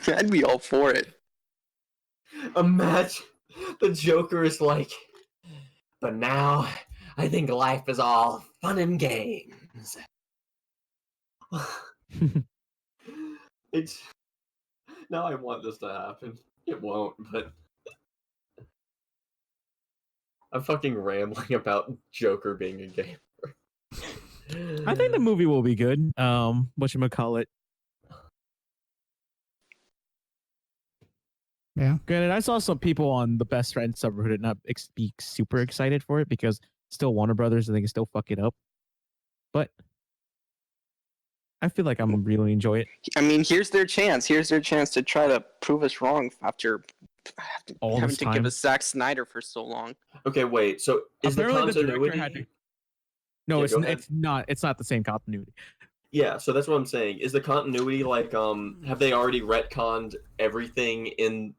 I'd be all for it. Imagine the Joker is like, but now I think life is all fun and games. It's now I want this to happen. It won't, but I'm fucking rambling about Joker being a gamer. I think the movie will be good. Whatchamacallit. Yeah. Granted, I saw some people on the Best Friend subreddit not be super excited for it because still Warner Brothers and they can still fuck it up. But I feel like I'm really enjoy it. I mean, here's their chance. Here's their chance to try to prove us wrong after having to give us Zack Snyder for so long. Okay, wait. So is apparently the continuity? No, Yeah, it's not. It's not the same continuity. Yeah, so that's what I'm saying. Is the continuity like have they already retconned everything in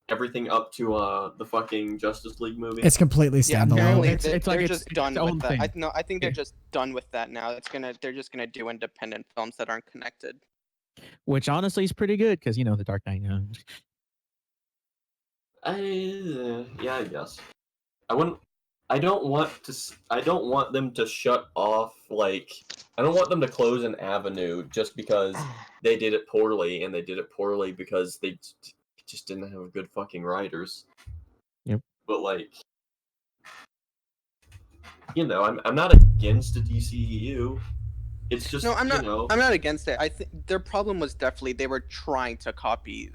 everything up to the fucking Justice League movie? It's completely standalone. Yeah, it's they're like just done with that. Thing. I think they're just done with that now. They're just gonna do independent films that aren't connected. Which honestly is pretty good because the Dark Knight. Yeah, I guess. I don't want them to shut off, like, I don't want them to close an avenue just because they did it poorly, and they did it poorly because they just didn't have good fucking writers. Yep. But, like, I'm not against the DCEU. It's just, no, I'm not against it. I think their problem was definitely they were trying to copy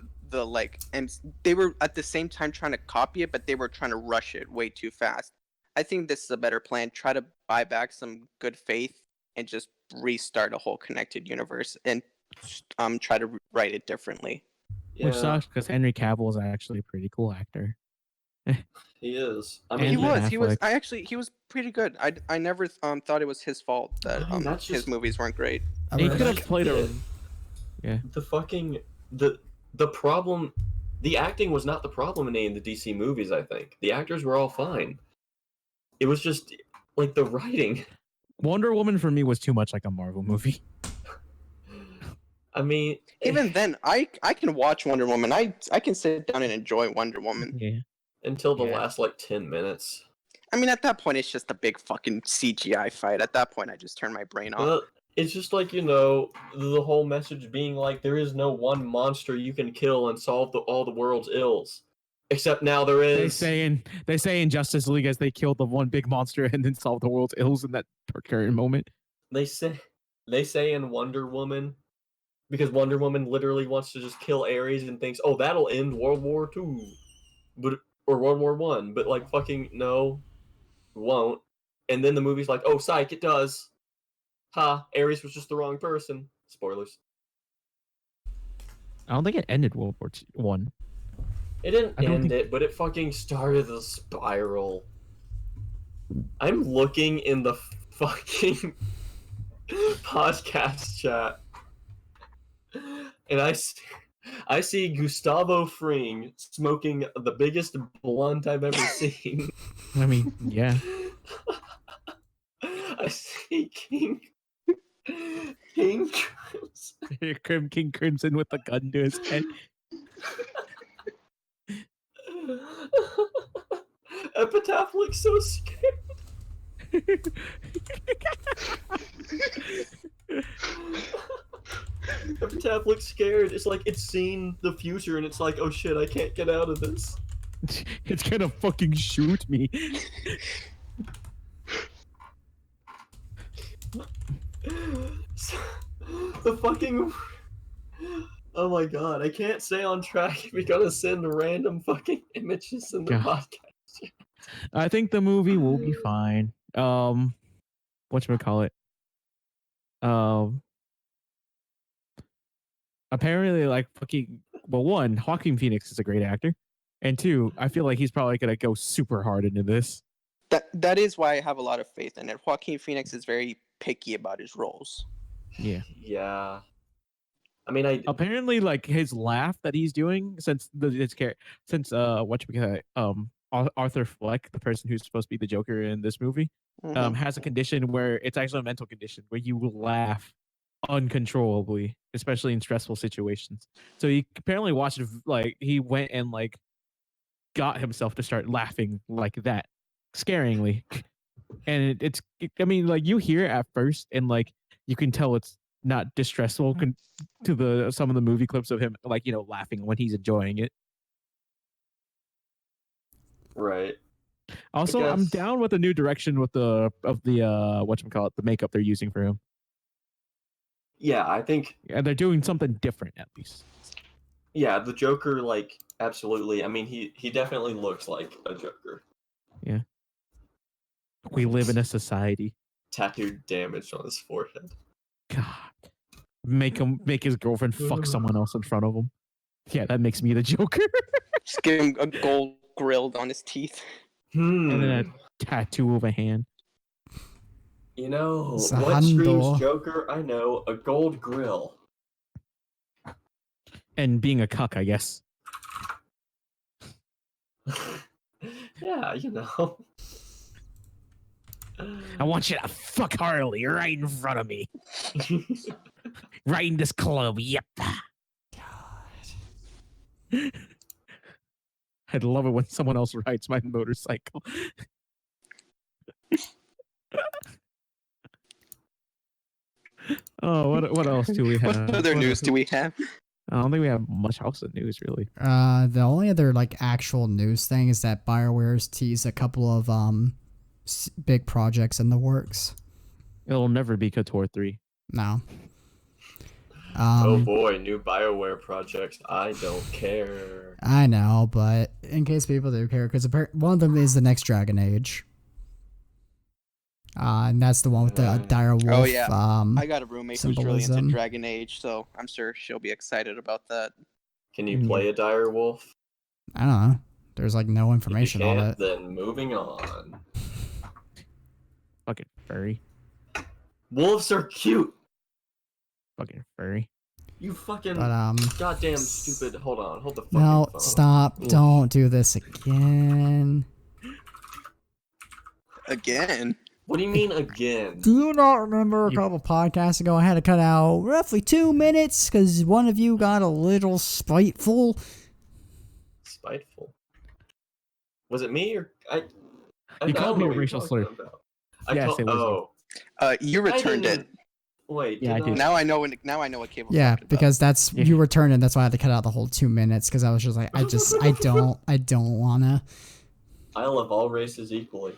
and they were at the same time trying to copy it, but they were trying to rush it way too fast. I think this is a better plan. Try to buy back some good faith and just restart a whole connected universe and try to write it differently. Yeah. Which sucks because Henry Cavill is actually a pretty cool actor. He is. I mean, And he was. He was pretty good. I never thought it was his fault that his movies weren't great. He could have played a. Yeah. The problem, the acting was not the problem in any of the DC movies. I think the actors were all fine. It was just like the writing. Wonder Woman for me was too much like a Marvel movie. I mean, even then, I can watch Wonder Woman. I can sit down and enjoy Wonder Woman. Yeah. Until the last like 10 minutes. I mean, at that point, it's just a big fucking CGI fight. At that point, I just turn my brain off. It's just like, the whole message being like, there is no one monster you can kill and solve all the world's ills. Except now there is. They say in Justice League as they killed the one big monster and then solved the world's ills in that current moment. They say in Wonder Woman, because Wonder Woman literally wants to just kill Ares and thinks, oh, that'll end World War II. Or World War One, but like fucking no, it won't. And then the movie's like, oh, psych, it does. Ha, Ares was just the wrong person. Spoilers. I don't think it ended World War One. It didn't end it, but it fucking started the spiral. I'm looking in the fucking podcast chat, and I see Gustavo Fring smoking the biggest blunt I've ever seen. I mean, yeah. I see King Crimson. King Crimson with the gun to his head. Epitaph looks so scared. Epitaph looks scared. It's like it's seen the future and it's like, oh shit, I can't get out of this. It's gonna fucking shoot me. The fucking. Oh my god, I can't stay on track if you're gonna send random fucking images in the God. podcast. I think the movie will be fine. Whatchamacallit? Apparently, like fucking. Well, one, Joaquin Phoenix is a great actor, and two, I feel like he's probably gonna go super hard into this. That is why I have a lot of faith in it. Joaquin Phoenix is very picky about his roles. Yeah. Yeah. I mean, Apparently, like his laugh that he's doing since Arthur Fleck, the person who's supposed to be the Joker in this movie, has a condition where it's actually a mental condition where you will laugh uncontrollably, especially in stressful situations. So he apparently watched like he went and like got himself to start laughing like that, scaringly. And it's I mean, like you hear it at first and like you can tell it's not distressful to some of the movie clips of him like, you know, laughing when he's enjoying it. right. Also, I'm down with the new direction with the whatchamacallit, the makeup they're using for him. Yeah, I think. Yeah, they're doing something different at least. Yeah, the Joker, like, absolutely. I mean, he definitely looks like a Joker. Yeah. We live in a society. Tattooed damage on his forehead. God. Make his girlfriend fuck someone else in front of him. Yeah, that makes me the Joker. Just give him a gold grilled on his teeth. And then a tattoo of a hand. You know, what Sahando. screams Joker? I know, a gold grill. And being a cuck, I guess. Yeah, you know. I want you to fuck Harley right in front of me. Right in this club, yep. God. I'd love it when someone else rides my motorcycle. Oh, what else do we have? What other news do we have? I don't think we have much else in news, really. The only other like actual news thing is that BioWare's teased a couple of big projects in the works. It'll never be KOTOR 3. No. Oh boy, new BioWare projects. I don't care. I know, but in case people do care, because one of them is the next Dragon Age. And that's the one with the dire wolf. Oh yeah, I got a roommate who's really into symbolism. Dragon Age, so I'm sure she'll be excited about that. Can you play a dire wolf? I don't know. There's like no information If you on can't, it. then moving on. Fucking furry. Wolves are cute. Fucking furry. You fucking But goddamn stupid. Hold the fucking no, phone. stop! Ugh. Don't do this again. Again? What do you mean again? Do you not remember a couple podcasts ago I had to cut out roughly 2 minutes because one of you got a little spiteful? Spiteful. Was it me or I? You called me a know what you're racial slur. talking about. Yes, it was You returned it. Wait, Yeah, did I did. Now I know what cable. Yeah, talking about. because that's you returned it. That's why I had to cut out the whole 2 minutes because I was just like, I don't wanna. I love all races equally.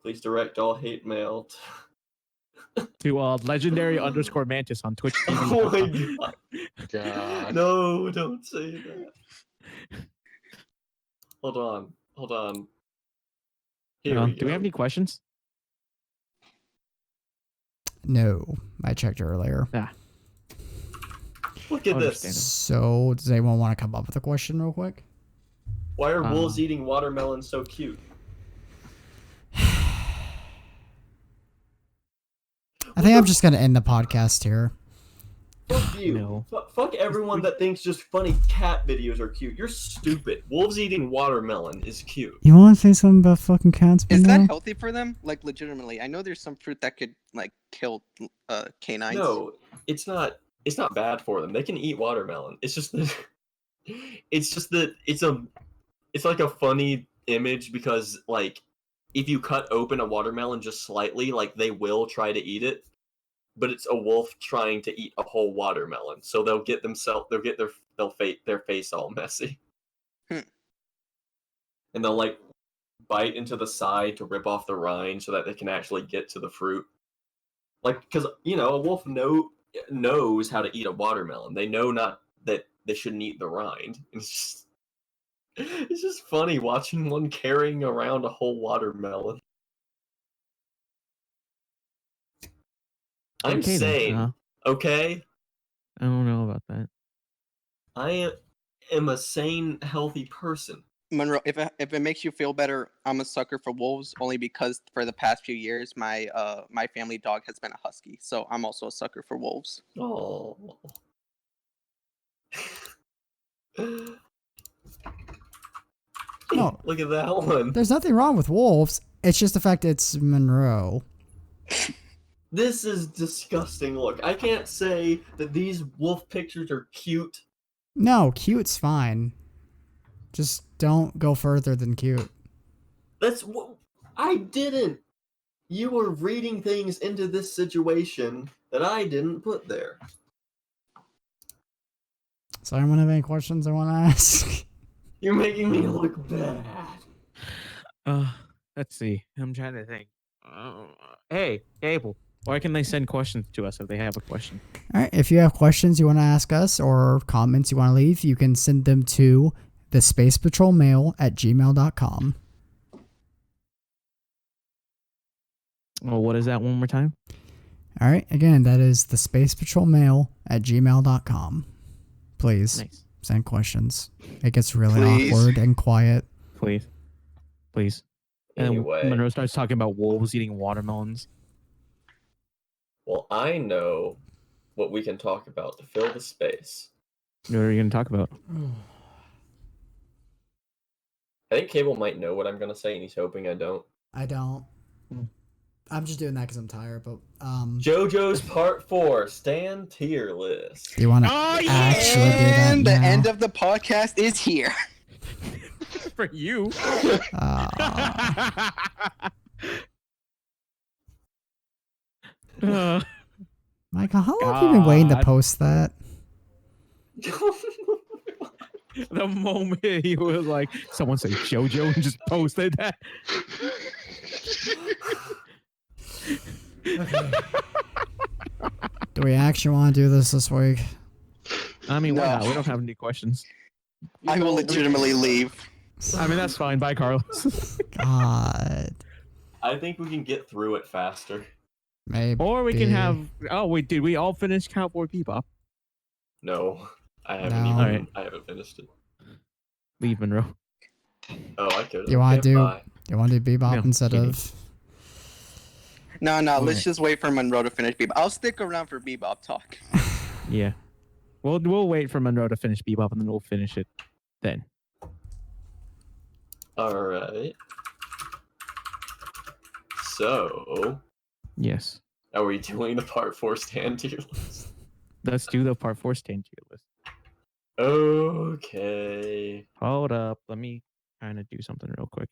Please direct all hate mail to legendary _ Mantis on Twitch TV. Oh my god. God. No, don't say that. Hold on. Here we Do we have any questions? No, I checked earlier. Look at this. So, does anyone want to come up with a question real quick? Why are wolves eating watermelon so cute? I think I'm just gonna end the podcast here. Fuck you. No. Fuck everyone that thinks just funny cat videos are cute. You're stupid. Wolves eating watermelon is cute. You want to say something about fucking cats? Is that Monroe? healthy for them? Like legitimately, I know there's some fruit that could like kill canines. No, it's not. It's not bad for them. They can eat watermelon. It's just that. It's like a funny image because like if you cut open a watermelon just slightly, like they will try to eat it, but it's a wolf trying to eat a whole watermelon, so they'll get their face all messy, Hmm. and they'll like bite into the side to rip off the rind so that they can actually get to the fruit. Like, because a wolf knows how to eat a watermelon. They know not that they shouldn't eat the rind. It's just funny watching one carrying around a whole watermelon. I'm Okay, then. sane, okay? I don't know about that. I am a sane, healthy person. Monroe, if it makes you feel better, I'm a sucker for wolves only because for the past few years my my family dog has been a husky, so I'm also a sucker for wolves. Oh. No. Look at that one. There's nothing wrong with wolves. It's just the fact it's Monroe. This is disgusting. Look, I can't say that these wolf pictures are cute. No, cute's fine. Just don't go further than cute. That's what I didn't. You were reading things into this situation that I didn't put there. So anyone have any questions I want to ask? You're making me look bad. Let's see. I'm trying to think. Hey, Abel, why can they send questions to us if they have a question? All right, if you have questions you want to ask us or comments you want to leave, you can send them to thespacepatrolmail@gmail.com. Well, what is that one more time? All right, again, that is thespacepatrolmail@gmail.com. Please Nice. send questions. It gets really Please. awkward and quiet. Please. And Anyway. then Monroe starts talking about wolves eating watermelons. Well, I know what we can talk about to fill the space. What are you going to talk about? I think Cable might know what I'm going to say, and he's hoping I don't. I don't. I'm just doing that because I'm tired, but JoJo's Part 4 Stand Tier List. you want to Oh, yeah! actually do that And now? the end of the podcast is here. For you. Michael, how long have you been waiting to God. post that? The moment he was like, someone say JoJo and just posted that. Do we actually want to do this week? I mean, why No. not? We don't have any questions. I will legitimately leave. I mean, that's fine. Bye, Carlos. God. I think we can get through it faster. Maybe. Or we can have. Oh, wait, did we all finish Cowboy Bebop? No, I haven't No. even. Alright. I haven't finished it. Leave Monroe. Oh, I could. You want to do? Bye. You want to do Bebop No, instead kidding. of? No, let's Alright. just wait for Monroe to finish Bebop. I'll stick around for Bebop talk. Yeah. We'll wait for Monroe to finish Bebop and then we'll finish it then. All right. So, Yes. are we doing the Part 4 Stand Tier List? Let's do the part 4 stand tier list. Okay. Hold up. Let me kind of do something real quick.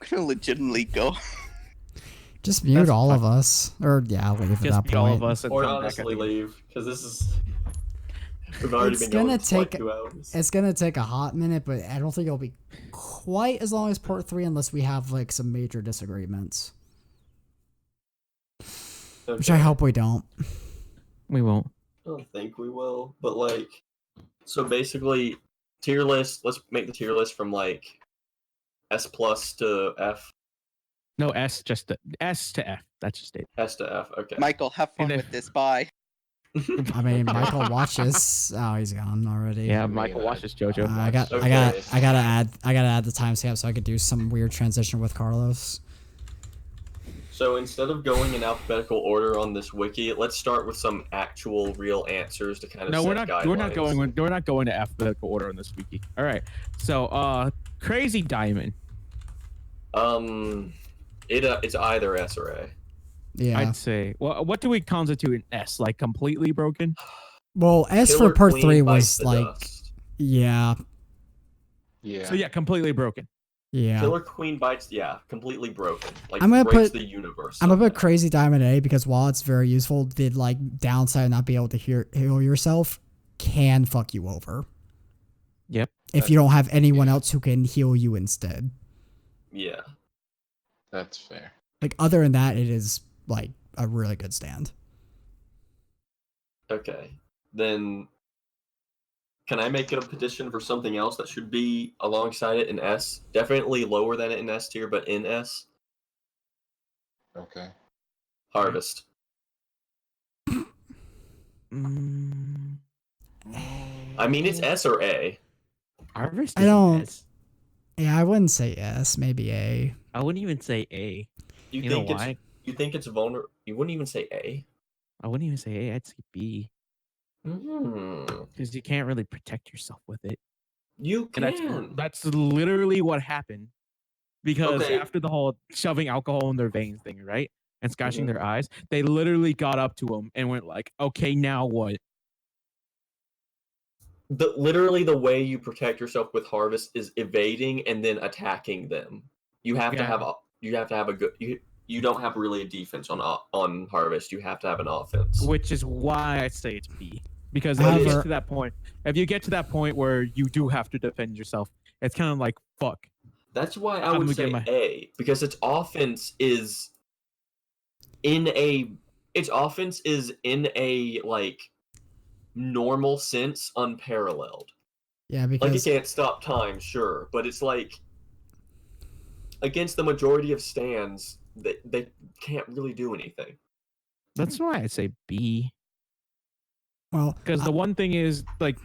I'm gonna legitimately go. Just mute That's all fine. of us, or yeah, leave at Just that be point. all of us and Or come back honestly at the end. leave, because this is. We've already It's been going gonna for like take- 2 hours. It's gonna take a hot minute, but I don't think it'll be quite as long as part 3 unless we have like some major disagreements, which I Okay. hope we don't. We won't. I don't think we will, but like, so basically, tier list. Let's make the tier list from like S plus to F. No, S to F. That's just it. S to F. Okay. Michael, have fun And then- with this. Bye. I mean, Michael watches. Oh, he's gone already. Yeah, mean, Michael I- watches JoJo. I gotta add the timestamp so I could do some weird transition with Carlos. So instead of going in alphabetical order on this wiki, let's start with some actual real answers to kind of No, set we're not. guidelines. We're not going to alphabetical order on this wiki. All right. So, Crazy Diamond. It's either S or A. Yeah. I'd say. Well, what do we constitute an S? Like completely broken? Well, S Killer for part Queen 3 Bites was the like, Dust. yeah, Yeah. So yeah, completely broken. yeah. Killer Queen Bites, yeah, completely broken. Like I'm gonna breaks put- the universe. I'm gonna put somehow. Crazy Diamond A because while it's very useful, the like downside of not being able to heal yourself can fuck you over Yep. if you don't have anyone else who can heal you instead. Yeah. That's fair. Like other than that, it is like a really good stand. Okay. Then can I make it a petition for something else that should be alongside it in S? Definitely lower than it in S tier, but in S. Okay. Harvest. Mm, I mean, it's S or A. Harvest. I is an don't- S. Yeah, I wouldn't say S, maybe A. I wouldn't even say A. You You know think it's why? you think it's vulnerable? You wouldn't even say A. I wouldn't even say A. I'd say B Hmm. because you can't really protect yourself with it. You And can. that's literally what happened. Because Okay. after the whole shoving alcohol in their veins thing, right? And scratching Mhm. their eyes, they literally got up to him and went like, okay, now what? Literally the way you protect yourself with Harvest is evading and then attacking them. You have to Yeah. have a good. You don't have really a defense on Harvest. You have to have an offense. Which is why I say it's B. Because if However- you get to that point, where you do have to defend yourself, it's kind of like fuck. That's why I I'm would gonna say get my- A, because its offense is in a like normal sense unparalleled. Yeah, Like it because can't stop time, sure, but it's like against the majority of stands, they can't really do anything. That's why I say B. well, Because the one thing is like,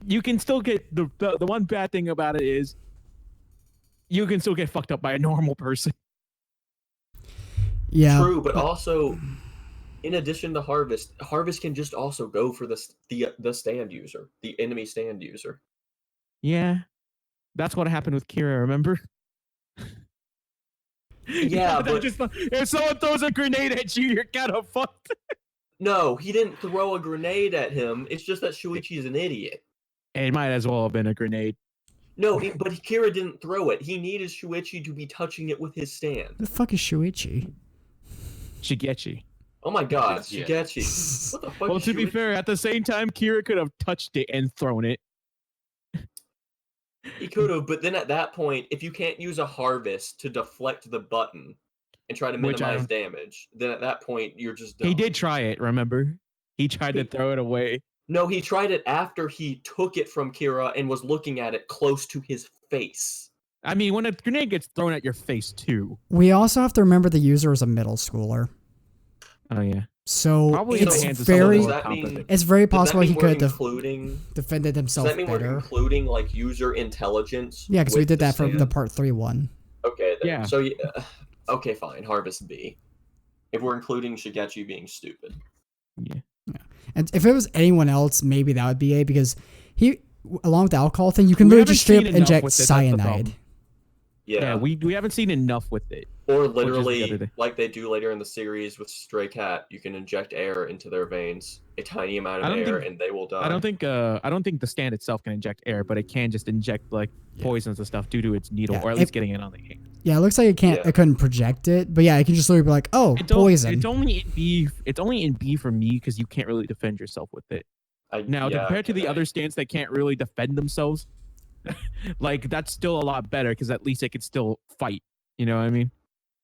you can still get the one bad thing about it is you can still get fucked up by a normal person. yeah, True, but also in addition to Harvest can just also go for the stand user, the enemy stand user. Yeah, that's what happened with Kira. Remember? Yeah, but if someone throws a grenade at you, you're kind of fucked. no, he didn't throw a grenade at him. It's just that Shuichi's an idiot. It might as well have been a grenade. No, but Kira didn't throw it. He needed Shuichi to be touching it with his stand. the fuck is Shuichi? Shigechi. Oh my god, Yeah. Shigechi. What the fuck Well, is to be Shuichi? fair, at the same time, Kira could have touched it and thrown it. He could have, but then at that point, if you can't use a Harvest to deflect the button and try to Which I minimize don't- damage, then at that point, you're just done. He did try it, remember? He tried to throw it away. No, he tried it after he took it from Kira and was looking at it close to his face. I mean, when a grenade gets thrown at your face, too. We also have to remember the user is a middle schooler, Oh, yeah. so Probably in the it's hands of very someone Does more that mean- competent. it's very Does that possible mean he we're could have including? defended Does himself that mean we're better. including like user intelligence? Yeah, because we with did the that for the stand? part 3 one. Okay, then. Yeah. So okay, fine. Harvest B. If we're including Shigechi being stupid. Yeah. And if it was anyone else, maybe that would be A because he, along with the alcohol thing, you can We literally haven't just straight seen up enough inject with it, that's the cyanide. problem. Yeah. We haven't seen enough with it. Or is the other literally, day. like they do later in the series with Stray Cat, you can inject air into their veins, a tiny amount I of don't air, think- and they will die. I don't think the stand itself can inject air, but it can just inject like poisons and stuff due to its needle, Yeah, or at least getting it on the hand. Yeah, it looks like it can't. Yeah. It couldn't project it, but yeah, it can just literally be like, "Oh, poison." It's only in B. It's only in B for me because you can't really defend yourself with it. Now, yeah, compared to the okay. other stands that can't really defend themselves, like that's still a lot better because at least it can still fight. You know what I mean?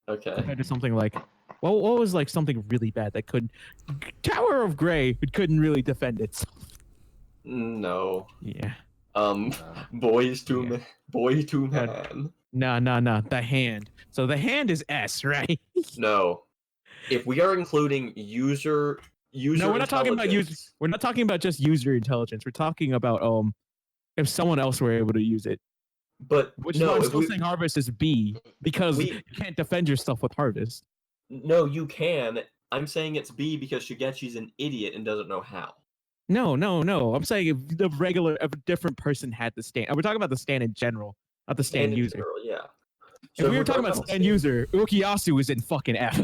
Okay. Compared to something like, well, what was like something really bad that couldn't Tower of Grey, it couldn't really defend itself. No. Yeah. Boys to Yeah. man. Boy to Yeah. man. No. The hand. So the hand is S, right? No. If we are including user No, we're not talking about user. intelligence- We're not talking about just user intelligence. We're talking about if someone else were able to use it. But Which no, is why I'm if still we, saying Harvest is B because we- you can't defend yourself with Harvest. No, you can. I'm saying it's B because Shigechi's an idiot and doesn't know how. No. I'm saying if a different person had the stand. We're talking about the stand in general, not the stand And in user. general, yeah. If we we're were talking about stand user, Ukiyasu is in fucking F.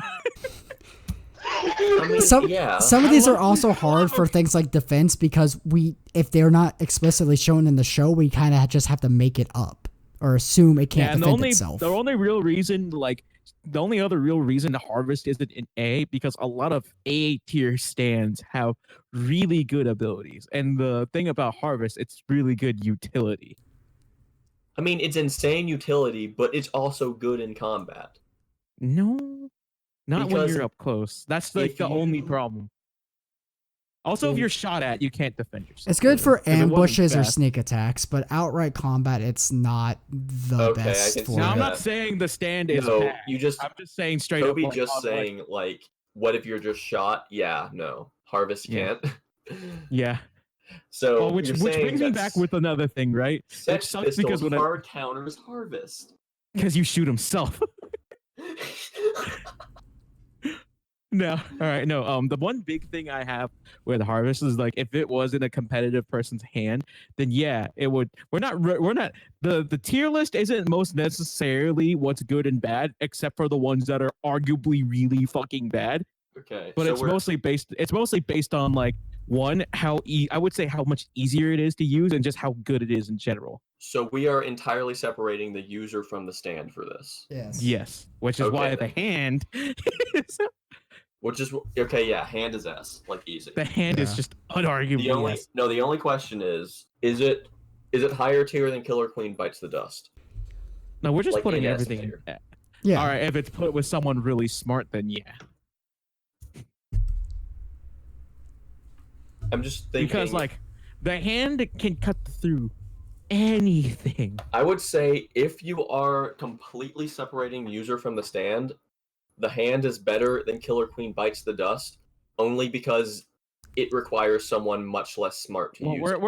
I mean, some yeah. some of I these are love- also I hard love- for things like defense because if they're not explicitly shown in the show, we kind of just have to make it up or assume it can't and defend itself. the only real reason, like the only other real reason to Harvest isn't in A because a lot of A tier stands have really good abilities, and the thing about Harvest, it's really good utility. I mean, it's insane utility, but it's also good in combat. No, not when Because you're up close. That's like if the only you- problem. Also, if Mm. you're shot at, you can't defend yourself. It's good for 'cause it wasn't ambushes or fast. sneak attacks, but outright combat, it's not the Okay, I best can see for Now, I'm it. not that. saying the stand is No, bad. you just I'm just saying straight up. Coby like, just on, like- saying like, what if you're just shot? Yeah, no, Harvest Yeah. can't. yeah. So Well, which you're saying brings me back with another thing, right? Sex sucks Pistols because when hard counters Harvest. because you shoot himself. No, all right, no. The one big thing I have with Harvest is like if it was in a competitive person's hand, then yeah, it would. We're not. The tier list isn't most necessarily what's good and bad, except for the ones that are arguably really fucking bad. Okay, But so it's mostly based on like one I would say how much easier it is to use and just how good it is in general. So we are entirely separating the user from the stand for this. Yes. Yes, which is Okay, why the then. hand. Which is okay, yeah, hand is S, like easy. The hand is Yeah. just unarguably The only yes. the only question is it higher tier than Killer Queen Bites the Dust? No, we're just like putting in S everything in. tier. Yeah. All right, if it's put with someone really smart, then yeah. I'm just thinking Because like the hand can cut through anything. I would say if you are completely separating user from the stand, the hand is better than Killer Queen Bites the Dust, only because it requires someone much less smart to Well, use we're it.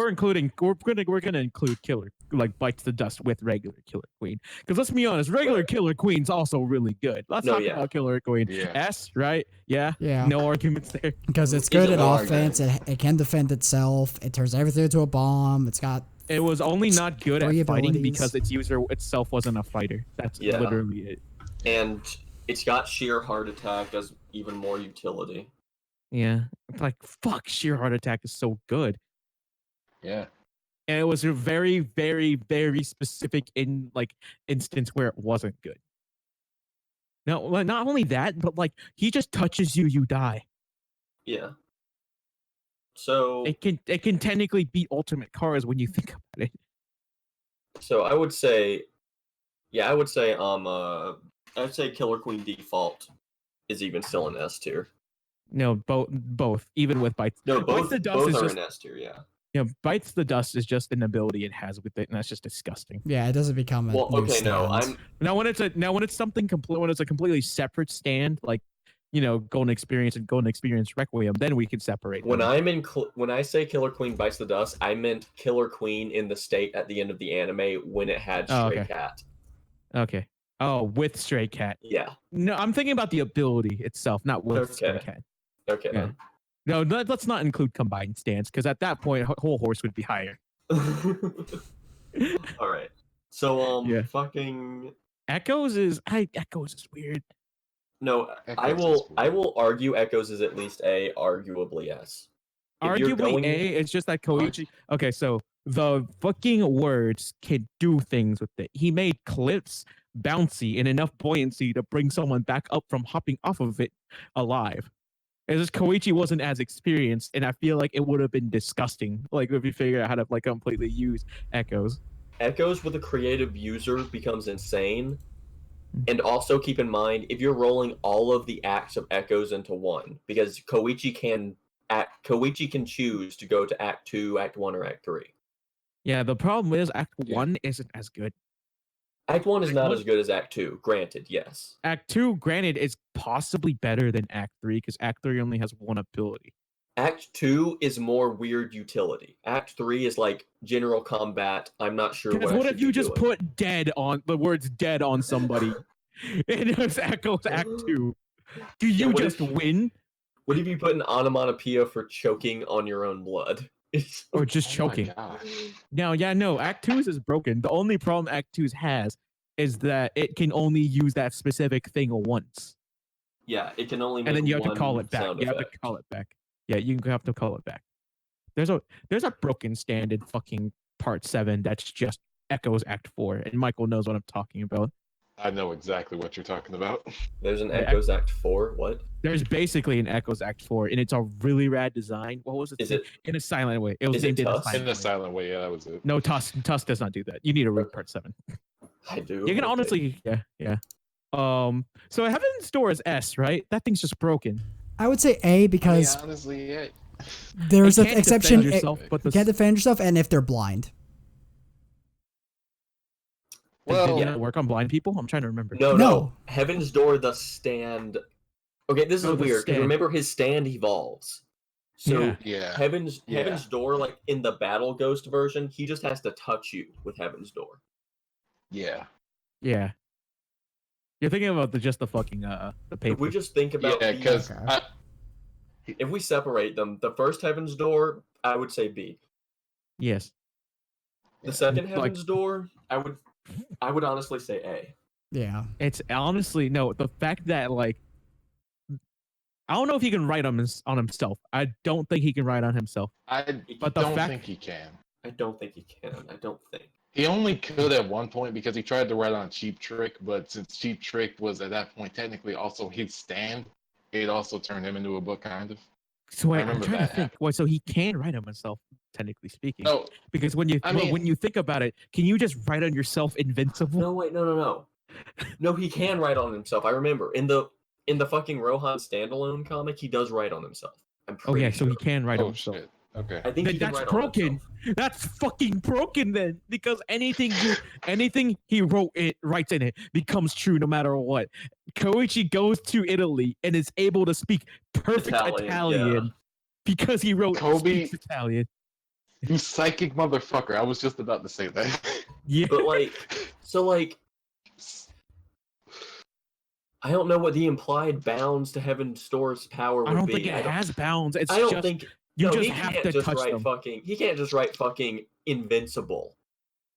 we're gonna include Killer like Bites the Dust with regular Killer Queen. Because let's be honest, regular Right. Killer Queen's also really good. Let's No, talk yeah. about Killer Queen. Yeah. S, right? Yeah. Yeah. No arguments there. Because it's Is good it at hard, offense. It can defend itself. It turns everything into a bomb. It's got It was only not good at Three fighting abilities. because its user itself wasn't a fighter. That's Yeah. literally it. And it's got sheer heart attack as even more utility. Yeah. Like fuck, sheer heart attack is so good. Yeah. And it was a very, very, very specific instance where it wasn't good. No, well, not only that, but like he just touches you, you die. Yeah. So It can technically beat ultimate cars when you think about it. so I would say I'd say Killer Queen default is even still in S tier. No, both, even with bites. No, Bites both the Dust both is are just in S tier, yeah. Bites the Dust is just an ability it has with it, and that's just disgusting. yeah. It doesn't become a Well, new okay, no, stand. Now when it's a completely separate stand, like Golden Experience and Golden Experience Requiem, then we can separate When them. when I say Killer Queen Bites the Dust, I meant Killer Queen in the state at the end of the anime when it had Oh, Stray okay. Cat. Okay. Oh, with Stray Cat. Yeah. No, I'm thinking about the ability itself, not with Stray Okay. Cat. Okay Yeah. No, let's not include combined stands because at that point, whole horse would be higher. then. All right. So Yeah. fucking Echoes is weird. no. Echoes is I cool. will argue Echoes is at least A, arguably S. If you're Arguably going- A, it's just that Koichi. Okay, so the fucking words can do things with it. He made clips bouncy and enough buoyancy to bring someone back up from hopping off of it alive. It's just Koichi wasn't as experienced, and I feel like it would have been disgusting. Like if you figure out how to like completely use echoes. Echoes with a creative user becomes insane. And also keep in mind if you're rolling all of the acts of Echoes into one, because Koichi can choose to go to Act 2, Act 1, or Act 3. Yeah, the problem is Act Yeah. 1 isn't as good. Act 1 is Act not 1 as good as Act 2, granted, yes. Act 2, granted, is possibly better than Act 3 because Act 3 only has one ability. Act 2 is more weird utility. Act 3 is like general combat. I'm not sure Because what I what should if you be just doing. put dead on the words dead on somebody? It just echoes Act 2. Do you what just if- win What if you put an onomatopoeia for choking on your own blood? or just Oh my choking? gosh. No. Act 2's is broken. The only problem Act 2's has is that it can only use that specific thing once. Yeah, it can only make And then you have to one call it back. sound You have effect. to call it back. Yeah, you have to call it back. There's a broken stand in fucking part 7 that's just echoes Act 4, and Michael knows what I'm talking about. I know exactly what you're talking about. There's an Yeah, Echoes Act 4. What? There's basically an Echoes Act 4, and it's a really rad design. What was it? Is it? In a silent way? It was Is it named in a Tusk? silent In the way. silent way, yeah, that was it. No, Tusk does not do that. You need to read Okay. part 7. I do. You can Okay. honestly, yeah. So Heaven's Door is S, right? That thing's just broken. I would say A because honestly, yeah. there's You an can't exception. defend yourself, but You can't defend yourself, and if they're blind. Did Well, that work on blind people? I'm trying to remember. No. No. Heaven's Door, the stand. Okay, this is Oh, the weird because stand. remember his stand evolves. So Yeah. yeah. Heaven's Yeah. Door, like in the Battle Ghost version, he just has to touch you with Heaven's Door. Yeah. Yeah. You're thinking about just the fucking the paper. If we just think about Yeah, the- because Okay. if we separate them, the first Heaven's Door, I would say B. Yes. The second Like- Heaven's Door, I would honestly say A. Yeah. It's honestly no. The fact that like, I don't know if he can write on himself. I don't think he can write on himself. I But the don't fact- think he can. I don't think he can. I don't think. He only could at one point because he tried to write on Cheap Trick, but since Cheap Trick was at that point technically also his stand, it also turned him into a book, kind of. So wait, I'm remember trying that to think. Wait, so he can write on himself, technically speaking. No, Because when you I mean- when you think about it, can you just write on yourself invincible? No, wait, no. No, he can write on himself. I remember in the fucking Rohan standalone comic, he does write on himself. I'm Oh pretty yeah, sure. so he can write on oh himself. shit. Okay. I think Then he can that's write on broken. himself. That's fucking broken then, because anything he writes in it becomes true no matter what. Koichi goes to Italy and is able to speak perfect Italian, yeah. because he wrote Coby- speaks Italian. You psychic motherfucker. I was just about to say that. Yeah, But like, I don't know what the implied bounds to Heaven's Door's power would I don't be. think it has bounds. It's I don't just think you no, just he have can't to just touch write them. He can't just write fucking invincible.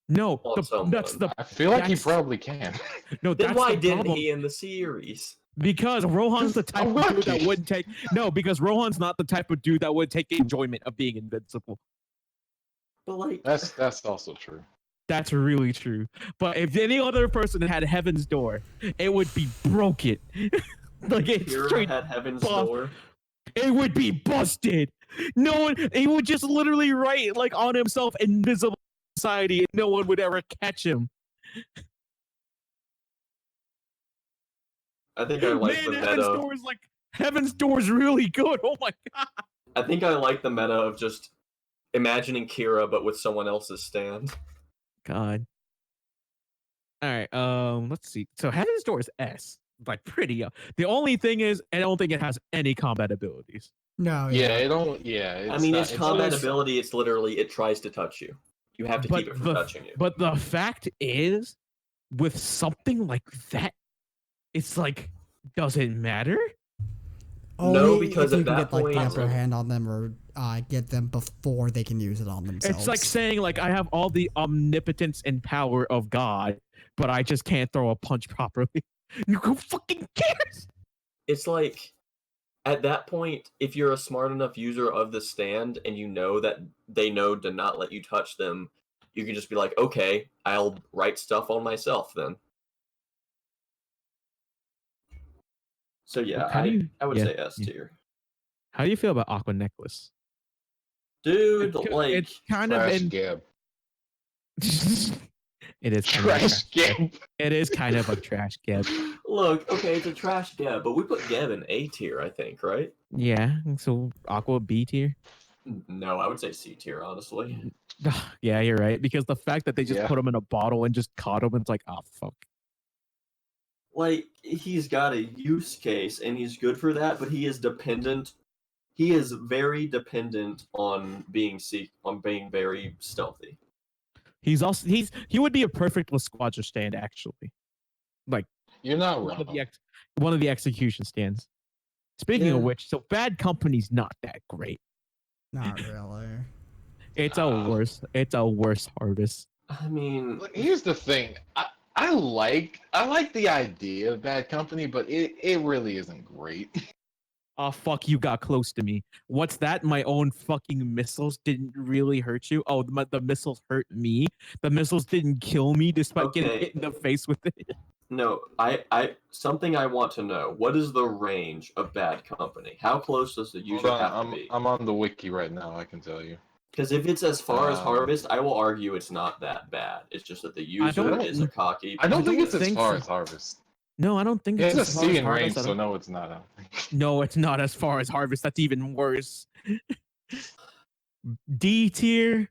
No, on someone. that's the I feel like he That's- probably can. no. Then That's why the didn't problem. he in the series? Because Rohan's the type of dude that lucky. wouldn't take because Rohan's not the type of dude that would take enjoyment of being invincible. But like, That's also true. That's really true. But if any other person had Heaven's Door, it would be broken. Like it's Kira straight. had Heaven's buff. Door. It would be busted. No one. He would just literally write like on himself invisible society, and no one would ever catch him. I think I like the Man, Heaven's meta. Door is like Heaven's Door is really good. Oh my god. I think I like the meta of just imagining Kira but with someone else's stand. God. All right. Let's see. So Heaven's Door is S. Like pretty. The only thing is, I don't think it has any combat abilities. No. Yeah, it don't. Yeah. I mean, not- its combat just- ability, it's literally it tries to touch you. You have to But keep it from the- touching you. But the fact is, with something like that, it's like, does it matter? Only because if you at can that get like the point- upper hand on them or get them before they can use it on themselves. It's like saying, like, I have all the omnipotence and power of God, but I just can't throw a punch properly. Who fucking cares? It's like at that point, if you're a smart enough user of the stand and you know that they know to not let you touch them, you can just be like, okay, I'll write stuff on myself then. So yeah, How do you- I would yeah, say S yeah. tier. How do you feel about Aqua Necklace? Dude, like it's kind of Trash in. Gab. It is kind of a Trash trash. Gab. It is kind of a trash gab. look, okay, it's a trash Geb, but we put Geb in A tier, I think, right? Yeah. So Aqua B tier. No, I would say C tier, honestly. Yeah, you're right. Because the fact that they just Yeah. put him in a bottle and just caught him, it's like, oh fuck. Like he's got a use case and he's good for that, but he is dependent. He is very dependent on being very stealthy. He would be a perfect Lasquadra stand actually. Like You're not one wrong. of the execution stands. Speaking of Yeah. which, so Bad Company's not that great. Not really. It's a worse. It's a worse Harvest. I mean, Look, here's the thing. I like the idea of Bad Company, but it really isn't great. Oh fuck! You got close to me. What's that? My own fucking missiles didn't really hurt you. Oh, the missiles hurt me. The missiles didn't kill me despite getting Okay. hit in the face with it. no, something I want to know. What is the range of Bad Company? How close does the Hold user on, have to be? I'm on the wiki right now. I can tell you. Because if it's as far as Um, Harvest, I will argue it's not that bad. It's just that the I user don't- is a cocky. I don't think don't it's as think far so. as Harvest. No, I don't think It's it's a as far as C in Harvest. range, I so don't- no, it's not. I don't think. No, it's not as far as Harvest. That's even worse. D tier.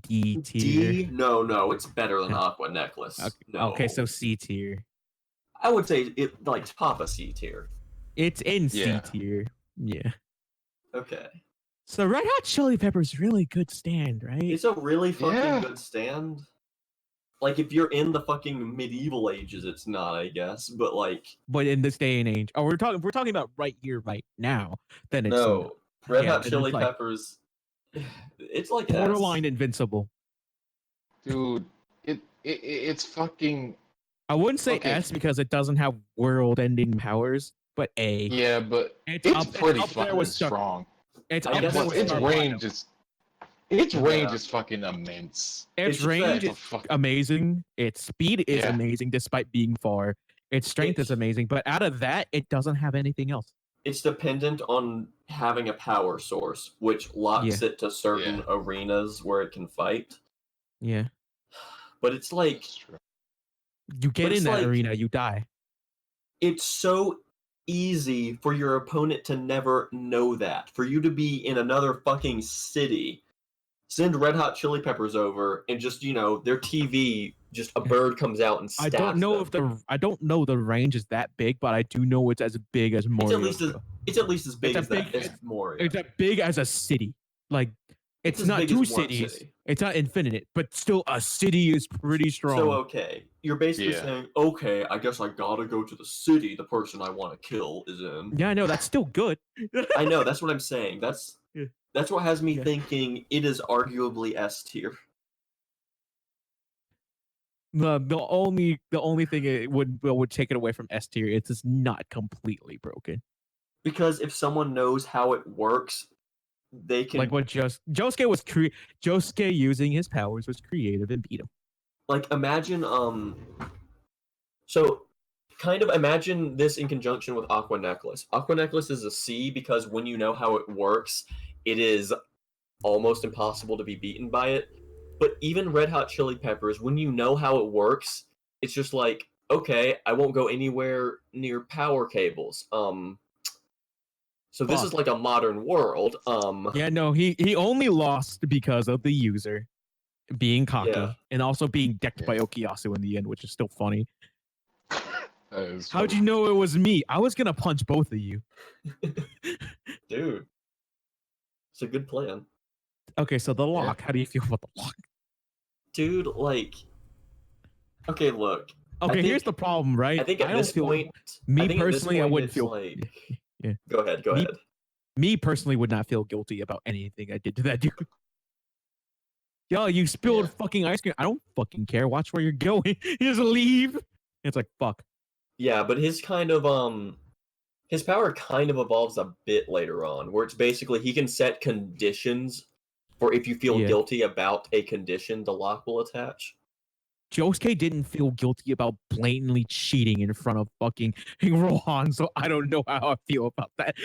D tier. D? No, it's better than Aqua Necklace. Okay, No. okay, so C tier. I would say it like top a C tier. It's in C Yeah. tier. Yeah. Okay. So Red Hot Chili Peppers really good stand, right? It's a really fucking Yeah. good stand. Like if you're in the fucking medieval ages, it's not, I guess. But like But in this day and age, oh, we're talking about right here, right now. Then it's no, Red yeah, Hot then Chili it's like Peppers. It's like borderline S. invincible. Dude, it's fucking I wouldn't say Okay. S because it doesn't have world-ending powers, but A. yeah, but It's it's up- pretty up there fucking with Star- strong. It's I up guess there But with its Star range Platinum. is its range Yeah. is fucking immense. Its It's just range that- is Fuck. amazing. Its speed is Yeah. amazing despite being far. Its strength is It's- amazing, but out of that, it doesn't have anything else. It's dependent on having a power source, which locks it to certain Yeah. arenas where it can fight. Yeah. But it's like That's true. You get But in it's that like- arena, you die. it's so easy for your opponent to never know that. For you to be in another fucking city, send Red Hot Chili Peppers over, and just their TV, just a bird comes out and I stabs don't know them. if I don't know the range is that big, but I do know it's as big as It's Mario. at least as big It's as a that big- as Mario. It's as big as a city. Like it's as not big two as one cities. city. It's not infinite, but still a city is pretty strong. So okay, you're basically Yeah. saying, okay, I guess I gotta go to the city the person I want to kill is in. Yeah, I know that's still good. I know, that's what I'm saying. Yeah. That's what has me Yeah. thinking it is arguably S tier. The only thing it would take it away from S tier, it's just not completely broken. Because if someone knows how it works, they can Like what Josuke was Josuke using his powers was creative and beat him. imagine so kind of imagine this in conjunction with Aqua Necklace. Aqua Necklace is a C because when you know how it works, it is almost impossible to be beaten by it. But even Red Hot Chili Peppers, when you know how it works, it's just like, okay, I won't go anywhere near power cables. So this is Fuck. like a modern world. Yeah, no, he only lost because of the user being cocky Yeah. and also being decked by Yeah. Okuyasu in the end, which is still funny. That is How'd funny. you know it was me? I was gonna punch both of you. Dude. It's a good plan. Okay, so the lock. How do you feel about the lock? Dude, like okay, look. Okay, think- here's the problem, right? I think at don't this feel- point me I think at this personally, I point wouldn't it's feel. like Yeah. Go ahead, go Me- ahead. Me personally would not feel guilty about anything I did to that dude. Yo, you spilled Yeah. fucking ice cream. I don't fucking care. Watch where you're going. Just leave. It's like fuck. Yeah, but his kind of his power kind of evolves a bit later on, where it's basically he can set conditions for if you feel Yeah. guilty about a condition, the lock will attach. Josuke didn't feel guilty about blatantly cheating in front of fucking Rohan, so I don't know how I feel about that.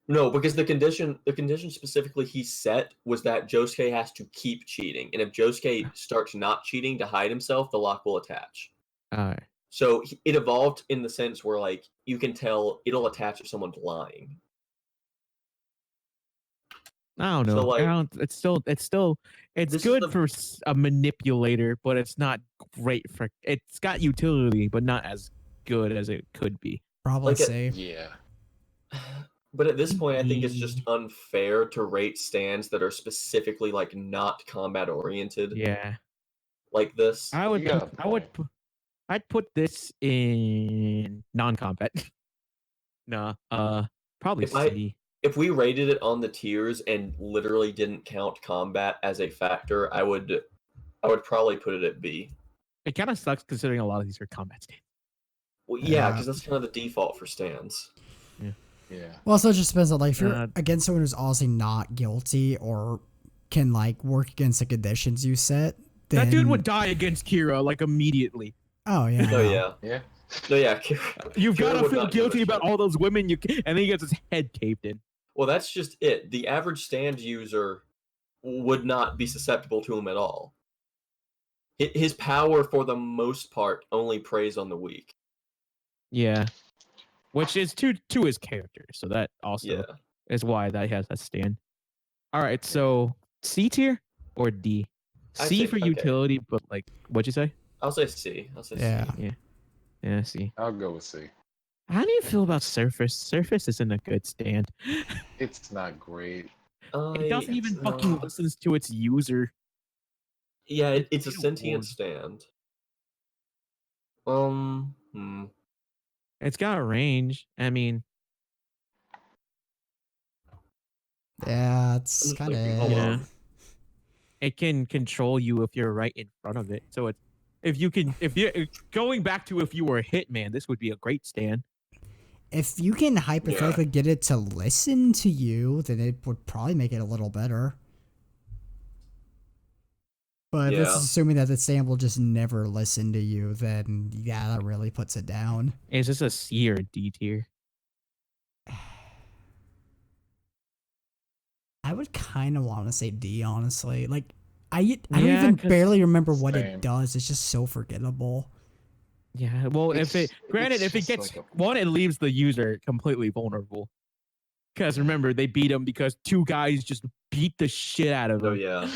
No, because the condition specifically he set was that Josuke has to keep cheating, and if Josuke starts not cheating to hide himself, the lock will attach. Alright. So it evolved in the sense where like you can tell it'll attach if someone's lying. I don't know. So, like, I don't, it's this is good the- for a manipulator, but it's not great for. It's got utility, but not as good as it could be. Probably Like a- say. Yeah. But at this point, I think it's just unfair to rate stands that are specifically like not combat oriented Yeah, like this. I would. You got a I'd put this in non-combat. Nah. Probably If I C. if we rated it on the tiers and literally didn't count combat as a factor, I would probably put it at B. It kind of sucks considering a lot of these are combat stands. Well, yeah, Yeah. because that's kind of the default for stands. Yeah. Well, so it just depends on like if you're Uh, against someone who's honestly not guilty or can like work against the conditions you set. Then... That dude would die against Kira like immediately. Oh yeah. No, I know. yeah, Yeah. no, yeah. You've Kira got to would feel not give a guilty about shit. all those women and then he gets his head caved in. Well, that's just it. The average stand user would not be susceptible to him at all. His power, for the most part, only preys on the weak. Yeah, which is to his character, so that also Yeah. is why that has that stand. All right, so C tier or D? I'd C say- for okay. utility, but like, what'd you say? I'll say C. Yeah. C. Yeah, C. I'll go with C. How do you feel about Surface? Surface isn't a good stand. It's not great. It doesn't even No. fucking listens to its user. Yeah, it's a It's sentient bored. stand. It's got a range. I mean, Yeah, I'm it's just kind thinking, hold of. yeah. on. It can control you if you're right in front of it. So it's if you going back to if you were a hitman, this would be a great stand. If you can hypothetically get it to listen to you, then it would probably make it a little better. But if it's Yeah. assuming that the stand will just never listen to you, then yeah, that really puts it down. Is this a C or a D tier? I would kind of want to say D, honestly. Like, I don't Yeah, even 'cause- barely remember what Same. it does. It's just so forgettable. Yeah. Well, if it just gets like one, it leaves the user completely vulnerable. Because remember, they beat him because two guys just beat the shit out of him. Oh yeah.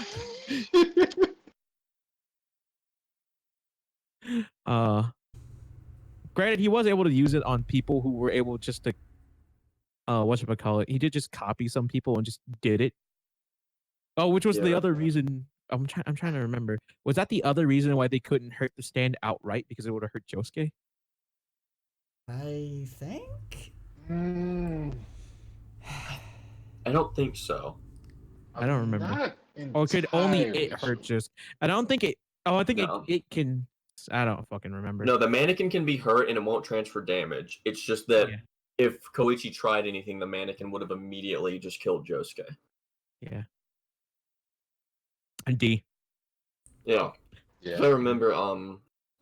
Granted, he was able to use it on people who were able just to whatchamacallit. He did just copy some people and just did it. Oh, which was the Yeah. other reason. I'm trying to remember. Was that the other reason why they couldn't hurt the stand outright because it would have hurt Josuke? I think. I don't think so. I don't remember. Not Or could only it entirely hurt sure. just? I don't think it. Oh, I think No. it can. I don't fucking remember. No, the mannequin can be hurt and it won't transfer damage. It's just that Yeah. if Koichi tried anything, the mannequin would have immediately just killed Josuke. Yeah. And D. Yeah. Yeah. I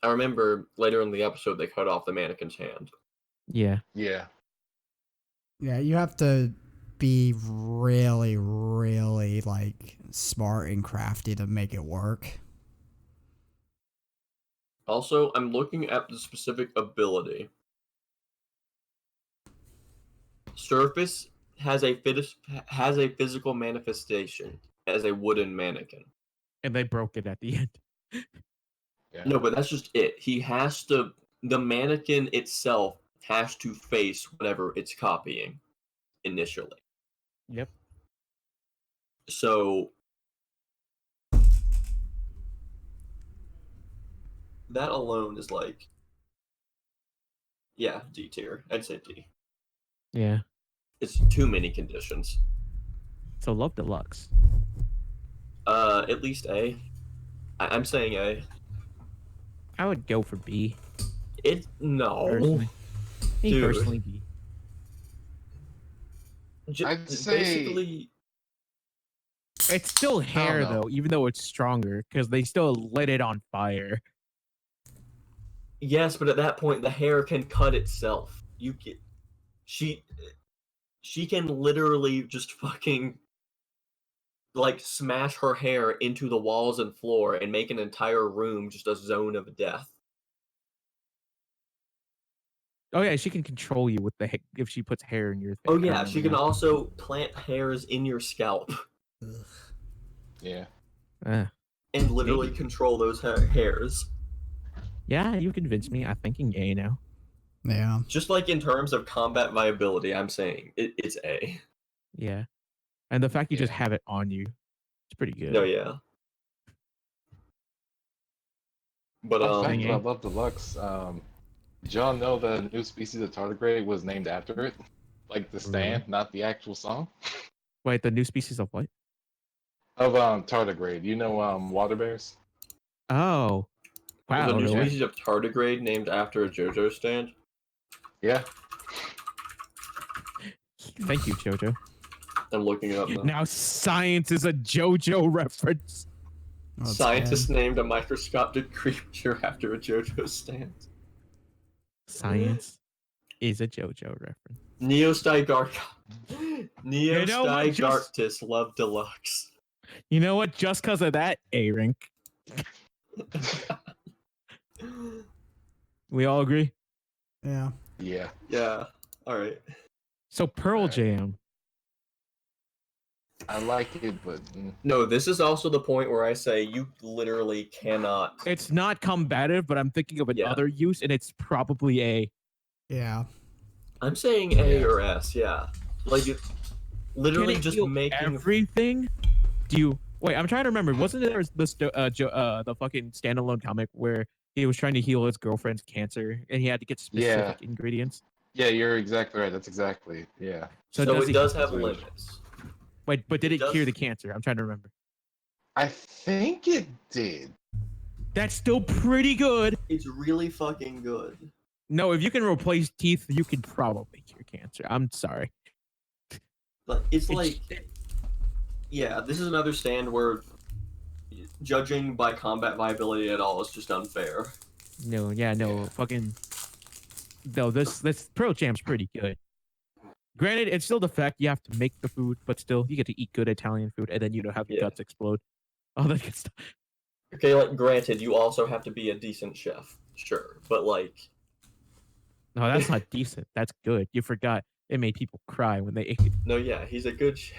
remember later in the episode they cut off the mannequin's hand. Yeah. Yeah. Yeah, you have to be really, really like smart and crafty to make it work. Also, I'm looking at the specific ability. Surface has a physical manifestation as a wooden mannequin. And they broke it at the end. Yeah. No, but that's just it. The mannequin itself has to face whatever it's copying initially. Yep. So that alone is like, yeah, D tier. I'd say D. Yeah. It's too many conditions. So Love Deluxe. At least A. I'm saying A. I would go for B. No. Personally. Me Dude. personally, B. I'd say- Basically, It's still hair know. though, even though it's stronger, because they still lit it on fire. yes, but at that point the hair can cut itself. She can literally just fucking like smash her hair into the walls and floor and make an entire room just a zone of death. Oh yeah, she can control you with if she puts hair in your thing. Oh I yeah, remember she can now. also plant hairs in your scalp Ugh. Yeah. and literally Maybe. control those hairs. Yeah, you convinced me. I'm thinking A now. Yeah. Just like in terms of combat viability, I'm saying it's A. Yeah. And the fact you just Yeah. have it on you, it's pretty good. No, yeah. But Fun fact Yeah. about Love Deluxe, Did y'all know the new species of tardigrade was named after it? Like the stand, Really? not the actual song. Wait, the new species of what? Of tardigrade. You know water bears? Oh, There's a wow, new Yeah. really? species of tardigrade named after a JoJo stand. Yeah. Thank you, Jojo. I'm looking it up now. Now science is a JoJo reference. Oh, it's Scientists bad. named a microscopic creature after a JoJo stand. Science is a JoJo reference. Neostygar. You know what? Neostygarctis Love Deluxe. You know what? Just because of that, A-Rink. We all agree? Yeah. Yeah. Yeah. All right. So Pearl Alright. Jam. I like it, but No, this is also the point where I say you literally cannot. It's not combative, but I'm thinking of Yeah. another use, and it's probably A. Yeah. I'm saying A Yeah. or S. Yeah. Like it, literally Can it just heal making. everything? Do you wait? I'm trying to remember. Wasn't there the fucking standalone comic where he was trying to heal his girlfriend's cancer, and he had to get specific ingredients? yeah, you're exactly right. That's exactly yeah. So, So does it he? does have That's weird. limits. Wait, but did it it does- cure the cancer? I'm trying to remember. I think it did. That's still pretty good. It's really fucking good. No, if you can replace teeth, you can probably cure cancer. I'm sorry. But it's It's- like, yeah, this is another stand where judging by combat viability at all is just unfair. No, yeah, no, Yeah. fucking. No, this Pearl Jam's pretty good. Granted, it's still the fact you have to make the food, but still, you get to eat good Italian food, and then you don't have your Yeah. guts explode. All that good stuff. Okay, like granted, you also have to be a decent chef, sure, but like, No, that's not decent. That's good. You forgot it made people cry when they ate it. no, yeah, he's a good chef.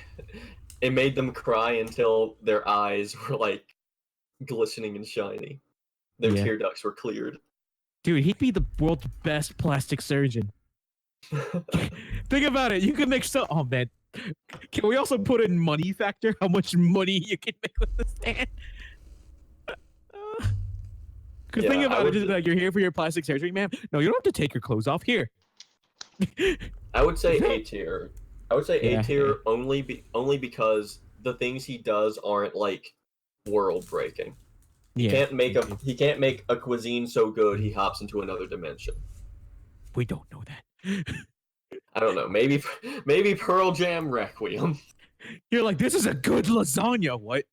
It made them cry until their eyes were like glistening and shiny. Their Yeah. tear ducts were cleared. Dude, he'd be the world's best plastic surgeon. Think about it. You can make so. Oh man, can we also put in money factor? How much money you can make with the stand? Because Yeah, think I about it, would just ju- like you're here for your plastic surgery, ma'am. No, you don't have to take your clothes off here. I would say A tier. I would say Yeah, A tier only because the things he does aren't like world breaking. He can't make a cuisine so good he hops into another dimension. We don't know that. I don't know. Maybe Pearl Jam Requiem. You're like, this is a good lasagna. What?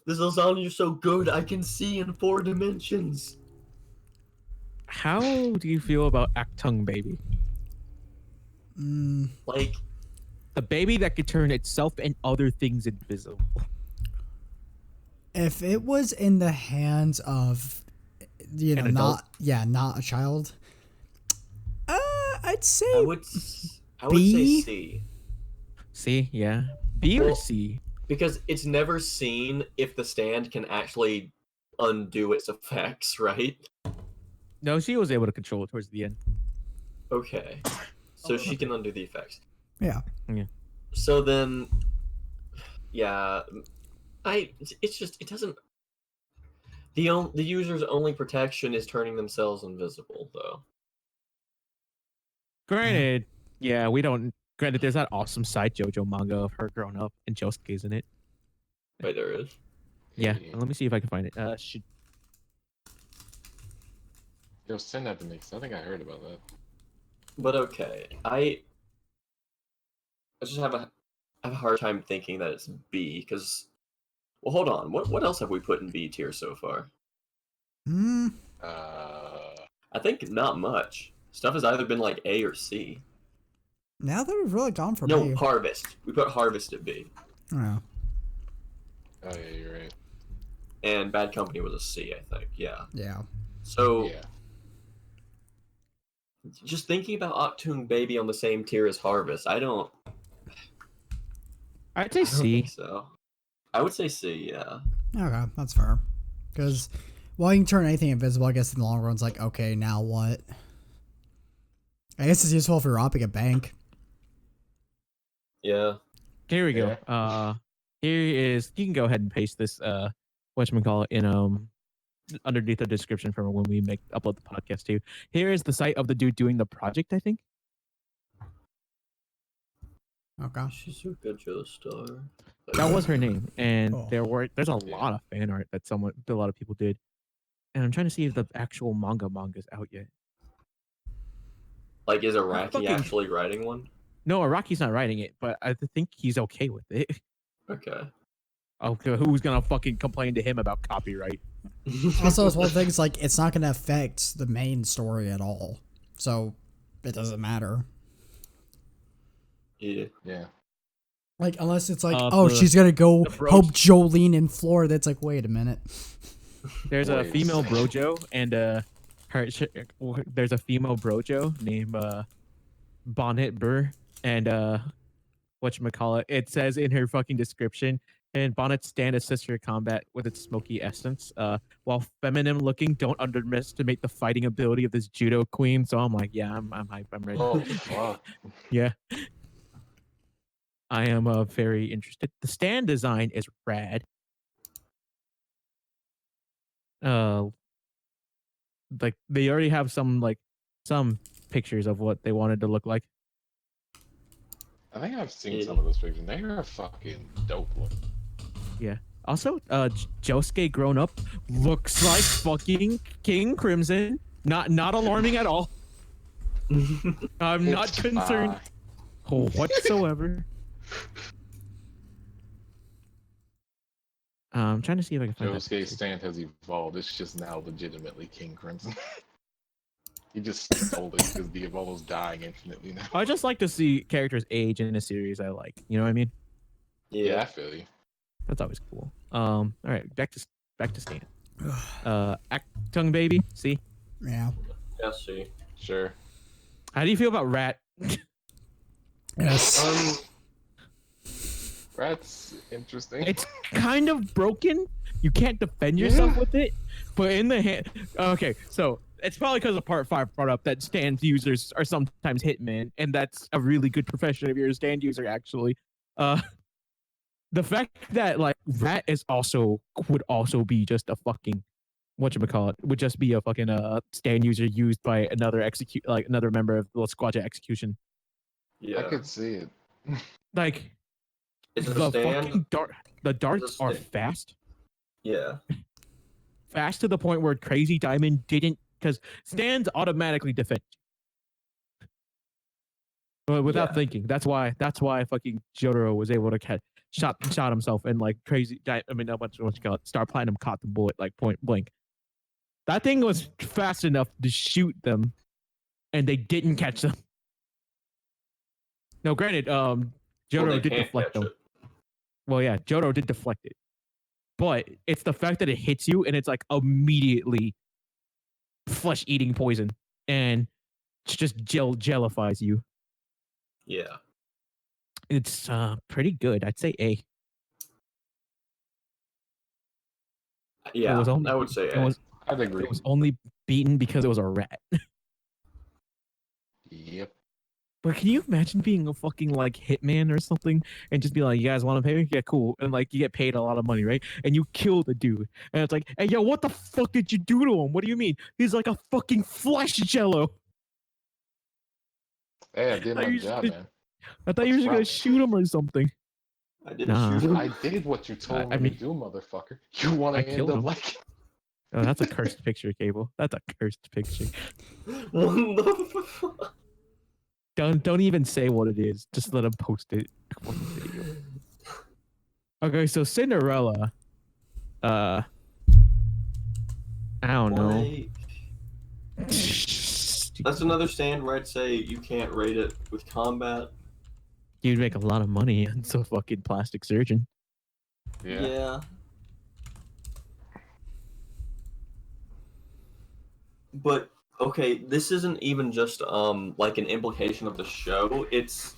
This lasagna is so good I can see in 4 dimensions. How do you feel about Actung Baby? Mm, Like, The baby that could turn itself and other things invisible. if it was in the hands of, you know, An adult? not a child, I'd say I would say B? C. C, yeah. B or Well, C? Because it's never seen if the stand can actually undo its effects, right? No, she was able to control it towards the end. Okay. So she can undo the effects. yeah. So then, yeah, it's just, it doesn't, the user's only protection is turning themselves invisible, though. Granted, yeah, we don't. Granted, there's that awesome side JoJo manga of her growing up and Josuke's in it. Wait, there is. Yeah, let me see if I can find it. Should Yo, send that to me, 'cause I think I heard about that. But okay, I just have a hard time thinking that it's B, because, well, hold on, what else have we put in B tier so far? Hmm. I think not much. Stuff has either been like A or C. Now that we've really gone for No, B. Harvest. We put Harvest at B. Yeah. Oh yeah, you're right. And Bad Company was a C, I think. Yeah. Yeah. So Yeah. just thinking about Octoon Baby on the same tier as Harvest, I don't I'd say think C. so. I would say C, yeah. Okay, that's fair. Because while you can turn anything invisible, I guess in the long run, it's like, okay, now what? I guess it's useful if you're robbing a bank. Yeah. Here we go. Here is. You can go ahead and paste this. Whatchamacallit in underneath the description for when we upload the podcast too. Here is the site of the dude doing the project. I think Okay. She's so good, Joestar. that was her name, and Cool. there's a lot of fan art that a lot of people did, and I'm trying to see if the actual manga's out yet. Like, is Araki Fucking- actually writing one? No, Araki's not writing it, but I think he's okay with it. Okay. Okay, who's gonna fucking complain to him about copyright? Also, it's one thing. It's like it's not going to affect the main story at all, so it doesn't matter. Yeah. Yeah. Like unless it's like, the- she's gonna go the brooch. help Jolene in Florida. It's like, wait a minute. There's a Wait a female second. brojo, and there's a female brojo named Bonnet Burr, and whatchamacallit, it says in her fucking description, and Bonnet stand assists your combat with its smoky essence. While feminine looking, don't underestimate the fighting ability of this judo queen. So I'm like, yeah, I'm hype, I'm ready. Oh fuck. Yeah. I am very interested. The stand design is rad. Like they already have some pictures of what they wanted to look like. I think I've seen Yeah. some of those pictures. They are fucking dope looking. Also, Josuke grown up looks like fucking King Crimson. Not alarming at all. I'm not It's concerned fine. whatsoever. I'm trying to see if I can find that Josuke's picture. stand has evolved. It's just now legitimately King Crimson. He just stole it because the Evolvo's dying infinitely now. I just like to see characters age in a series I like. You know what I mean? Yeah, I Yeah. feel you. That's always cool. All right, back to Stan. Actung baby. See, Yeah. Yeah, see. Sure. how do you feel about Rat? Yes. That's interesting. It's kind of broken. You can't defend yourself with it, but in the hand. Okay, so it's probably because of Part 5 brought up that stand users are sometimes hitmen, and that's a really good profession if you're a stand user. Actually, the fact that like Rat would also be just a fucking whatchamacallit, would just be a fucking stand user used by another member of the Squadra execution. Yeah. I could see it. Like Is it the a stand? fucking the darts are stand. fast. Yeah. Fast to the point where Crazy Diamond didn't, because stands automatically defend. But without Yeah. thinking, that's why fucking Jotaro was able to shot himself, and like Star Platinum caught the bullet like point blank. That thing was fast enough to shoot them, and they didn't catch them. No, granted, Well, Jotaro they did can't deflect catch them. it. Well, yeah, Jotaro did deflect it, but it's the fact that it hits you and it's like immediately flesh-eating poison, and it just jellifies you. Yeah. It's pretty good. I'd say A. Yeah. was only- I would say It A. was I'd agree. it was only beaten because it was a rat. Yep. But can you imagine being a fucking like hitman or something and just be like, you guys want to pay me? Yeah, cool. And like you get paid a lot of money, right? And you kill the dude. And it's like, hey, yo, what the fuck did you do to him? What do you mean? He's like a fucking flesh jello. Hey, I did Are my you job, just- man. I thought you were just gonna What's shoot him or something. I didn't Nah. shoot him. I did what you told I me mean- to do, motherfucker. You want I to end killed up him. like Oh, that's a cursed picture, Cable. That's a cursed picture. What the fuck? Don't even say what it is. Just let him post it. Okay, so Cinderella. I don't know. Like, that's another stand where I'd say you can't rate it with combat. You'd make a lot of money as a fucking plastic surgeon. Yeah. But okay, this isn't even just like an implication of the show. It's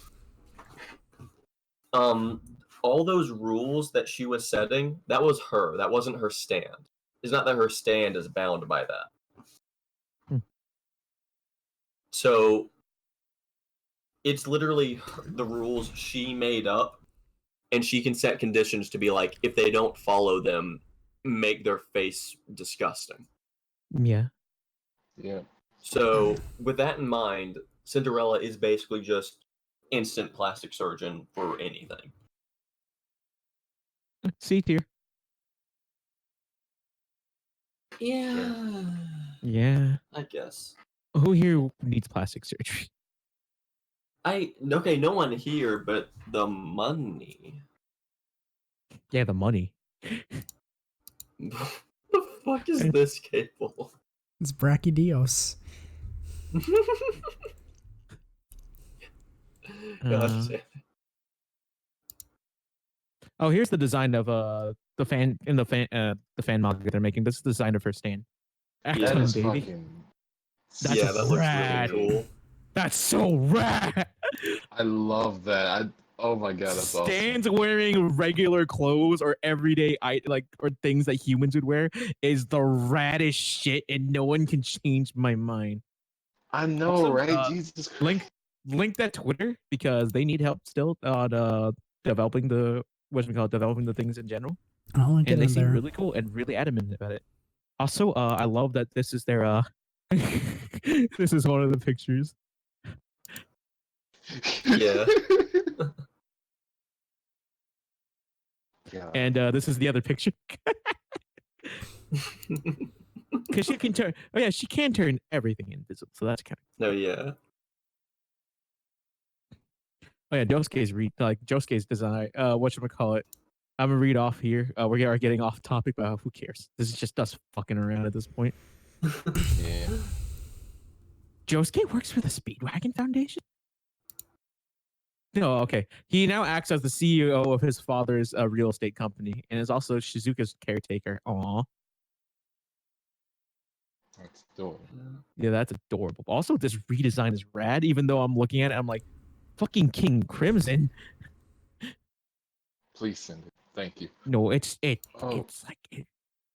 all those rules that she was setting, that was her. That wasn't her stand. It's not that her stand is bound by that. So it's literally the rules she made up, and she can set conditions to be like, if they don't follow them, make their face disgusting. Yeah. Yeah. So with that in mind, Cinderella is basically just instant plastic surgeon for anything. C tier. Yeah. Yeah. I guess. Who here needs plastic surgery? Okay, no one here, but the money. Yeah, the money. The fuck is this cable? It's Brachydios. Gosh, Oh, here's the design of the fan manga they're making. This is the design of her stand. That Yeah. is baby. fucking. That's yeah, that looks rad. really cool. That's so rad. I love that. Oh my god, that's awesome. Stands wearing regular clothes or everyday or things that humans would wear is the raddest shit, and no one can change my mind. I know, Also, right? Jesus Christ. Link that Twitter because they need help still on developing developing the things in general. I'll link And it they in seem there. really cool and really adamant about it. Also, I love that this is their this is one of the pictures. Yeah. God. And this is the other picture. Because she can turn. Oh yeah, she can turn everything invisible. So that's kind of. No, yeah. Oh yeah, Josuke's design. Whatchamacallit. I'm gonna read off here. We are getting off topic, but who cares? This is just us fucking around at this point. Yeah. Josuke works for the Speedwagon Foundation. No, okay. He now acts as the CEO of his father's real estate company and is also Shizuka's caretaker. Aw. That's adorable. Yeah, that's adorable. Also, this redesign is rad. Even though I'm looking at it, I'm like, fucking King Crimson. Please send it. Thank you. No, it's Oh. it's like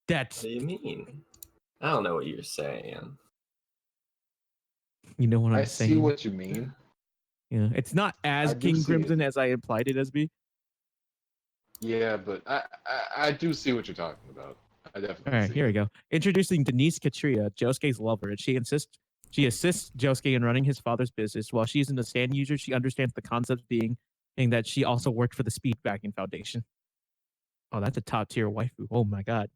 that's What do you mean? I don't know what you're saying. you know what I'm I saying. see what you mean. Yeah, it's not as I do King see Crimson it. as I implied it as be. Yeah, but I do see what you're talking about. I definitely All right, see here it. we go. Introducing Denise Katria, Josuke's lover, and she assists Josuke in running his father's business. While she's a stand user, she understands the concept being that she also worked for the Speedwagon Foundation. Oh, that's a top tier waifu. Oh my god,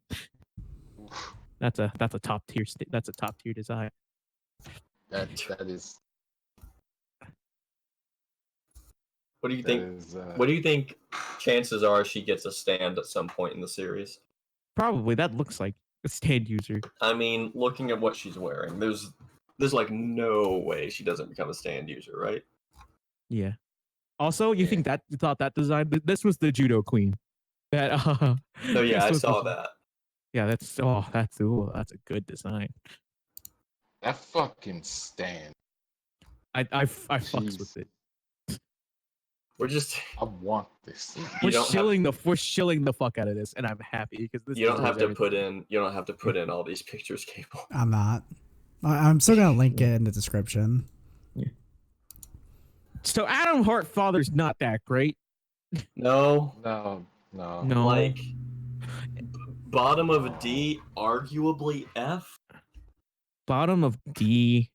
that's a top tier that's a top tier design. That is. What do you That think? is, What do you think chances are she gets a stand at some point in the series? Probably that looks like a stand user. I mean, looking at what she's wearing, there's like no way she doesn't become a stand user, right? Yeah. Also, you Yeah. thought that design? This was the judo queen. That No, yeah, I this was saw the- that. Yeah, that's a good design. that fucking stand. I fucks Jeez. with it. We're just I want this. You don't have- We're shilling the fuck out of this, and I'm happy because this. you don't have to deserves put in all these pictures, Cable. I'm not. I'm still gonna link it in the description. everything. So Adam Hart father's not that great. No, No, like bottom of D, arguably F. bottom of D.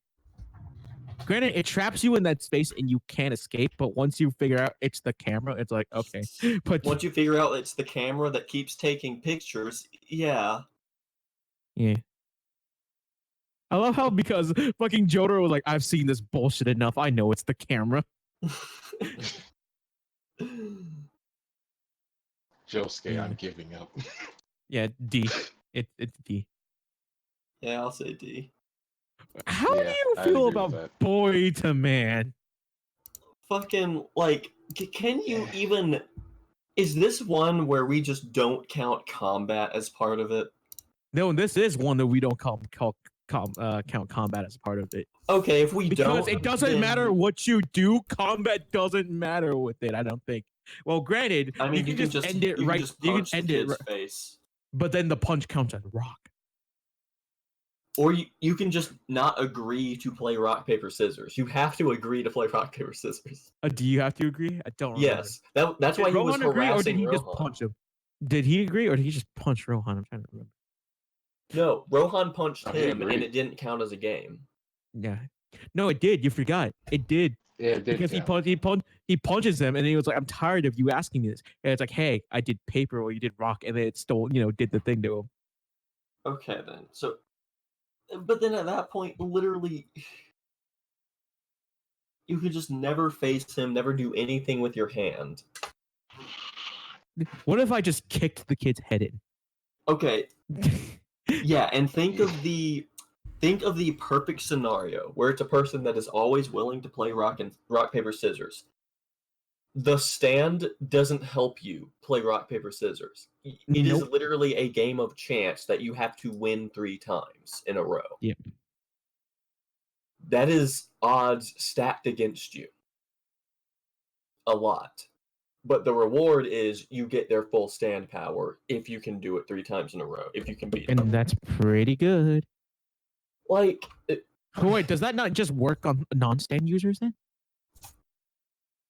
Granted, it traps you in that space and you can't escape. But once you figure out it's the camera, it's like okay. But Once you figure out it's the camera that keeps taking pictures, yeah. yeah. I love how because fucking Jotaro was like, I've seen this bullshit enough. I know it's the camera. Josuke, Yeah. I'm giving up. Yeah, D. It's D. Yeah, I'll say D. How Yeah, do you I'd feel agree with about that. Boy to Man? Fucking like, can you even? Is this one where we just don't count combat as part of it? No, this is one that we don't count combat as part of it. Okay, if we Because don't, it doesn't then- matter what you do, combat doesn't matter with it, I don't think. Well, granted, I mean, you can just end it you right. Can just You can punch the end it, kid's right, face, but then the punch counts as rock. or you can just not agree to play rock paper scissors. You have to agree to play rock paper scissors. Do you have to agree? I don't remember. Yes, that's Did why he was Rohan agree, or did harassing he just Rohan. punch him? Did he agree or did he just punch Rohan? I'm trying to remember. No, Rohan punched Oh, he him, and agreed. it didn't count as a game. Yeah. No, it did. You forgot. It did. Yeah, it did Because count. he punches him and he was like, I'm tired of you asking me this. And it's like, hey, I did paper or you did rock, and then it stole, did the thing to him. Okay, then. So, but then at that point, literally, you could just never face him, never do anything with your hand. What if I just kicked the kid's head in? Okay, yeah, and think of the perfect scenario where it's a person that is always willing to play rock paper scissors. The stand doesn't help you play rock paper scissors. It is Nope. literally a game of chance that you have to win 3 times in a row. Yeah. That is odds stacked against you. A lot. But the reward is you get their full stand power if you can do it 3 times in a row, if you can beat them. And that's pretty good. Like, Oh, wait, does that not just work on non-stand users then?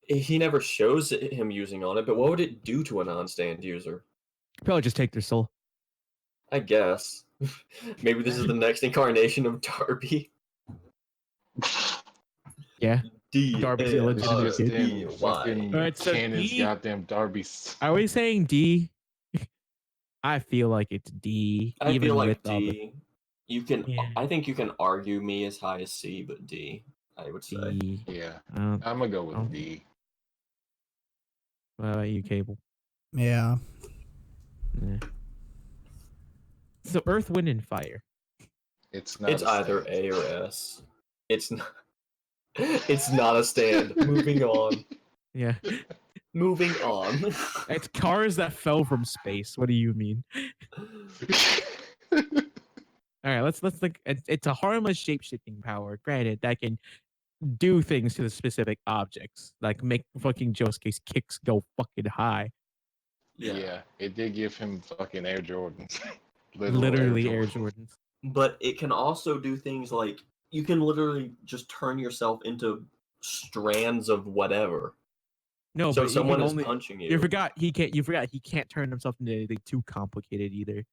he never shows him using on it, but what would it do to a non-stand user? Probably just take their soul. I guess. Maybe this is the next incarnation of Darby. Yeah. D. Darby's A- illegitimate R- kid. D- Damn, Y. fucking Alright, so Cannon's D- goddamn Darby's. Are we saying D? I feel like it's D. I even feel like with all the D. You can. Yeah. I think you can argue me as high as C, but D. I would say. D. Yeah, Um, I'm gonna go with Oh. D. what about you, Cable? Yeah. Yeah. So Earth, Wind, and Fire. It's not. It's a either stand. A or S. It's not. It's not a stand. Moving on. Yeah. Moving on. It's cars that fell from space. What do you mean? All right, let's think. It's a harmless shape-shifting power. Granted, that can do things to the specific objects, like make fucking Josuke's kicks go fucking high. Yeah. It did give him fucking Air Jordans. Literally Air Jordans. But it can also do things like you can literally just turn yourself into strands of whatever. No, So but someone he is can only. punching you. You forgot he can't. You forgot he can't turn himself into anything too complicated either.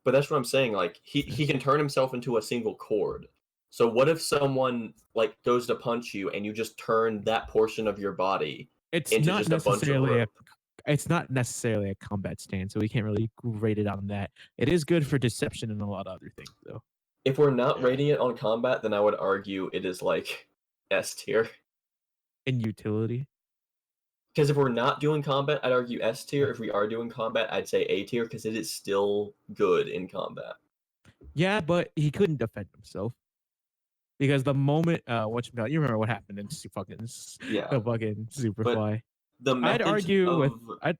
But that's what I'm saying. Like he can turn himself into a single cord. So what if someone like goes to punch you and you just turn that portion of your body It's into not just a bunch of necessarily rope? It's not necessarily a combat stand, so we can't really rate it on that. It is good for deception and a lot of other things, though. If we're not Yeah. rating it on combat, then I would argue it is like S tier. In utility. Because if we're not doing combat, I'd argue S tier. If we are doing combat, I'd say A tier because it is still good in combat. Yeah, but he couldn't defend himself. Because the moment you remember what happened in fucking Yeah. the fucking Superfly. The I'd methods argue of... with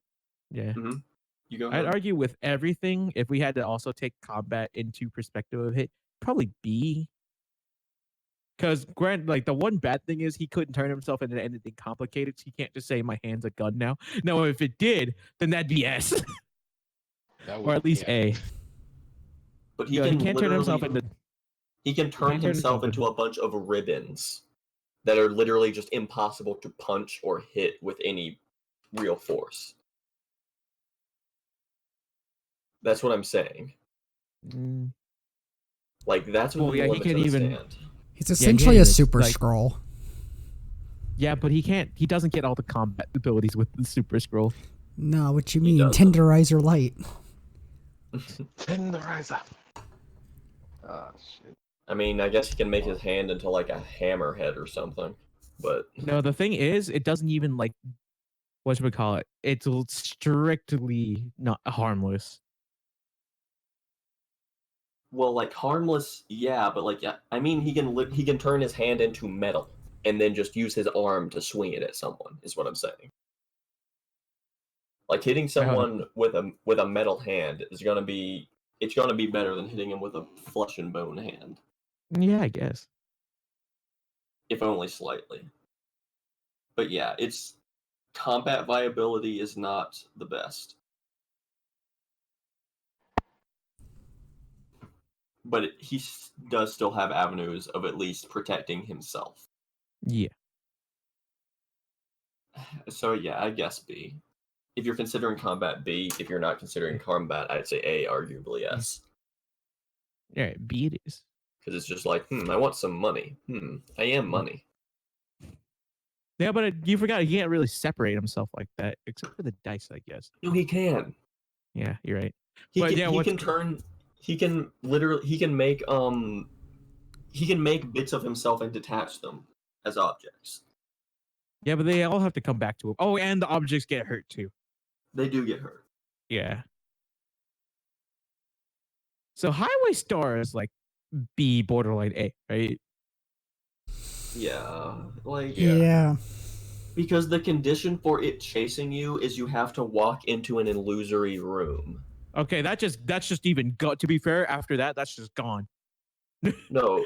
yeah. Mhm. You go I'd ahead. argue with everything if we had to also take combat into perspective of it, probably B. Because like the one bad thing is he couldn't turn himself into anything complicated. So he can't just say my hand's a gun now. No, if it did, then that'd be S. Or at least A. But he Yeah, can he can't turn himself literally... into He can turn can't turn himself himself into into- a bunch of ribbons that are literally just impossible to punch or hit with any real force. That's what I'm saying. Mm, Like, that's what Well, the yeah, he limits can of the even- stand. He's essentially a it's super like- scroll. yeah, but he doesn't get all the combat abilities with the Super Scroll. No, what you He mean? doesn't. Tenderizer light. Tenderizer. Oh shit. I mean, I guess he can make his hand into like a hammerhead or something. But No, the thing is, it doesn't even like whatchamacallit. It's strictly not harmless. well, like harmless, yeah. But like, yeah, I mean, he can turn his hand into metal and then just use his arm to swing it at someone. Is what I'm saying. Like hitting someone with a metal hand is gonna be better than hitting him with a flesh and bone hand, Yeah, I guess. if only slightly. But yeah, its combat viability is not the best. But he does still have avenues of at least protecting himself. Yeah. So yeah, I guess B. If you're considering combat, B. If you're not considering combat, I'd say A, arguably S. Yeah, B it is. Because it's just like, I want some money. I am money. Yeah, but you forgot he can't really separate himself like that, except for the dice, I guess. No, he can. Yeah, you're right. He But can, yeah, he what's can turn. He can literally. He can make bits of himself and detach them as objects. Yeah, but they all have to come back to him. Oh, and the objects get hurt too. They do get hurt. Yeah. So Highway Star is like B, borderline A, right? Yeah, like Yeah. because the condition for it chasing you is you have to walk into an illusory room. Okay, that's just even to be fair, after that, that's just gone. No,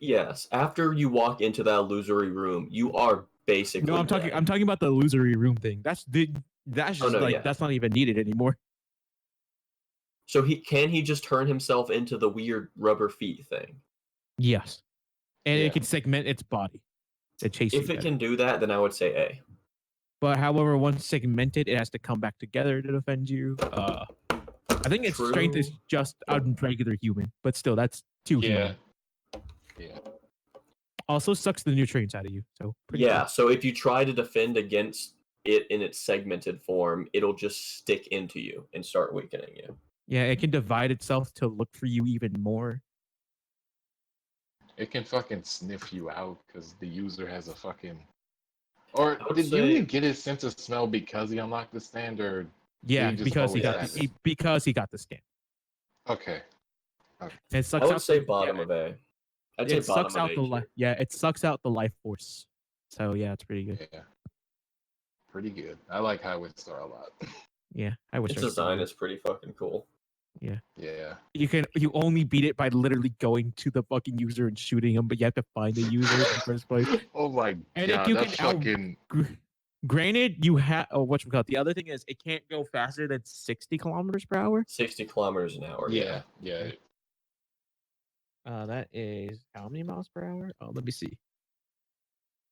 yes. After you walk into that illusory room, you are basically. No, I'm talking about the illusory room thing. That's just yeah. that's not even needed anymore. So he just turn himself into the weird rubber feet thing? Yes. And Yeah. it can segment its body to chase you. If it can do that, then I would say A. But however, once segmented, it has to come back together to defend you. I think its strength is True. just a regular human, but still, that's too human. Yeah. Also sucks the nutrients out of you. So pretty Yeah, good. so if you try to defend against it in its segmented form, it'll just stick into you and start weakening you. Yeah, it can divide itself to look for you even more. It can fucking sniff you out because the user has a fucking. Or I would did say- Union get his sense of smell because he unlocked the stand, or Yeah, just because he always got have it? because he got the scan. Okay. It sucks I would out say the- bottom yeah, of A. I'd say it bottom sucks of out A. the life. tier. Yeah, it sucks out the life force. So yeah, it's pretty good. Yeah. Pretty good. I like Highway Star a lot. Yeah, I wish Its I could design do is pretty fucking cool. Yeah. it. You only beat it by literally going to the fucking user and shooting him, but you have to find the user in the first place. Oh my And if god, you that's can fucking. Granted, you have whatchamacallit. The other thing is it can't go faster than 60 kilometers per hour. 60 kilometers an hour. Yeah. That is how many miles per hour? Oh, let me see.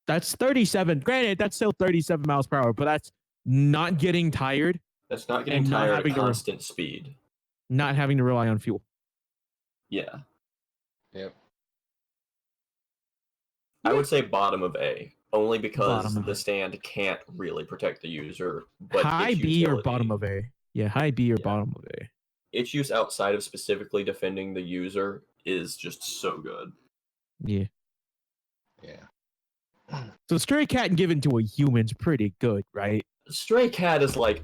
That's 37. Granted, that's still 37 miles per hour, but that's not getting tired, That's not getting And not tired at having to- constant speed. not having to rely on fuel. Yeah. Yep. I would say bottom of A, only because Bottom of the A. stand can't really protect the user. But High its B or utility- bottom of A? Yeah, high B or Yeah. bottom of A. Its use outside of specifically defending the user is just so good. Yeah. Yeah. So stray cat given to a human's pretty good, right? Stray Cat is like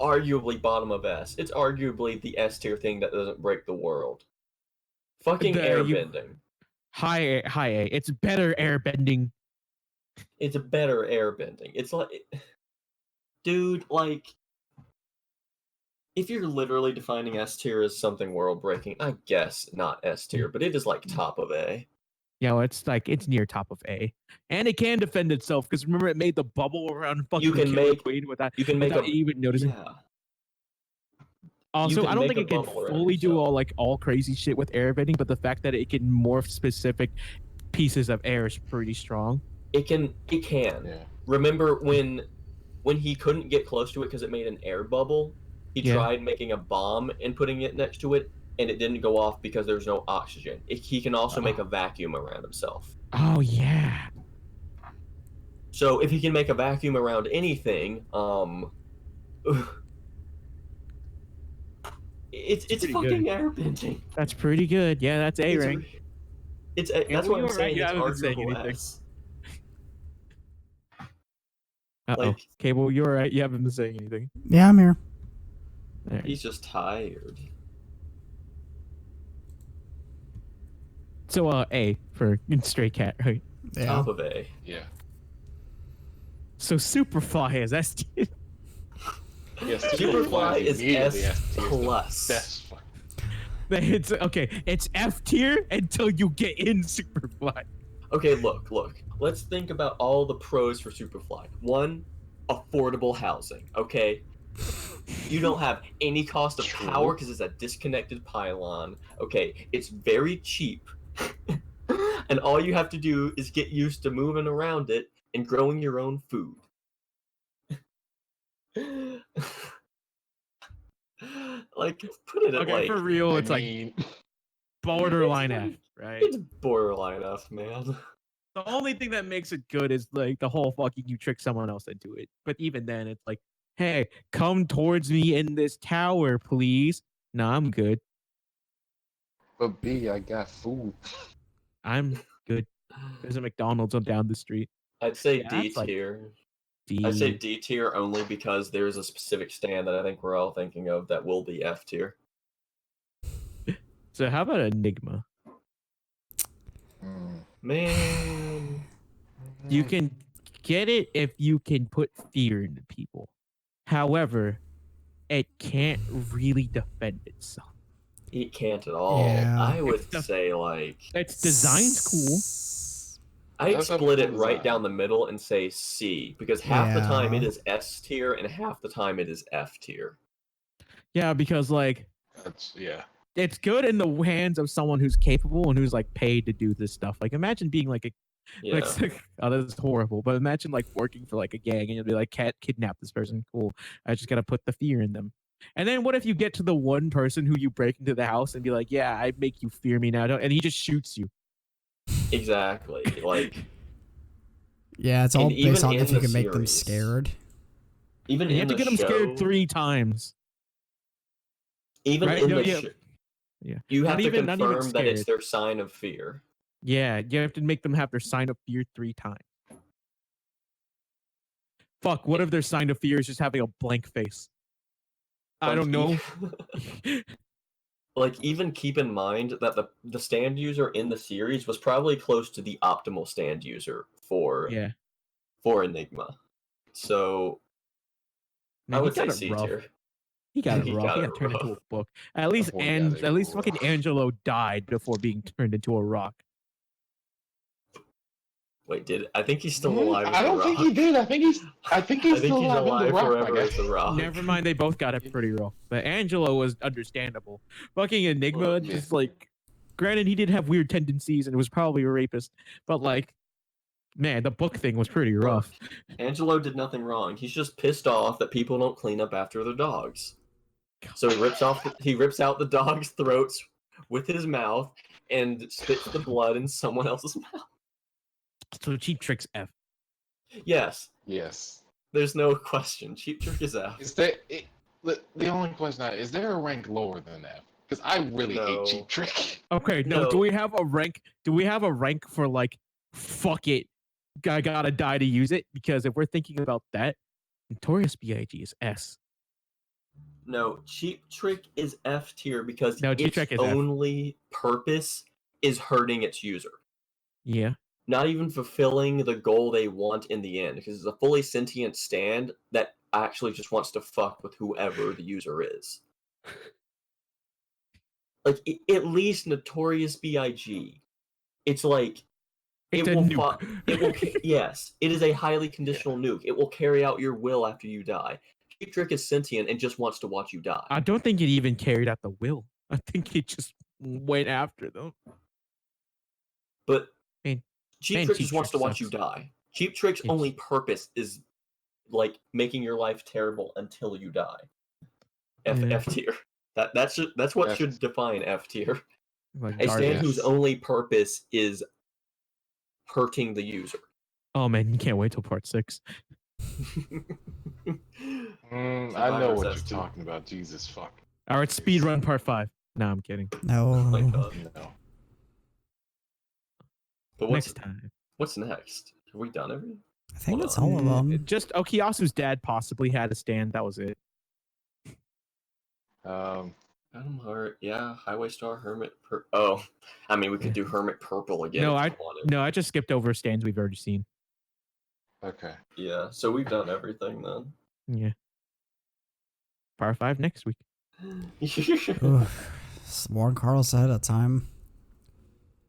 arguably bottom of S. It's arguably the S tier thing that doesn't break the world. Fucking airbending. High A. It's better airbending. It's a better airbending. It's like, dude, like, if you're literally defining S tier as something world breaking, I guess not S tier, but it is like top of A. You know, it's near top of A, and it can defend itself because remember it made the bubble around fucking can Killer make- Queen without You can make without a even noticing. yeah. Also, can I don't make think a it can bubble around fully do yourself. all crazy shit with airbending, but the fact that it can morph specific pieces of air is pretty strong. It can. Yeah. Remember when he couldn't get close to it because it made an air bubble? He Yeah. tried making a bomb and putting it next to it, and it didn't go off because there's no oxygen. He can also make a vacuum around himself. Oh yeah. So if he can make a vacuum around anything, it's pretty fucking airbending. That's pretty good. Yeah, that's A It's, rank. that's Yeah, what well, I'm you're right, saying. you It's haven't been saying arguable anything. S. Uh-oh. Like, Cable, you're right. You haven't been saying anything. Yeah, I'm here. All right. he's just tired. So A for stray cat, right? Yeah. Top of A. Yeah. So Superfly is S tier. Yes. Superfly is immediately S S tier. plus. Best fuck. It's okay. It's F tier until you get in Superfly. Okay, look. Let's think about all the pros for Superfly. One, affordable housing. Okay, you don't have any cost of True. power because it's a disconnected pylon. Okay, it's very cheap, and all you have to do is get used to moving around it and growing your own food. Like, put it at Okay, like for real, I it's like mean, borderline it's F, like- right? It's borderline F, man. The only thing that makes it good is like the whole fucking you trick someone else into it. But even then, it's like, hey, come towards me in this tower, please. No, I'm good. but B, I got food. I'm good. There's a McDonald's on down the street. I'd say Yeah, D that's like tier. D. I'd say D tier only because there's a specific stand that I think we're all thinking of that will be F tier. So how about Enigma? Mm. Man. You can get it if you can put fear into people. However, it can't really defend itself. It can't at all. Yeah. I would It's the- say like Its design's cool. I'd That's a split it cool right design. down the middle and say C because half the time it Yeah. is S tier and half the time it is F tier. Yeah, because like That's yeah. it's good in the hands of someone who's capable and who's like paid to do this stuff. Like imagine being like a Yeah. like oh that's horrible. But imagine like working for like a gang and you'll be like, can't kidnap this person. Cool. I just gotta put the fear in them. And then what if you get to the one person who you break into the house and be like, yeah, I make you fear me now, and he just shoots you. Exactly. Like Yeah, it's all And based even on if in you the can make them series, scared. even And you in have to the get them show, scared 3 times. even Right? in No, the yeah. show, Yeah. you have Not to even confirm that it's scared. their sign of fear. Yeah, you have to make them have their sign of fear 3 times. Fuck, what if their sign of fear is just having a blank face? I Like, don't know. Like even keep in mind that the stand user in the series was probably close to the optimal stand user for Yeah. Enigma. So Man, I he would say got it C rough. tier. He got it He rough. got He it got turned into a rough. book. At least boy got it at least fucking rough. Angelo died before being turned into a rock. Wait, I think he's still alive as I a don't rock. think he did. I think he's I think still he's alive in the alive rock, my forever guy. as a rock. Never mind, they both got it pretty rough. But Angelo was understandable. Fucking Enigma, Look, just like, granted, he did have weird tendencies and was probably a rapist, but like, man, the book thing was pretty rough. Angelo did nothing wrong. He's just pissed off that people don't clean up after their dogs. So he rips out the dog's throats with his mouth and spits the blood in someone else's mouth. So Cheap Trick's F. Yes, Yes. there's no question. Cheap Trick is F. Is there the only question is there a rank lower than F? Because I really hate No. Cheap Trick. Okay, no, No. do we have a rank? Do we have a rank for like, fuck it, I gotta die to use it? Because if we're thinking about that, Notorious B.I.G. is S. No, Cheap Trick is F tier because No, Cheap its Trick is F. only purpose is hurting its user. Yeah. Not even fulfilling the goal they want in the end, because it's a fully sentient stand that actually just wants to fuck with whoever the user is. Like, at least Notorious B.I.G. It's like It's it a will nuke. it will yes, it is a highly conditional nuke. It will carry out your will after you die. Cheap Trick is sentient and just wants to watch you die. I don't think it even carried out the will. I think it just went after them. But Man, Cheap Trick Cheap just wants to Trick watch you sucks. die. Cheap Trick's It's- only purpose is like making your life terrible until you die. Yeah. F tier. That's what F- should define F tier. Like A stand garbage. whose only purpose is hurting the user. Oh man, you can't wait till part 6. I know Survivor's what S you're tier. talking about. Jesus fuck. All right, speed run part 5. No, I'm kidding. No. Oh my god. No. But Next time. what's next? Have we done everything? I think Hold that's on. all of them. Just Okiyasu's dad possibly had a stand. That was it. Adam Hart, yeah, Highway Star, Hermit. Oh, I mean, we could do Hermit Purple again. No, if you wanted. No, I just skipped over stands we've already seen. Okay. Yeah, so we've done everything then. Yeah. Part 5 next week. Warren Carlos ahead of time.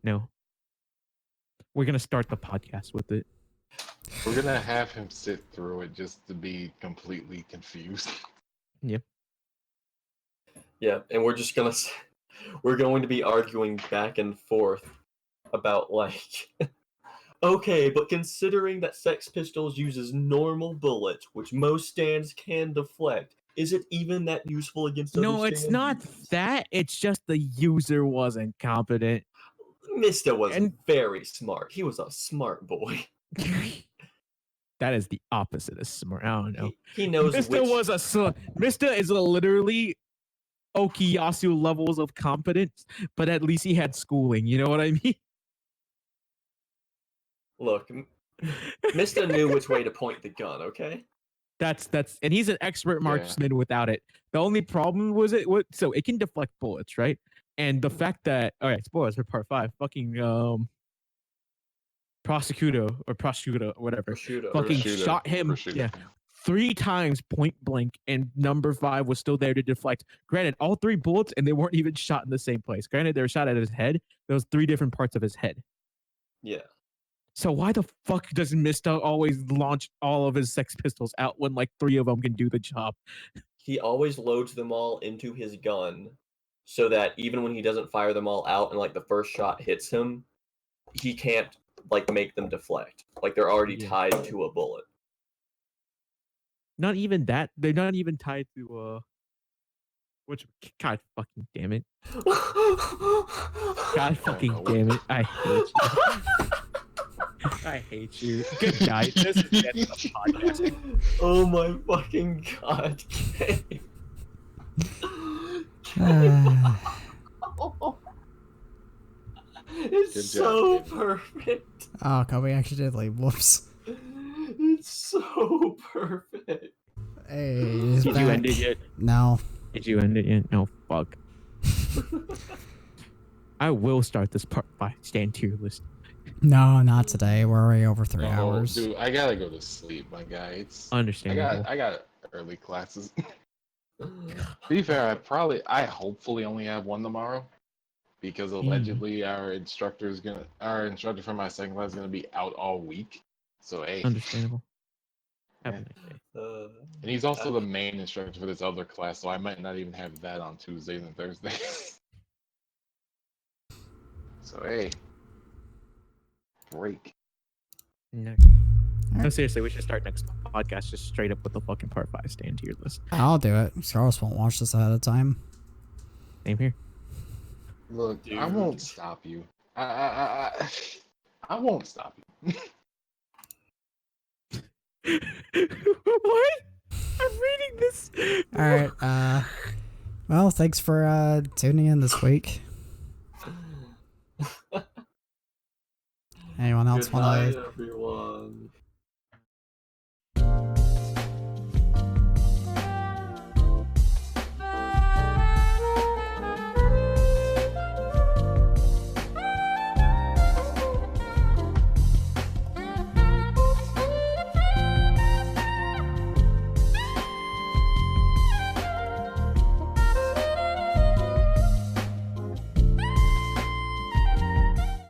No. We're gonna start the podcast with it. We're gonna have him sit through it just to be completely confused. Yep. Yeah, and we're going to be arguing back and forth about like Okay, but considering that Sex Pistols uses normal bullets, which most stands can deflect, is it even that useful against other No, stands? it's not that. It's just the user wasn't competent. Mista was And very smart. He was a smart boy. that is the opposite of smart. I don't know. He knows Mr. which. was a Mr. is literally Okuyasu levels of competence, but at least he had schooling. You know what I mean? Look, Mista knew which way to point the gun. Okay. That's and he's an expert marksman without it. The only problem was so it can deflect bullets, right? And the fact that spoilers for part 5, fucking prosecutor or whatever, fucking shot him 3 times point blank, and number 5 was still there to deflect. Granted, all 3 bullets, and they weren't even shot in the same place. Granted, they were shot at his head. There was 3 different parts of his head. Yeah. So why the fuck does Mista always launch all of his Sex Pistols out when like 3 of them can do the job? He always loads them all into his gun so that even when he doesn't fire them all out and like the first shot hits him, he can't like make them deflect. Like they're already tied to a bullet. Not even that. They're not even tied to which God fucking damn it. God fucking damn it. I hate you. I hate you. Good night. This is the end of the podcast. Oh my fucking god. It's so perfect. Oh, Coby actually did leave. Whoops. It's so perfect. Hey, did you end it yet? No. Did you end it yet? No, fuck. I will start this part by stand tier list. No, not today. We're already over 3 hours. Dude, I gotta go to sleep, my guy. It's understandable. I got early classes. To be fair, I hopefully only have 1 tomorrow, because allegedly our instructor for my second class is gonna be out all week. So hey, understandable. Have a nice day. And he's also the main instructor for this other class, so I might not even have that on Tuesdays and Thursdays. So hey, break. No, seriously, we should start next podcast just straight up with the fucking part 5 stand tier list. I'll do it. Carlos won't watch this ahead of time. Same here. Look, dude. I won't stop you. I won't stop you. What? I'm reading this. All right. Well, thanks for tuning in this week. Anyone else want to? Everyone.